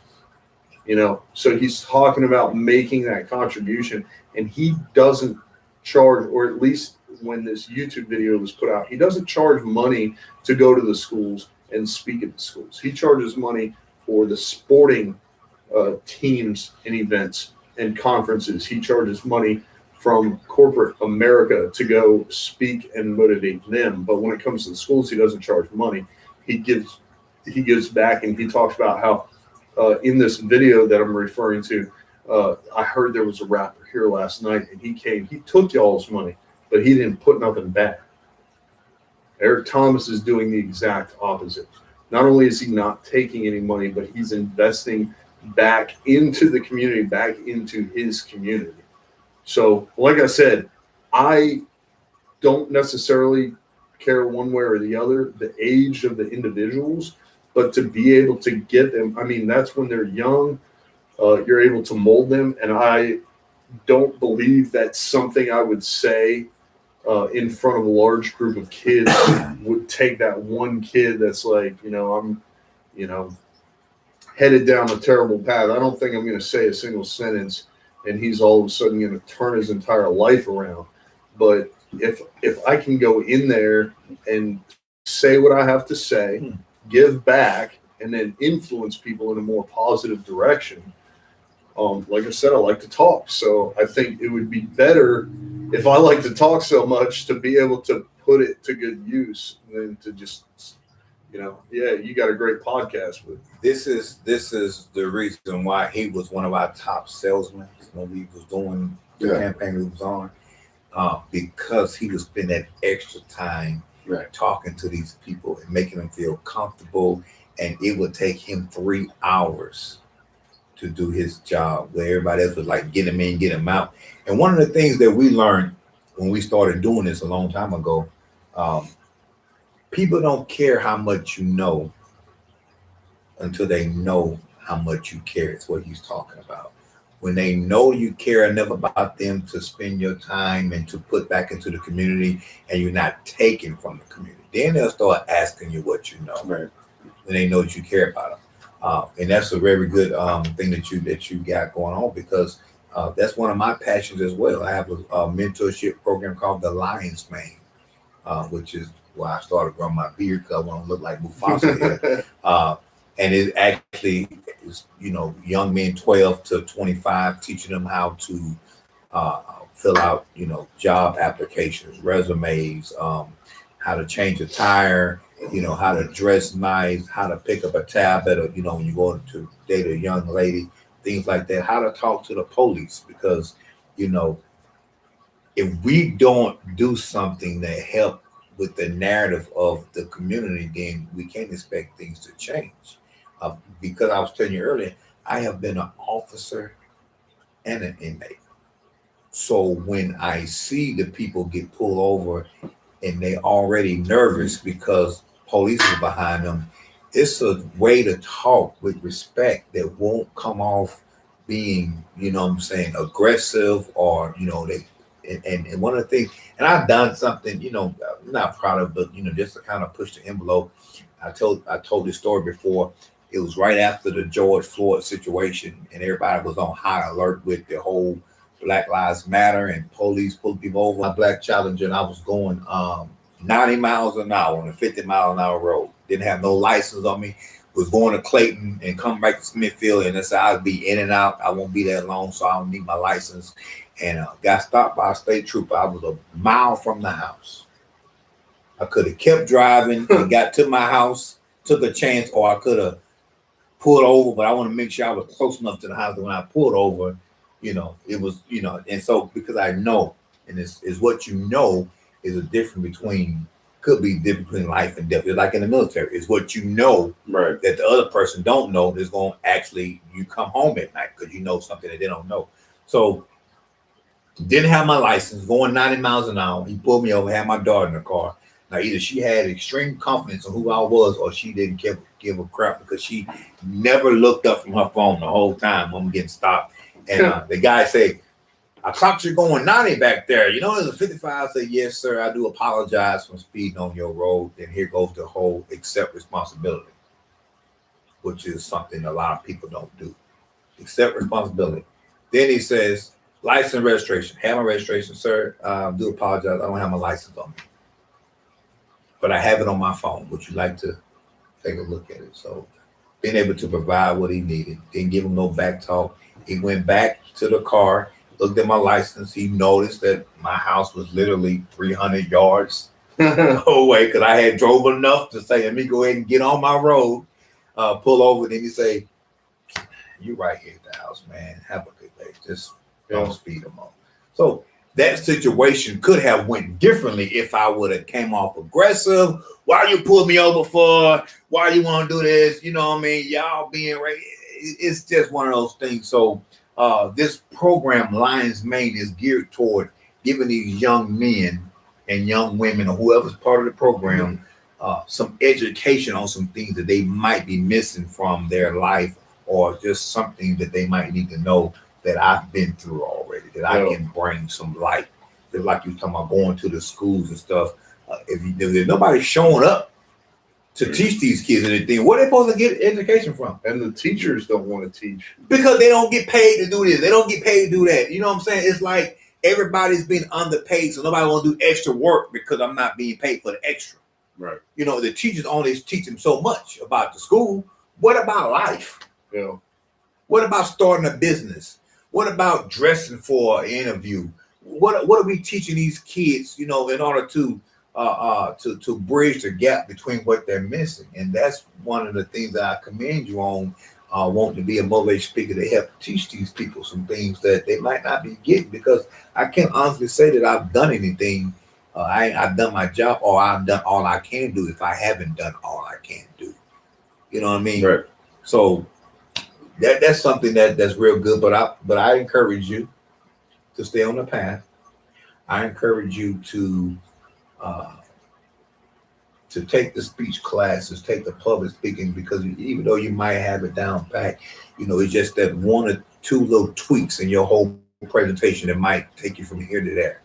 So he's talking about making that contribution, and he doesn't charge, or at least when this YouTube video was put out, he doesn't charge money to go to the schools and speak at the schools. He charges money for the sporting teams and events and conferences. He charges money from corporate America to go speak and motivate them. But when it comes to the schools, he doesn't charge money. He gives back, and he talks about how in this video that I'm referring to, I heard there was a rapper here last night, and he took y'all's money. but he didn't put nothing back. Eric Thomas is doing the exact opposite. Not only is he not taking any money, but he's investing back into the community, back into his community. So, like I said, I don't necessarily care one way or the other, the age of the individuals, but to be able to get them, I mean, that's when they're young, you're able to mold them. And I don't believe that's something I would say in front of a large group of kids would take that one kid that's like, I'm, headed down a terrible path. I don't think I'm going to say a single sentence and he's all of a sudden going to turn his entire life around. But if I can go in there and say what I have to say, give back, and then influence people in a more positive direction, like I said, I like to talk. So I think it would be better if I like to talk so much to be able to put it to good use than to just, you got a great podcast with. This is the reason why he was one of our top salesmen when we was doing the campaign we was on, because he would spend that extra time talking to these people and making them feel comfortable, and it would take him 3 hours to do his job, where everybody else was like, get him in, get him out. And one of the things that we learned when we started doing this a long time ago, people don't care how much you know until they know how much you care. It's what he's talking about. When they know you care enough about them to spend your time and to put back into the community, and you're not taking from the community, then they'll start asking you what you know. Right. When they know that you care about them. And that's a very good thing that you got going on, because that's one of my passions as well. I have a mentorship program called the Lion's Mane, which is why I started growing my beard, because I want to look like Mufasa here. And it actually is, young men 12 to 25, teaching them how to fill out, job applications, resumes, how to change a tire, how to dress nice, how to pick up a tab at when you go to date a young lady, things like that, how to talk to the police, because, if we don't do something that help with the narrative of the community, then we can't expect things to change. Because I was telling you earlier, I have been an officer and an inmate. So when I see the people get pulled over and they already nervous because police are behind them, it's a way to talk with respect that won't come off being, aggressive, or, and one of the things, and I've done something, I'm not proud of, but, just to kind of push the envelope. I told this story before. It was right after the George Floyd situation, and everybody was on high alert with the whole Black Lives Matter and police pulled people over. My black Challenger, and I was going 90 miles an hour on a 50-mile-an-hour road. Didn't have no license on me. Was going to Clayton and come back to Smithfield, and I said I'd be in and out. I won't be that long, so I don't need my license. And got stopped by a state trooper. I was a mile from the house. I could have kept driving and got to my house, took a chance, or I could have pulled over, but I want to make sure I was close enough to the house that when I pulled over, it was, and so because I know, and it's what you know is a difference could be different between life and death. It's like in the military, it's what you know that the other person don't know that's going to actually, you come home at night because you know something that they don't know. So didn't have my license, going 90 miles an hour. He pulled me over, had my daughter in the car. Now, either she had extreme confidence in who I was, or she didn't give a crap, because she never looked up from her phone the whole time when I'm getting stopped. And the guy said, I clocked you going 90 back there. There's a 55. I said, yes, sir. I do apologize for speeding on your road. And here goes the whole accept responsibility, which is something a lot of people don't do. Accept responsibility. Then he says, license registration. Have my registration, sir. Do apologize. I don't have my license on me, but I have it on my phone. Would you like to take a look at it? So being able to provide what he needed, didn't give him no back talk. He went back to the car, looked at my license. He noticed that my house was literally 300 yards away, because I had drove enough to say, let me go ahead and get on my road, pull over. Then he say, you right here at the house, man. Have a good day. Just don't speed them up. So that situation could have went differently if I would have came off aggressive. Why you pull me over for? Why you want to do this? You know what I mean? Y'all being right. It's just one of those things. So this program, Lions Mane, is geared toward giving these young men and young women or whoever's part of the program some education on some things that they might be missing from their life, or just something that they might need to know that I've been through already, that I can bring some light. Just like you talking about going to the schools and stuff. If there's nobody showing up to teach these kids anything, where are they supposed to get education from? And the teachers don't want to teach Because they don't get paid to do this. They don't get paid to do that. You know what I'm saying? It's like everybody's been underpaid, so nobody want to do extra work because I'm not being paid for the extra. Right. You know, the teachers only teach them so much about the school. What about life? Yeah. What about starting a business? What about dressing for an interview? What are we teaching these kids, you know, in order to bridge the gap between what they're missing? And that's one of the things that I commend you on, wanting to be a motivational speaker to help teach these people some things that they might not be getting, because I can't honestly say that I've done anything. I've done my job, or I've done all I can do if I haven't done all I can do. You know what I mean? Right. So that's something that's real good. But I encourage you to stay on the path. I encourage you to take the speech classes, take the public speaking, because even though you might have it down pat, you know, it's just that one or two little tweaks in your whole presentation that might take you from here to there.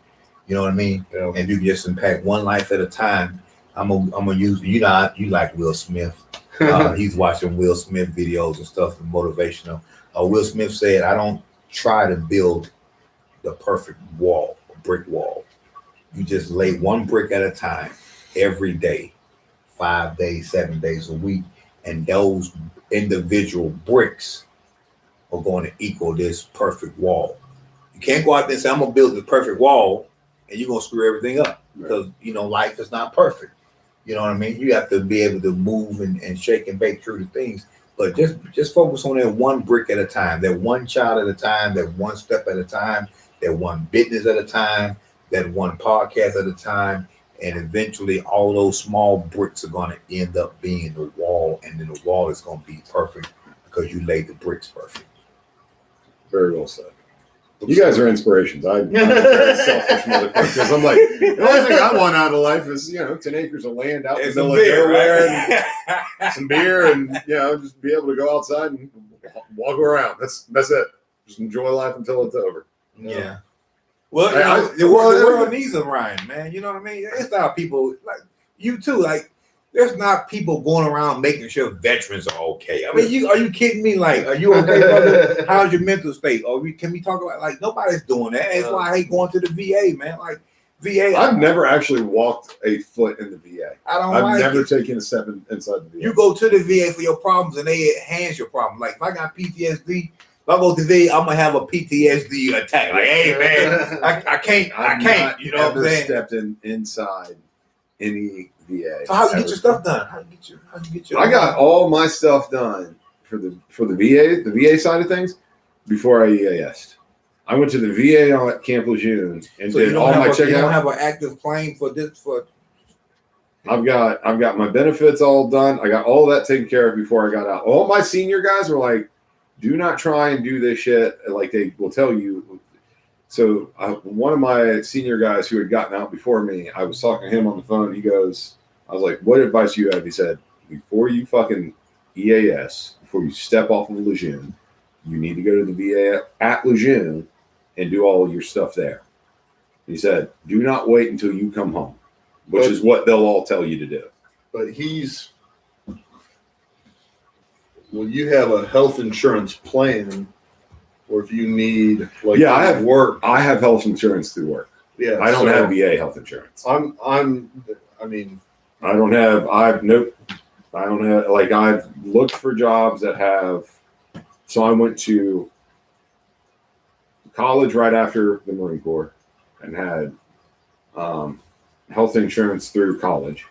You know what I mean? Yeah. And you just impact one life at a time. I'm gonna use, you know, you like Will Smith. He's watching Will Smith videos and stuff and motivational. Will Smith said, "I don't try to build the perfect wall, a brick wall. You just lay one brick at a time every day, 5 days, 7 days a week, and those individual bricks are going to equal this perfect wall. You can't go out there and say, I'm gonna build the perfect wall, and you're gonna screw everything up, because you know life is not perfect. You know what I mean? You have to be able to move and shake and bake through the things, but just focus on that one brick at a time, that one child at a time, that one step at a time, that one business at a time, that one podcast at a time, and eventually all those small bricks are going to end up being the wall, and then the wall is going to be perfect because you laid the bricks perfect." Very well said. You guys are inspirations. I'm a very selfish motherfucker, because I'm like, the only thing I want out of life is, you know, 10 acres of land out in the middle of nowhere, and some beer, and, you know, just be able to go outside and walk around. That's it. Just enjoy life until it's over. Yeah. Well, you know, the world needs a Ryan, man. You know what I mean? It's not people like you too. Like, there's not people going around making sure veterans are okay. I mean, are you kidding me? Like, are you okay, brother? How's your mental state? Or can we talk about, like, nobody's doing that? That's why I hate going to the VA, man. Like, VA. I've never actually walked a foot in the VA. I've never taken a step inside the VA. You go to the VA for your problems, and they enhance your problem. Like, if I got PTSD, if I go to the VA, I'm gonna have a PTSD attack. Like, hey man, I can't. You know what I'm saying? Stepped inside any VA. So how you get your stuff done? How you get your? I got all my stuff done for the VA side of things before I EAS'd. I went to the VA at Camp Lejeune and did all my checkout. You don't have an active claim for this for. I've got my benefits all done. I got all that taken care of before I got out. All my senior guys were like, do not try and do this shit. Like, they will tell you. So one of my senior guys who had gotten out before me, I was talking to him on the phone. He goes, I was like, what advice do you have? He said, before you fucking EAS, before you step off of Lejeune, you need to go to the VA at Lejeune and do all your stuff there. He said, do not wait until you come home, which is what they'll all tell you to do. But well, you have a health insurance plan, or if you need, like, I have work. I have health insurance through work. Yeah, I don't have VA health insurance. I mean, I don't have, like, I've looked for jobs that have, so I went to college right after the Marine Corps and had health insurance through college,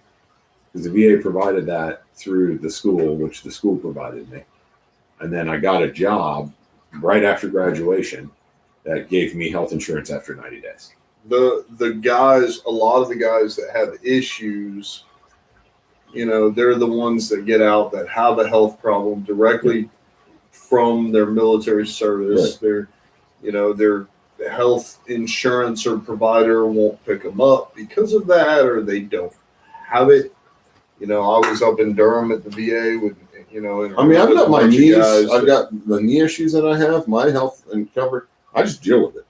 because the VA provided that through the school, which the school provided me. And then I got a job right after graduation that gave me health insurance after 90 days. the guys, a lot of the guys that have issues, they're the ones that get out that have a health problem directly from their military service. Right. Their health insurance or provider won't pick them up because of that, or they don't have it. I was up in Durham at the VA with, I mean, I've got my knees. guys I've got the knee issues that I have. My health and covered. I just deal with it.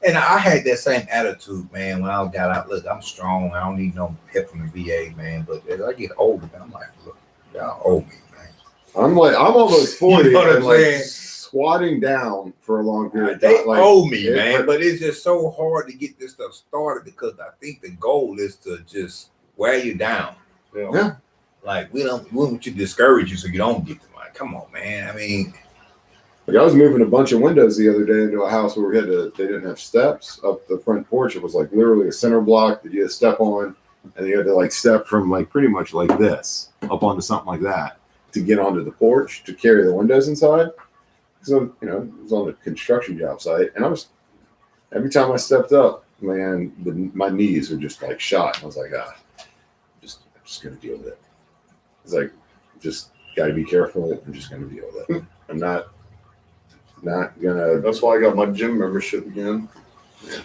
And I had that same attitude, man, when I got out. Look, I'm strong. I don't need no help from the VA, man. But as I get older, man, I'm like, look, y'all owe me, man. I'm almost 40 You know what and I'm like saying? squatting down for a long period of They time. Like, owe me, it man. hurt. But it's just so hard to get this stuff started because I think the goal is to just wear you down. Yeah. Like we want to discourage you so you don't get the money. Come on, man. I mean, Like, I was moving a bunch of windows the other day into a house where they didn't have steps up the front porch. It was like literally a center block that you had to step on, and you had to like step from like pretty much like this up onto something like that to get onto the porch to carry the windows inside. So, it was on a construction job site, and every time I stepped up, man, my knees were just like shot. I was like, I'm just gonna deal with it. It's like, just gotta be careful. I'm just gonna deal with it. I'm not gonna. That's why I got my gym membership again.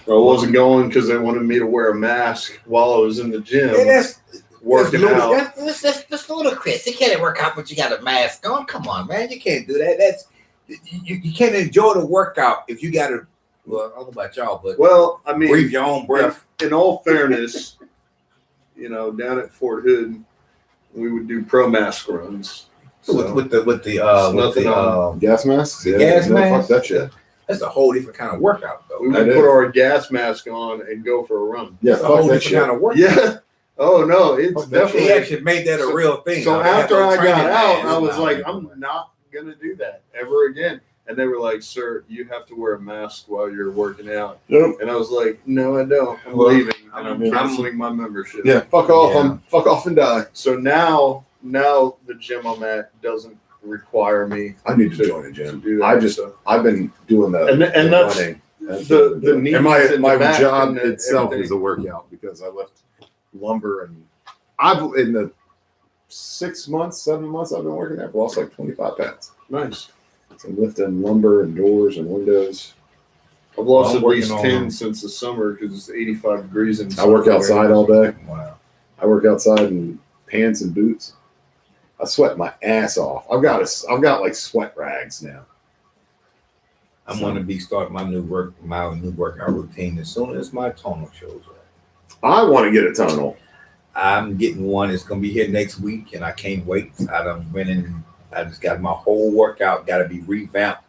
I wasn't going because they wanted me to wear a mask while I was in the gym that's working out. That's ludicrous. You can't work out, but you got a mask on. Come on, man. You can't do that. That's you can't enjoy the workout if you got to. Well, I don't know about y'all, but Well, I mean, breathe your own breath. in all fairness, down at Fort Hood, we would do pro mask runs. So, With the nothing on. Gas masks? The gas no, mask? Fuck that shit. that's a whole different kind of workout, though. we would That put is. our gas mask on and go for a run. Yeah, That's a whole fuck that different shit. kind of workout. Yeah. Oh no, it's Fuck that definitely. They actually made that a real thing. So Now, they have after those I training got out, bands I was now. like, I'm not gonna do that ever again. And they were like, "Sir, you have to wear a mask while you're working out." Yep. And I was like, "No, I don't. I'm Well, leaving, and I'm I'm- canceling my membership." Yeah, fuck off. Yeah. Fuck off and die. So now the gym I'm at doesn't require me I need to to join a to gym. do that. So I've been doing the And that's running. the knees and my and the back job and the- itself everything. is a workout because I lift lumber, and I've in the 7 months I've been working there. I've lost like 25 pounds. Nice. So I'm lifting lumber and doors and windows. I've lost I'm at least working 10 on- since the summer because it's 85 degrees in. I work outside all day. Wow. I work outside in pants and boots. I sweat my ass off. I've got like sweat rags now. I'm going to be starting my new workout routine as soon as my tonal shows up. I want to get a tunnel. I'm getting one. It's going to be here next week, and I can't wait. I just got my whole workout got to be revamped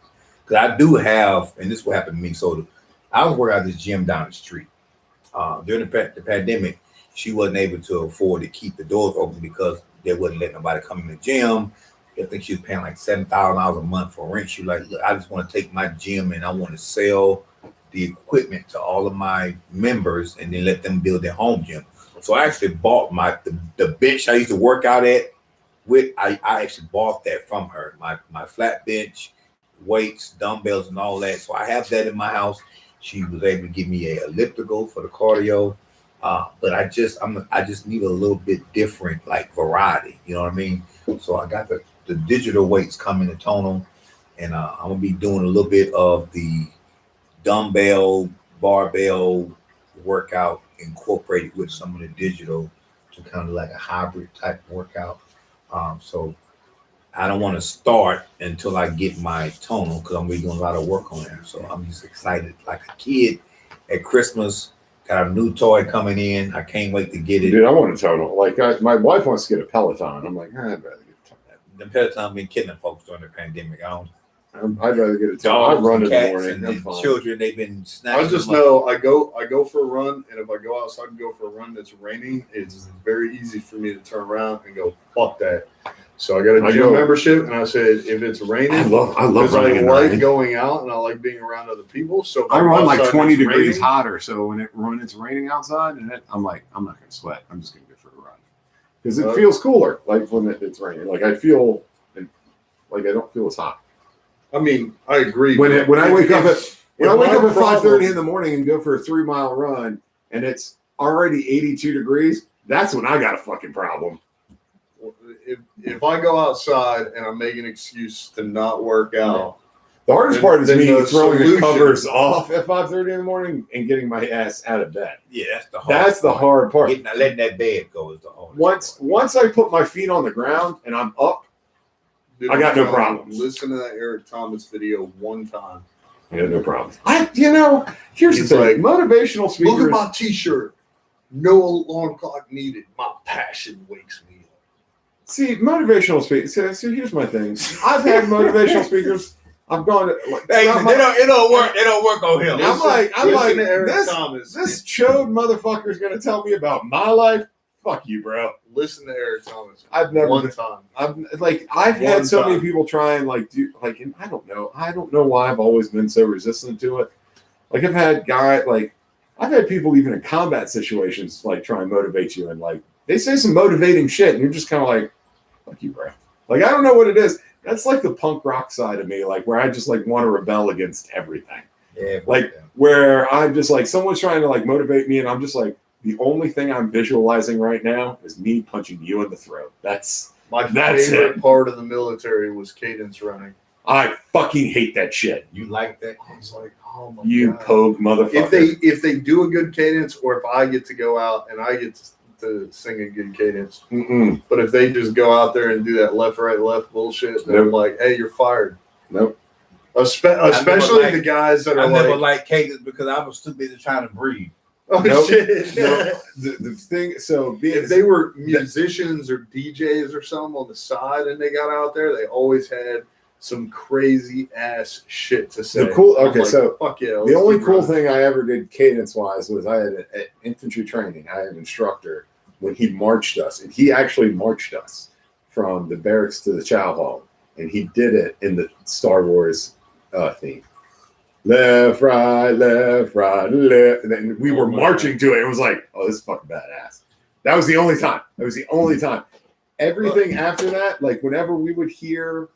because I do have, and this will happen to me. So I was working at this gym down the street during the pandemic. She wasn't able to afford to keep the doors open because they wouldn't let nobody come in the gym. I think she was paying like $7,000 a month for rent. She was like, look, I just want to take my gym and I want to sell the equipment to all of my members and then let them build their home gym. So I actually bought the bench I used to work out at with. I actually bought that from her. My flat bench, weights, dumbbells, and all that. So I have that in my house. She was able to give me a elliptical for the cardio. But I just need a little bit different like variety. You know what I mean? So I got the digital weights coming to Tonal, and I'm gonna be doing a little bit of the dumbbell barbell workout incorporated with some of the digital to kind of like a hybrid type workout. So I don't want to start until I get my Tonal because I'm gonna be doing a lot of work on there. So I'm just excited like a kid at Christmas. Got a new toy coming in. I can't wait to get it. Dude, I want a tunnel. Like my wife wants to get a Peloton. I'm like, I'd rather get a tunnel. The Peloton been killing folks during the pandemic. I'd rather get a tunnel. I Dogs run and in the cats morning. and I'm the fine. children, they've been snatching. I just them up. know I go for a run, and if I go outside and go for a run that's raining, it's very easy for me to turn around and go, fuck that. So I got a I gym go- membership, and I said, if it's I raining, love because I running in the like rain. going out and I like being around other people. So if I go run like outside and 20 it's degrees raining, hotter. So when it's raining outside, I'm like, I'm not gonna sweat. I'm just gonna go for a run because it feels cooler. Like when it's raining, like I don't feel as hot. I mean, I agree. When I wake up at When If I wake my up at problem- 5:30 in the morning and go for a 3-mile run, and it's already 82 degrees, that's when I got a fucking problem. if I go outside and I make an excuse to not work out, The hardest Then- part is then me the throwing the solution- covers off at 5:30 in the morning and getting my ass out of bed. Yeah, that's the hard. That's the part. hard part. Letting that bed go is the hard. Once I put my feet on the ground and I'm up, dude, I got no I'm telling you, problems. Listen to that Eric Thomas video one time. I got no problem. Here's He's the thing: like, motivational Look speakers. at my T-shirt. No alarm clock needed. My passion wakes me up. See, motivational speakers. So here's my thing. I've had motivational speakers. I've gone to like. Hey, throughout it my- don't work. It don't work on him. I'm like, Listen to Eric this Thomas. chode motherfucker is gonna tell me about my life. Fuck you, bro. Listen to Eric Thomas. I've never one been- time. I've had One so many time. people try and do and I don't know why I've always been so resistant to it. Like I've had I've had people even in combat situations try and motivate you and they say some motivating shit and you're just kind of like, fuck you, bro. I don't know what it is. That's like the punk rock side of me, where I just want to rebel against everything. Yeah, Where I'm just someone's trying to motivate me and I'm just the only thing I'm visualizing right now is me punching you in the throat. That's Favorite it. part of the military was cadence running. I fucking hate that shit. you like that? I was like, oh my You god. pogue motherfucker. If they do a good cadence, or if I get to go out and I get to sing a good cadence, Mm-mm. but if they just go out there and do that left, right, left bullshit, then I'm Nope. like, hey, you're fired. Nope. Especially liked- the guys that I are never like, liked cadence because I was too busy trying to breathe. oh Nope. shit. No. The thing, so being If they were musicians or DJs or something on the side and they got out there, they always had some crazy ass shit to say. The cool- I'm okay, like, so fuck yeah. the let's only keep cool running. thing I ever did cadence wise was I had an infantry training. I had an instructor when he marched us, and he actually marched us from the barracks to the chow hall, and he did it in the Star Wars theme. Left, right, left, and then we were Oh my marching to it. It was like, oh, this is fucking badass. That was the only time. That was the only time. Everything after that, whenever we would hear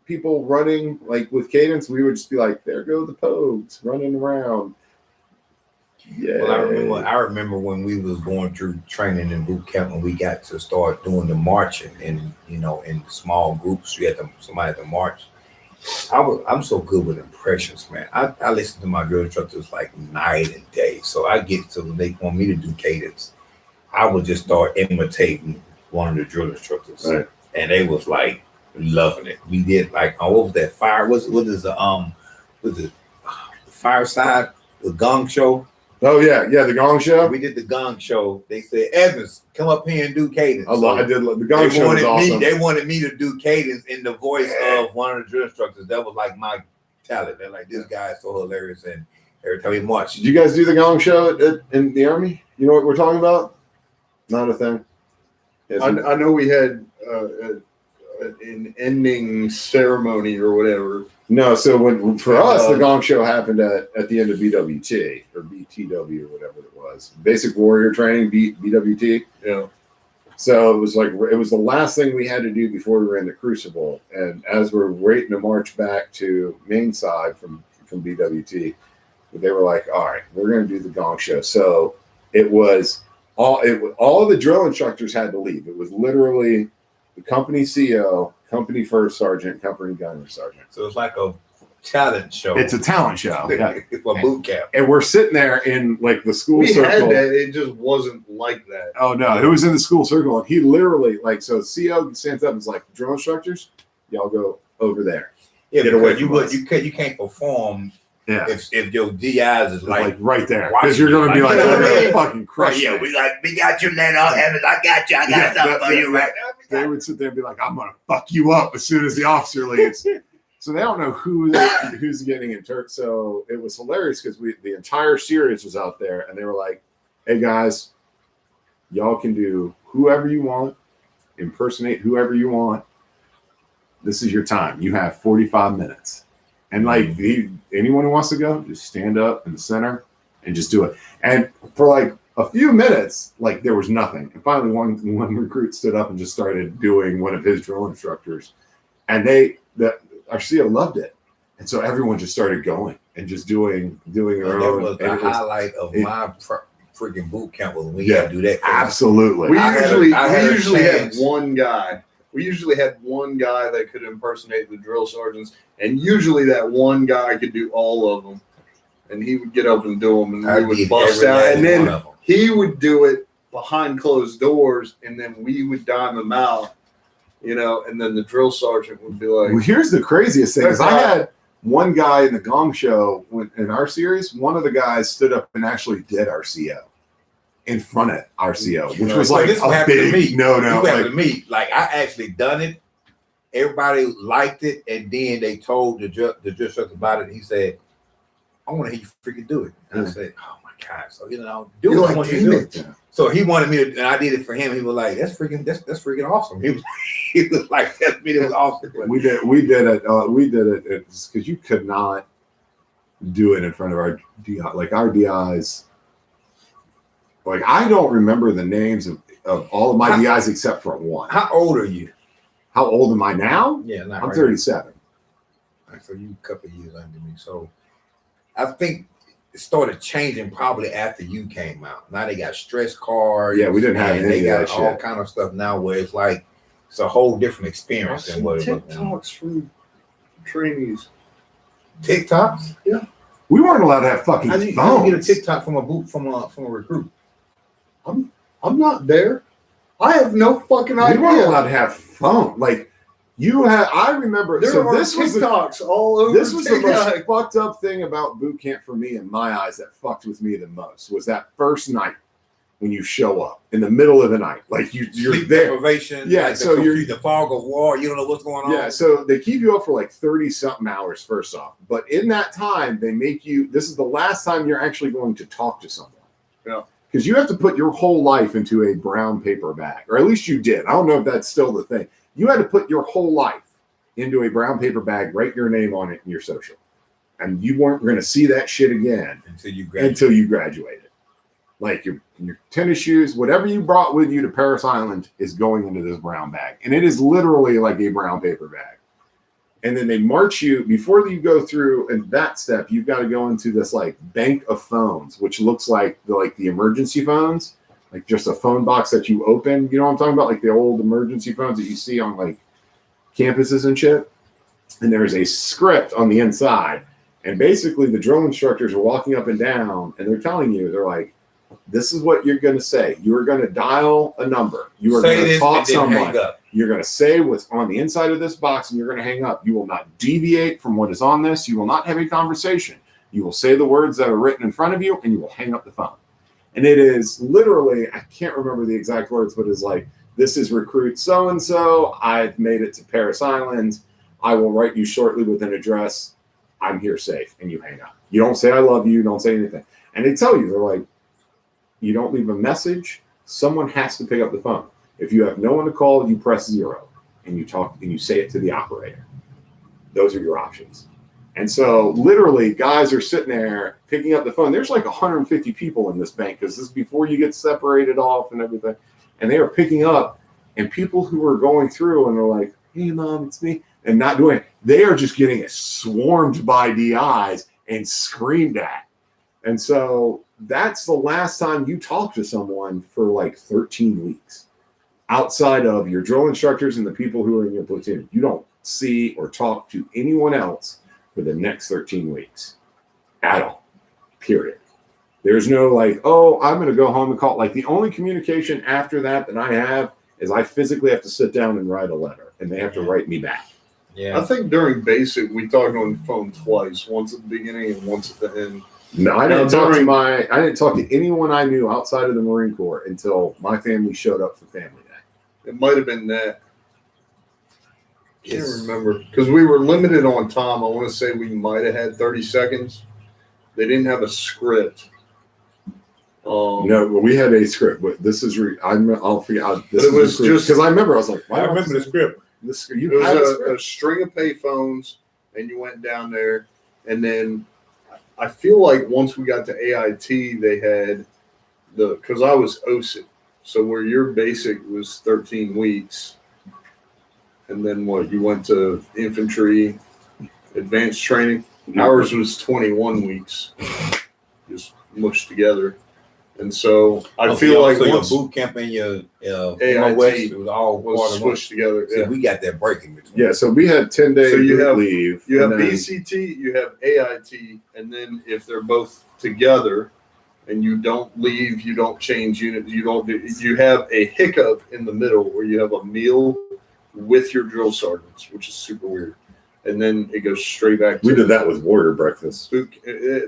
people running with cadence, we would just be like, there go the pogues running around. Yeah. Well, I remember when we was going through training in boot camp and we got to start doing the marching and in small groups. Somebody had to march. I'm so good with impressions, man. I listen to my drill instructors night and day. So I get to when they want me to do cadence, I would just start imitating one of the drill instructors. Right. And they was loving it. We did what was that fire? What is the fireside, the gong show? Oh yeah, the Gong Show. We did the gong show. They said, Evans, come up here and do cadence. I did the Gong They Show was wanted awesome. They wanted me to do cadence in the voice of one of the drill instructors. That was my talent. They're like, this guy is so hilarious. And every time he marched, Did you guys do the Gong Show in the Army? You know what we're talking about? Not a thing. Yes. I know we had an ending ceremony or whatever. No, so for us, the Uh, Gong Show happened at the end of BWT or BTW or whatever it was. Basic Warrior Training, BWT. Yeah. So it was the last thing we had to do before we ran the Crucible. And as we're waiting to march back to main side from BWT, they were like, all right, we're going to do the Gong Show. So all of the drill instructors had to leave. It was literally the company CO, company first sergeant, company gunner sergeant. so it's like a talent show. It's a talent show. Yeah. For boot camp. And we're sitting there in the school We circle. had that. It just wasn't like that. Oh no, it was in the school circle, and he literally so CO stands up and is like, drill instructors, y'all go over there. Yeah, Get away because from us. you can't perform Yeah. if your DIs is Like right there. watching Because you're gonna be you, like, like, they're yeah. gonna fucking crush right, yeah, me. we got you laid out, Evans. I got you. I got Yeah, something for you, right? They would sit there and be like, I'm gonna fuck you up as soon as the officer leaves. So they don't know who's getting in Turk. So it was hilarious because the entire series was out there and they were like, hey guys, y'all can do whoever you want, impersonate whoever you want. This is your time. You have 45 minutes. And anyone who wants to go, just stand up in the center and just do it. And for a few minutes, there was nothing. And finally one recruit stood up and just started doing one of his drill instructors. And our CO loved it. And so everyone just started going. and just doing your And that own. was the and it was- highlight of my freaking boot camp was when we Yeah, had to do that. absolutely. We I had usually had chance. one guy. We usually had one guy that could impersonate the drill sergeants, and usually that one guy could do all of them. And he would get up and do them, and I we would did bust every out. last And then one of them. he would do it behind closed doors, and then we would dime him out, and then the drill sergeant would be like, Well, here's the craziest thing: is That's I right. had one guy in the Gong Show in our series. One of the guys stood up and actually did RCO in front of RCO, which was So like this a happened to big me. no. You happened Like, to me. Like I actually done it. Everybody liked it, and then they told the judge about it. And he said, "I want to hear you freaking do it." And I said, "Oh my god!" So do You're it. I like, want you to "Damn do it." it. So he wanted me to, and I did it for him. He was like, "That's freaking awesome." He was like, "Telling me it was awesome." we did it. It's because you could not do it in front of our DI. Like our DIs. Like I don't remember the names of all of my DIs except for one. How old are you? How old am I now? Yeah, not I'm right 37. now. So you a couple of years under me. So I think it started changing probably after you came out. Now they got stress cards. Yeah, we didn't have and any they of got that all shit. kind of stuff now where it's like it's a whole different I experience see than what it was. then. TikToks from trainees. TikToks? We weren't allowed to have fucking How do you phones. get a TikTok from a recruit? I'm not there. I have no fucking We idea. weren't allowed to have phone. Like you had, I remember. There so are this was TikToks all over. this was the TikTok. most fucked up thing about boot camp for me in my eyes. That fucked with me the most was that first night when you show up in the middle of the night, like you're Sleep there. deprivation. Yeah, like so you're- the fog of war. You don't know what's going on. Yeah, so they keep you up for like 30 something hours first off. But in that time, they make you, this is the last time you're actually going to talk to someone. Yeah. Because you have to put your whole life into a brown paper bag, or at least you did. I don't know if that's still the thing. You had to put your whole life into a brown paper bag, write your name on it and your social. And you weren't going to see that shit again Until you graduate. until you graduated. Like your tennis shoes, whatever you brought with you to Paris Island is going into this brown bag. And it is literally like a brown paper bag. And then they march you before you go through and that step, you've got to go into this like bank of phones, which looks like the emergency phones, like just a phone box that you open. You know what I'm talking about? Like the old emergency phones that you see on like campuses and shit. And there's a script on the inside. And basically the drill instructors are walking up and down and they're telling you, they're like, this is what you're going to say. You are going to dial a number. You are Say going to this talk and then someone. hang up. You're going to say what's on the inside of this box and you're going to hang up. You will not deviate from what is on this. You will not have a conversation. You will say the words that are written in front of you and you will hang up the phone. And it is literally, I can't remember the exact words, but it's like, this is recruit so-and-so. I've made it to Paris Island. I will write you shortly with an address. I'm here safe. And you hang up. You don't say I love you. Don't say anything. And they tell you, they're like, you don't leave a message. Someone has to pick up the phone. If you have no one to call, you press 0 and you talk and you say it to the operator. Those are your options. And so literally guys are sitting there picking up the phone. There's like 150 people in this bank because this is before you get separated off and everything. And they are picking up and people who are going through and they're like, hey mom, it's me. And not doing it. They are just getting swarmed by DIs and screamed at. And so that's the last time you talk to someone for like 13 weeks. Outside of your drill instructors and the people who are in your platoon, you don't see or talk to anyone else for the next 13 weeks at all, period. There's no like, oh, I'm going to go home and call. Like the only communication after that I have is I physically have to sit down and write a letter and they have to write me back. I think during basic, we talked on the phone twice, once at the beginning and once at the end. No, I didn't talk to anyone I knew outside of the Marine Corps until my family showed up for family day. It might have been that. Can't remember because we were limited on time. I want to say we might have had 30 seconds. They didn't have a script. No, we had a script, but this is I'll figure out. This But it was just because I remember I was like, I remember the script. This it you had a was a script. string of payphones, and you went down there, and then I feel like once we got to AIT, they had because I was OSIT, so where your basic was 13 weeks, and then what you went to infantry, advanced training. Ours was 21 weeks, just mushed together. And so I feel like so your once boot camp and your AIT MOS, it was all part was of one. smushed together. See, Yeah. we got that breaking between. Yeah, so we had 10-day So you have- leave. You have and then- BCT, you have AIT, and then if they're both together and you don't leave, you don't change units, you have a hiccup in the middle where you have a meal with your drill sergeants, which is super weird. And then it goes straight back to we did that with warrior breakfast.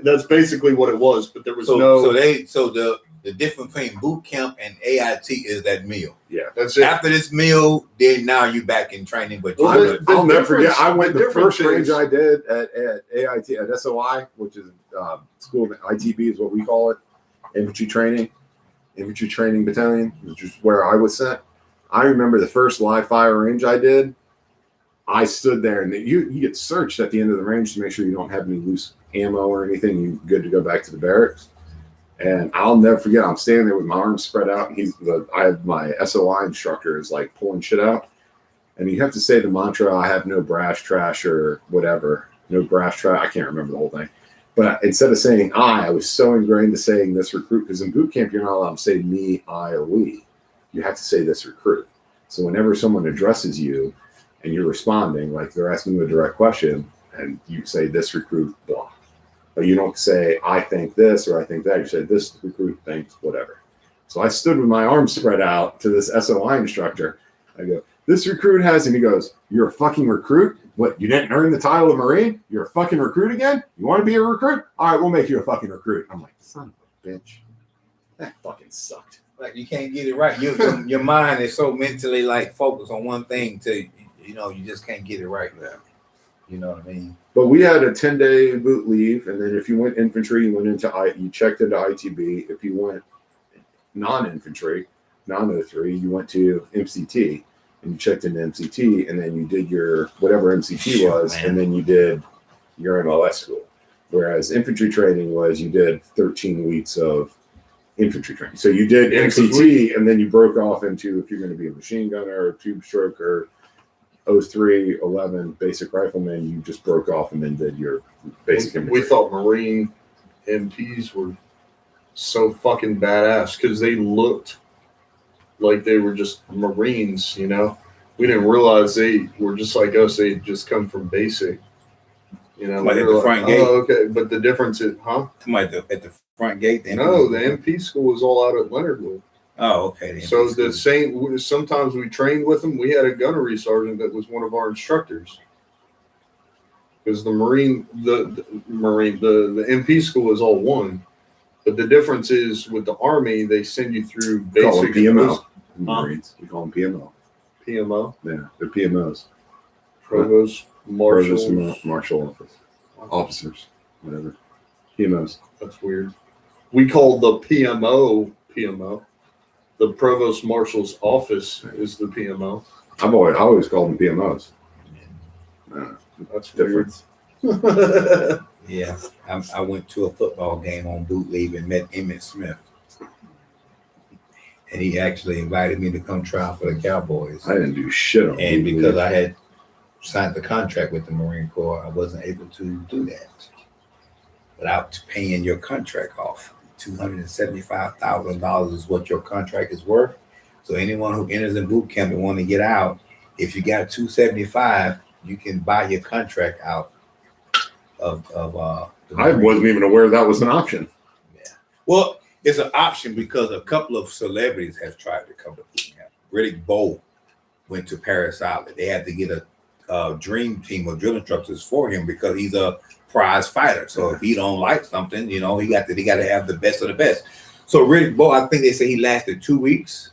That's basically what it was, but there was So no. the difference between boot camp and AIT is that meal. Yeah. That's it. After this meal, then now you back in training, but you Well, gotta- I'll never forget. difference- I went the the first difference range is- I did at AIT at SOI, which is school of ITB is what we call it, infantry training battalion, which is where I was sent. I remember the first live fire range I did. I stood there, and you get searched at the end of the range to make sure you don't have any loose ammo or anything. You're good to go back to the barracks. And I'll never forget. I'm standing there with my arms spread out, and I have my SOI instructor is like pulling shit out, and you have to say the mantra, "I have no brash trash" or whatever. No brash trash. I can't remember the whole thing. But instead of saying I was so ingrained to saying this recruit, because in boot camp you're not allowed to say me, I, or we. You have to say this recruit. So whenever someone addresses you and you're responding, like they're asking you a direct question, and you say this recruit, blah. But you don't say I think this or I think that. You say this recruit thinks whatever. So I stood with my arms spread out to this SOI instructor. I go, this recruit has, and he goes, you're a fucking recruit? What, you didn't earn the title of Marine? You're a fucking recruit again? You want to be a recruit? All right, we'll make you a fucking recruit. I'm like, son of a bitch. That fucking sucked. like you can't get it right. Your mind is so mentally like focused on one thing to you just can't get it right. Yeah. You know what I mean? But we had a 10-day boot leave, and then if you went infantry, you checked into ITB. If you went non-infantry, non-03, you went to MCT, and you checked into MCT, and then you did your whatever MCT was, and then you did your MOS school. Whereas infantry training was you did 13 weeks of infantry training. So you did Yeah, 'cause MCT, and then you broke off into if you're going to be a machine gunner or tube stroker, 03, 11 basic rifleman, you just broke off and then did your basic infantry. We thought Marine MPs were so fucking badass because they looked like they were just Marines, We didn't realize they were just like us. They had just come from basic, Like we at were the front gate? Oh, okay. But the difference is, Somebody at the front gate. No, the MP school was all out at Leonardwood. Oh, okay. So the same. Sometimes we trained with them. We had a gunnery sergeant that was one of our instructors. Because the MP school is all one, but the difference is with the Army they send you through We call them basic PMO. Marines. We call them PMO. PMO, Yeah, they're PMOs. provost marshal. Provost Marshal officers, whatever. PMOs. That's weird. We call the PMO. The provost marshal's office is the PMO. I always called them PMOs. That's weird. Difference. Yeah, I went to a football game on boot leave and met Emmitt Smith, and he actually invited me to come try out for the Cowboys. I didn't do shit on And boot because leave. I had signed the contract with the Marine Corps, I wasn't able to do that without paying your contract off. $275,000 is what your contract is worth. So anyone who enters in boot camp and want to get out, if you got $275,000, you can buy your contract out of the I Marine. wasn't even aware that was an option. Well, it's an option because a couple of celebrities have tried to come to boot camp. Riddick Bowe went to Paris Island. They had to get a dream team of drill instructors for him because he's a prize fighter. So if he don't like something, he got to have the best of the best. So Riddick Bowe, I think they say he lasted 2 weeks.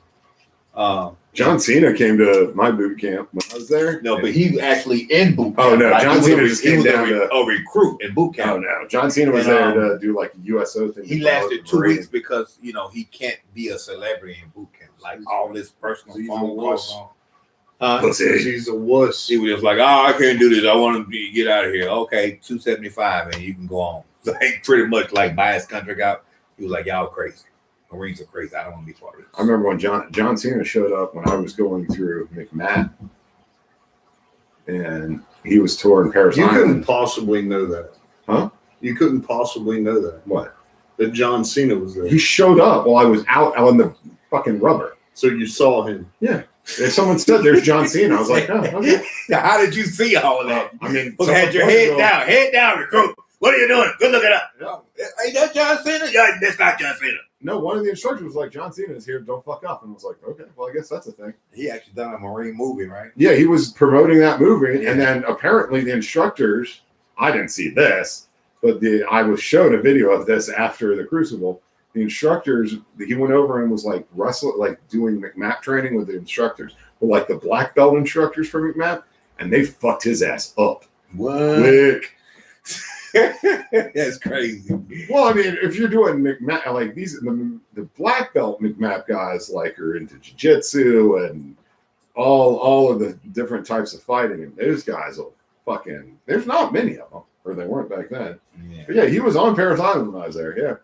John Cena came to my boot camp when I was there. No, but he actually in boot camp. Oh, no, Like, John he was Cena a- just he came was down a recruit in boot camp. Oh no, John Cena was And, there to do like a USO thing. He lasted 2 weeks because he can't be a celebrity in boot camp. Like all this personal He's phone a calls. wuss. Pussy. He's a wuss. He was just like, "Oh, I can't do this. I want to get out of here." Okay, $275 and you can go on. Like pretty much like buy his contract out. He was like, "Y'all crazy. Marines are crazy. I don't want to be part of this." I remember when John Cena showed up when I was going through McMatt, and he was touring Paris You couldn't Island. possibly know that. Huh? You couldn't possibly know that. What? That John Cena was there. He showed up while I was out on the fucking rubber. So you saw him. If someone said there's John Cena, I was like, oh, okay. Now, how did you see all that? I mean, You had your head down, recruit. What are you doing? Good looking up. No. Ain't that John Cena? Yeah, that's not John Cena. No, one of the instructors was like, John Cena is here, don't fuck up. And I was like, okay, well, I guess that's a thing. He actually done a Marine movie, right? Yeah, he was promoting that movie. Yeah. And then apparently the instructors, I didn't see this, but I was shown a video of this after the Crucible. The instructors, he went over and was like doing McMap training with the instructors, like the black belt instructors for McMap, and they fucked his ass up. What? Quick. That's crazy. Well, I mean, if you're doing McMap, like the black belt McMap guys, like are into jiu-jitsu and all of the different types of fighting, and those guys will fucking. There's not many of them, or they weren't back then. Yeah. But yeah, he was on Paris Island when I was there. Yeah.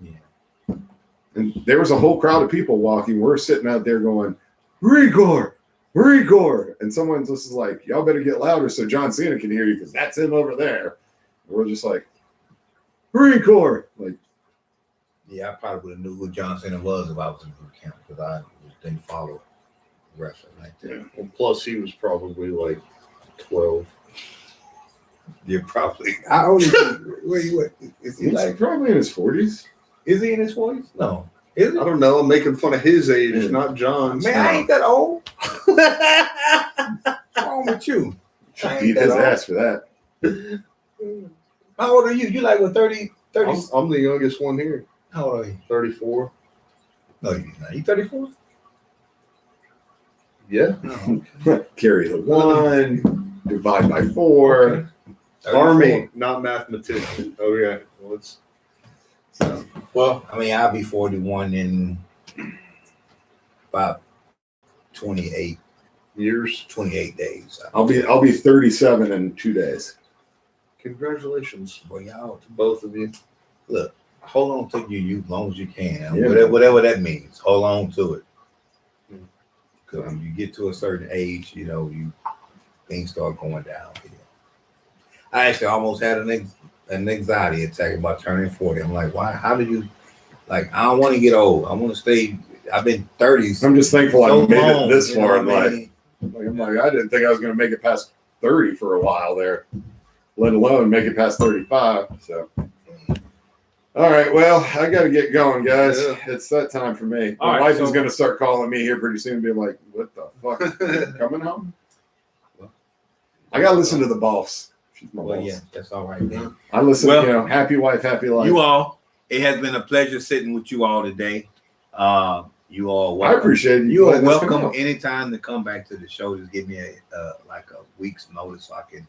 Yeah. And there was a whole crowd of people walking. We're sitting out there going, Rigor, Rigor. And someone's just like, y'all better get louder so John Cena can hear you because that's him over there. And we're just like, Rigor. Like, Yeah, I probably would have knew who John Cena was if I was in boot camp because I didn't follow wrestling like that. yeah. Well, plus he was probably like 12. You're probably. How old is he? Where you at? Is he He's like? probably in his 40s. Is he in his 40s? No. Is he? I don't know. I'm making fun of his age, Yeah. not John's. Man, I ain't that old. What's wrong with you? Should I ain't beat that his old. ass for that. How old are you? You like what, 30? I'm the youngest one here. How old are you? 34. No, you're not. You 34? Yeah. No. Carry the 1, divide by 4. Okay. 34. Army, not mathematician. Oh yeah. Well, it's Well, I mean, I'll be 41 in about 28 years. days. I'll be 37 in 2 days. Congratulations Boy, y'all, to both of you. look, hold on to you as long as you can. Yeah. Whatever that means, hold on to it. Because when you get to a certain age, things start going down. I actually almost had an anxiety attack about turning 40. I'm like, why? How did you? Like, I don't want to get old. I want to stay. I've been 30s. I'm just thankful so I made long, it this you know far in what I life. mean? I'm like, I didn't think I was going to make it past 30 for a while there, let alone make it past 35. So, all right. Well, I got to get going, guys. Yeah. It's that time for me. All My right, wife so- is going to start calling me here pretty soon and be like, what the fuck? Are you coming home? I got to listen to the boss. She's my Well, boss. yeah, that's all right then. I listen, Well, happy wife, happy life. You all, it has been a pleasure sitting with you all today. You all I welcome. appreciate you. You are letting us come welcome out. anytime to come back to the show. Just give me a week's notice so I can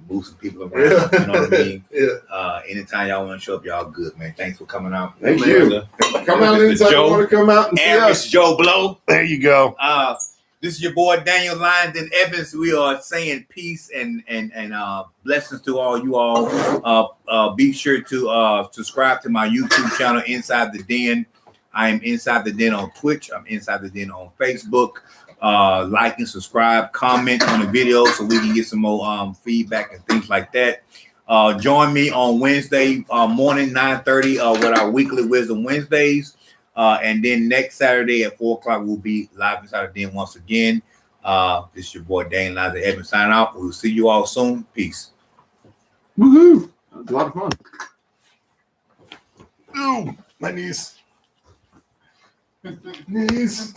move some people around. Yeah. You know what I mean? Yeah. Anytime y'all want to show up, y'all good, man. Thanks for coming out. Thank My you. brother, Come out Mr. anytime Joe. you want to come out and see Average us. Joe Blow. There you go. This is your boy Daniel Lyndon Evans. We are saying peace and blessings to all you all. Be sure to subscribe to my YouTube channel, Inside the Den. I am Inside the Den on Twitch. I'm Inside the Den on Facebook. Like and subscribe, comment on the video so we can get some more feedback and things like that. Join me on Wednesday morning, 9:30 with our weekly Wisdom Wednesdays. And then next Saturday at 4:00, we'll be live inside the den once again. This is your boy Dane Liza Evans signing out. We'll see you all soon. Peace. Woohoo! That was a lot of fun. Ooh, my knees. Knees.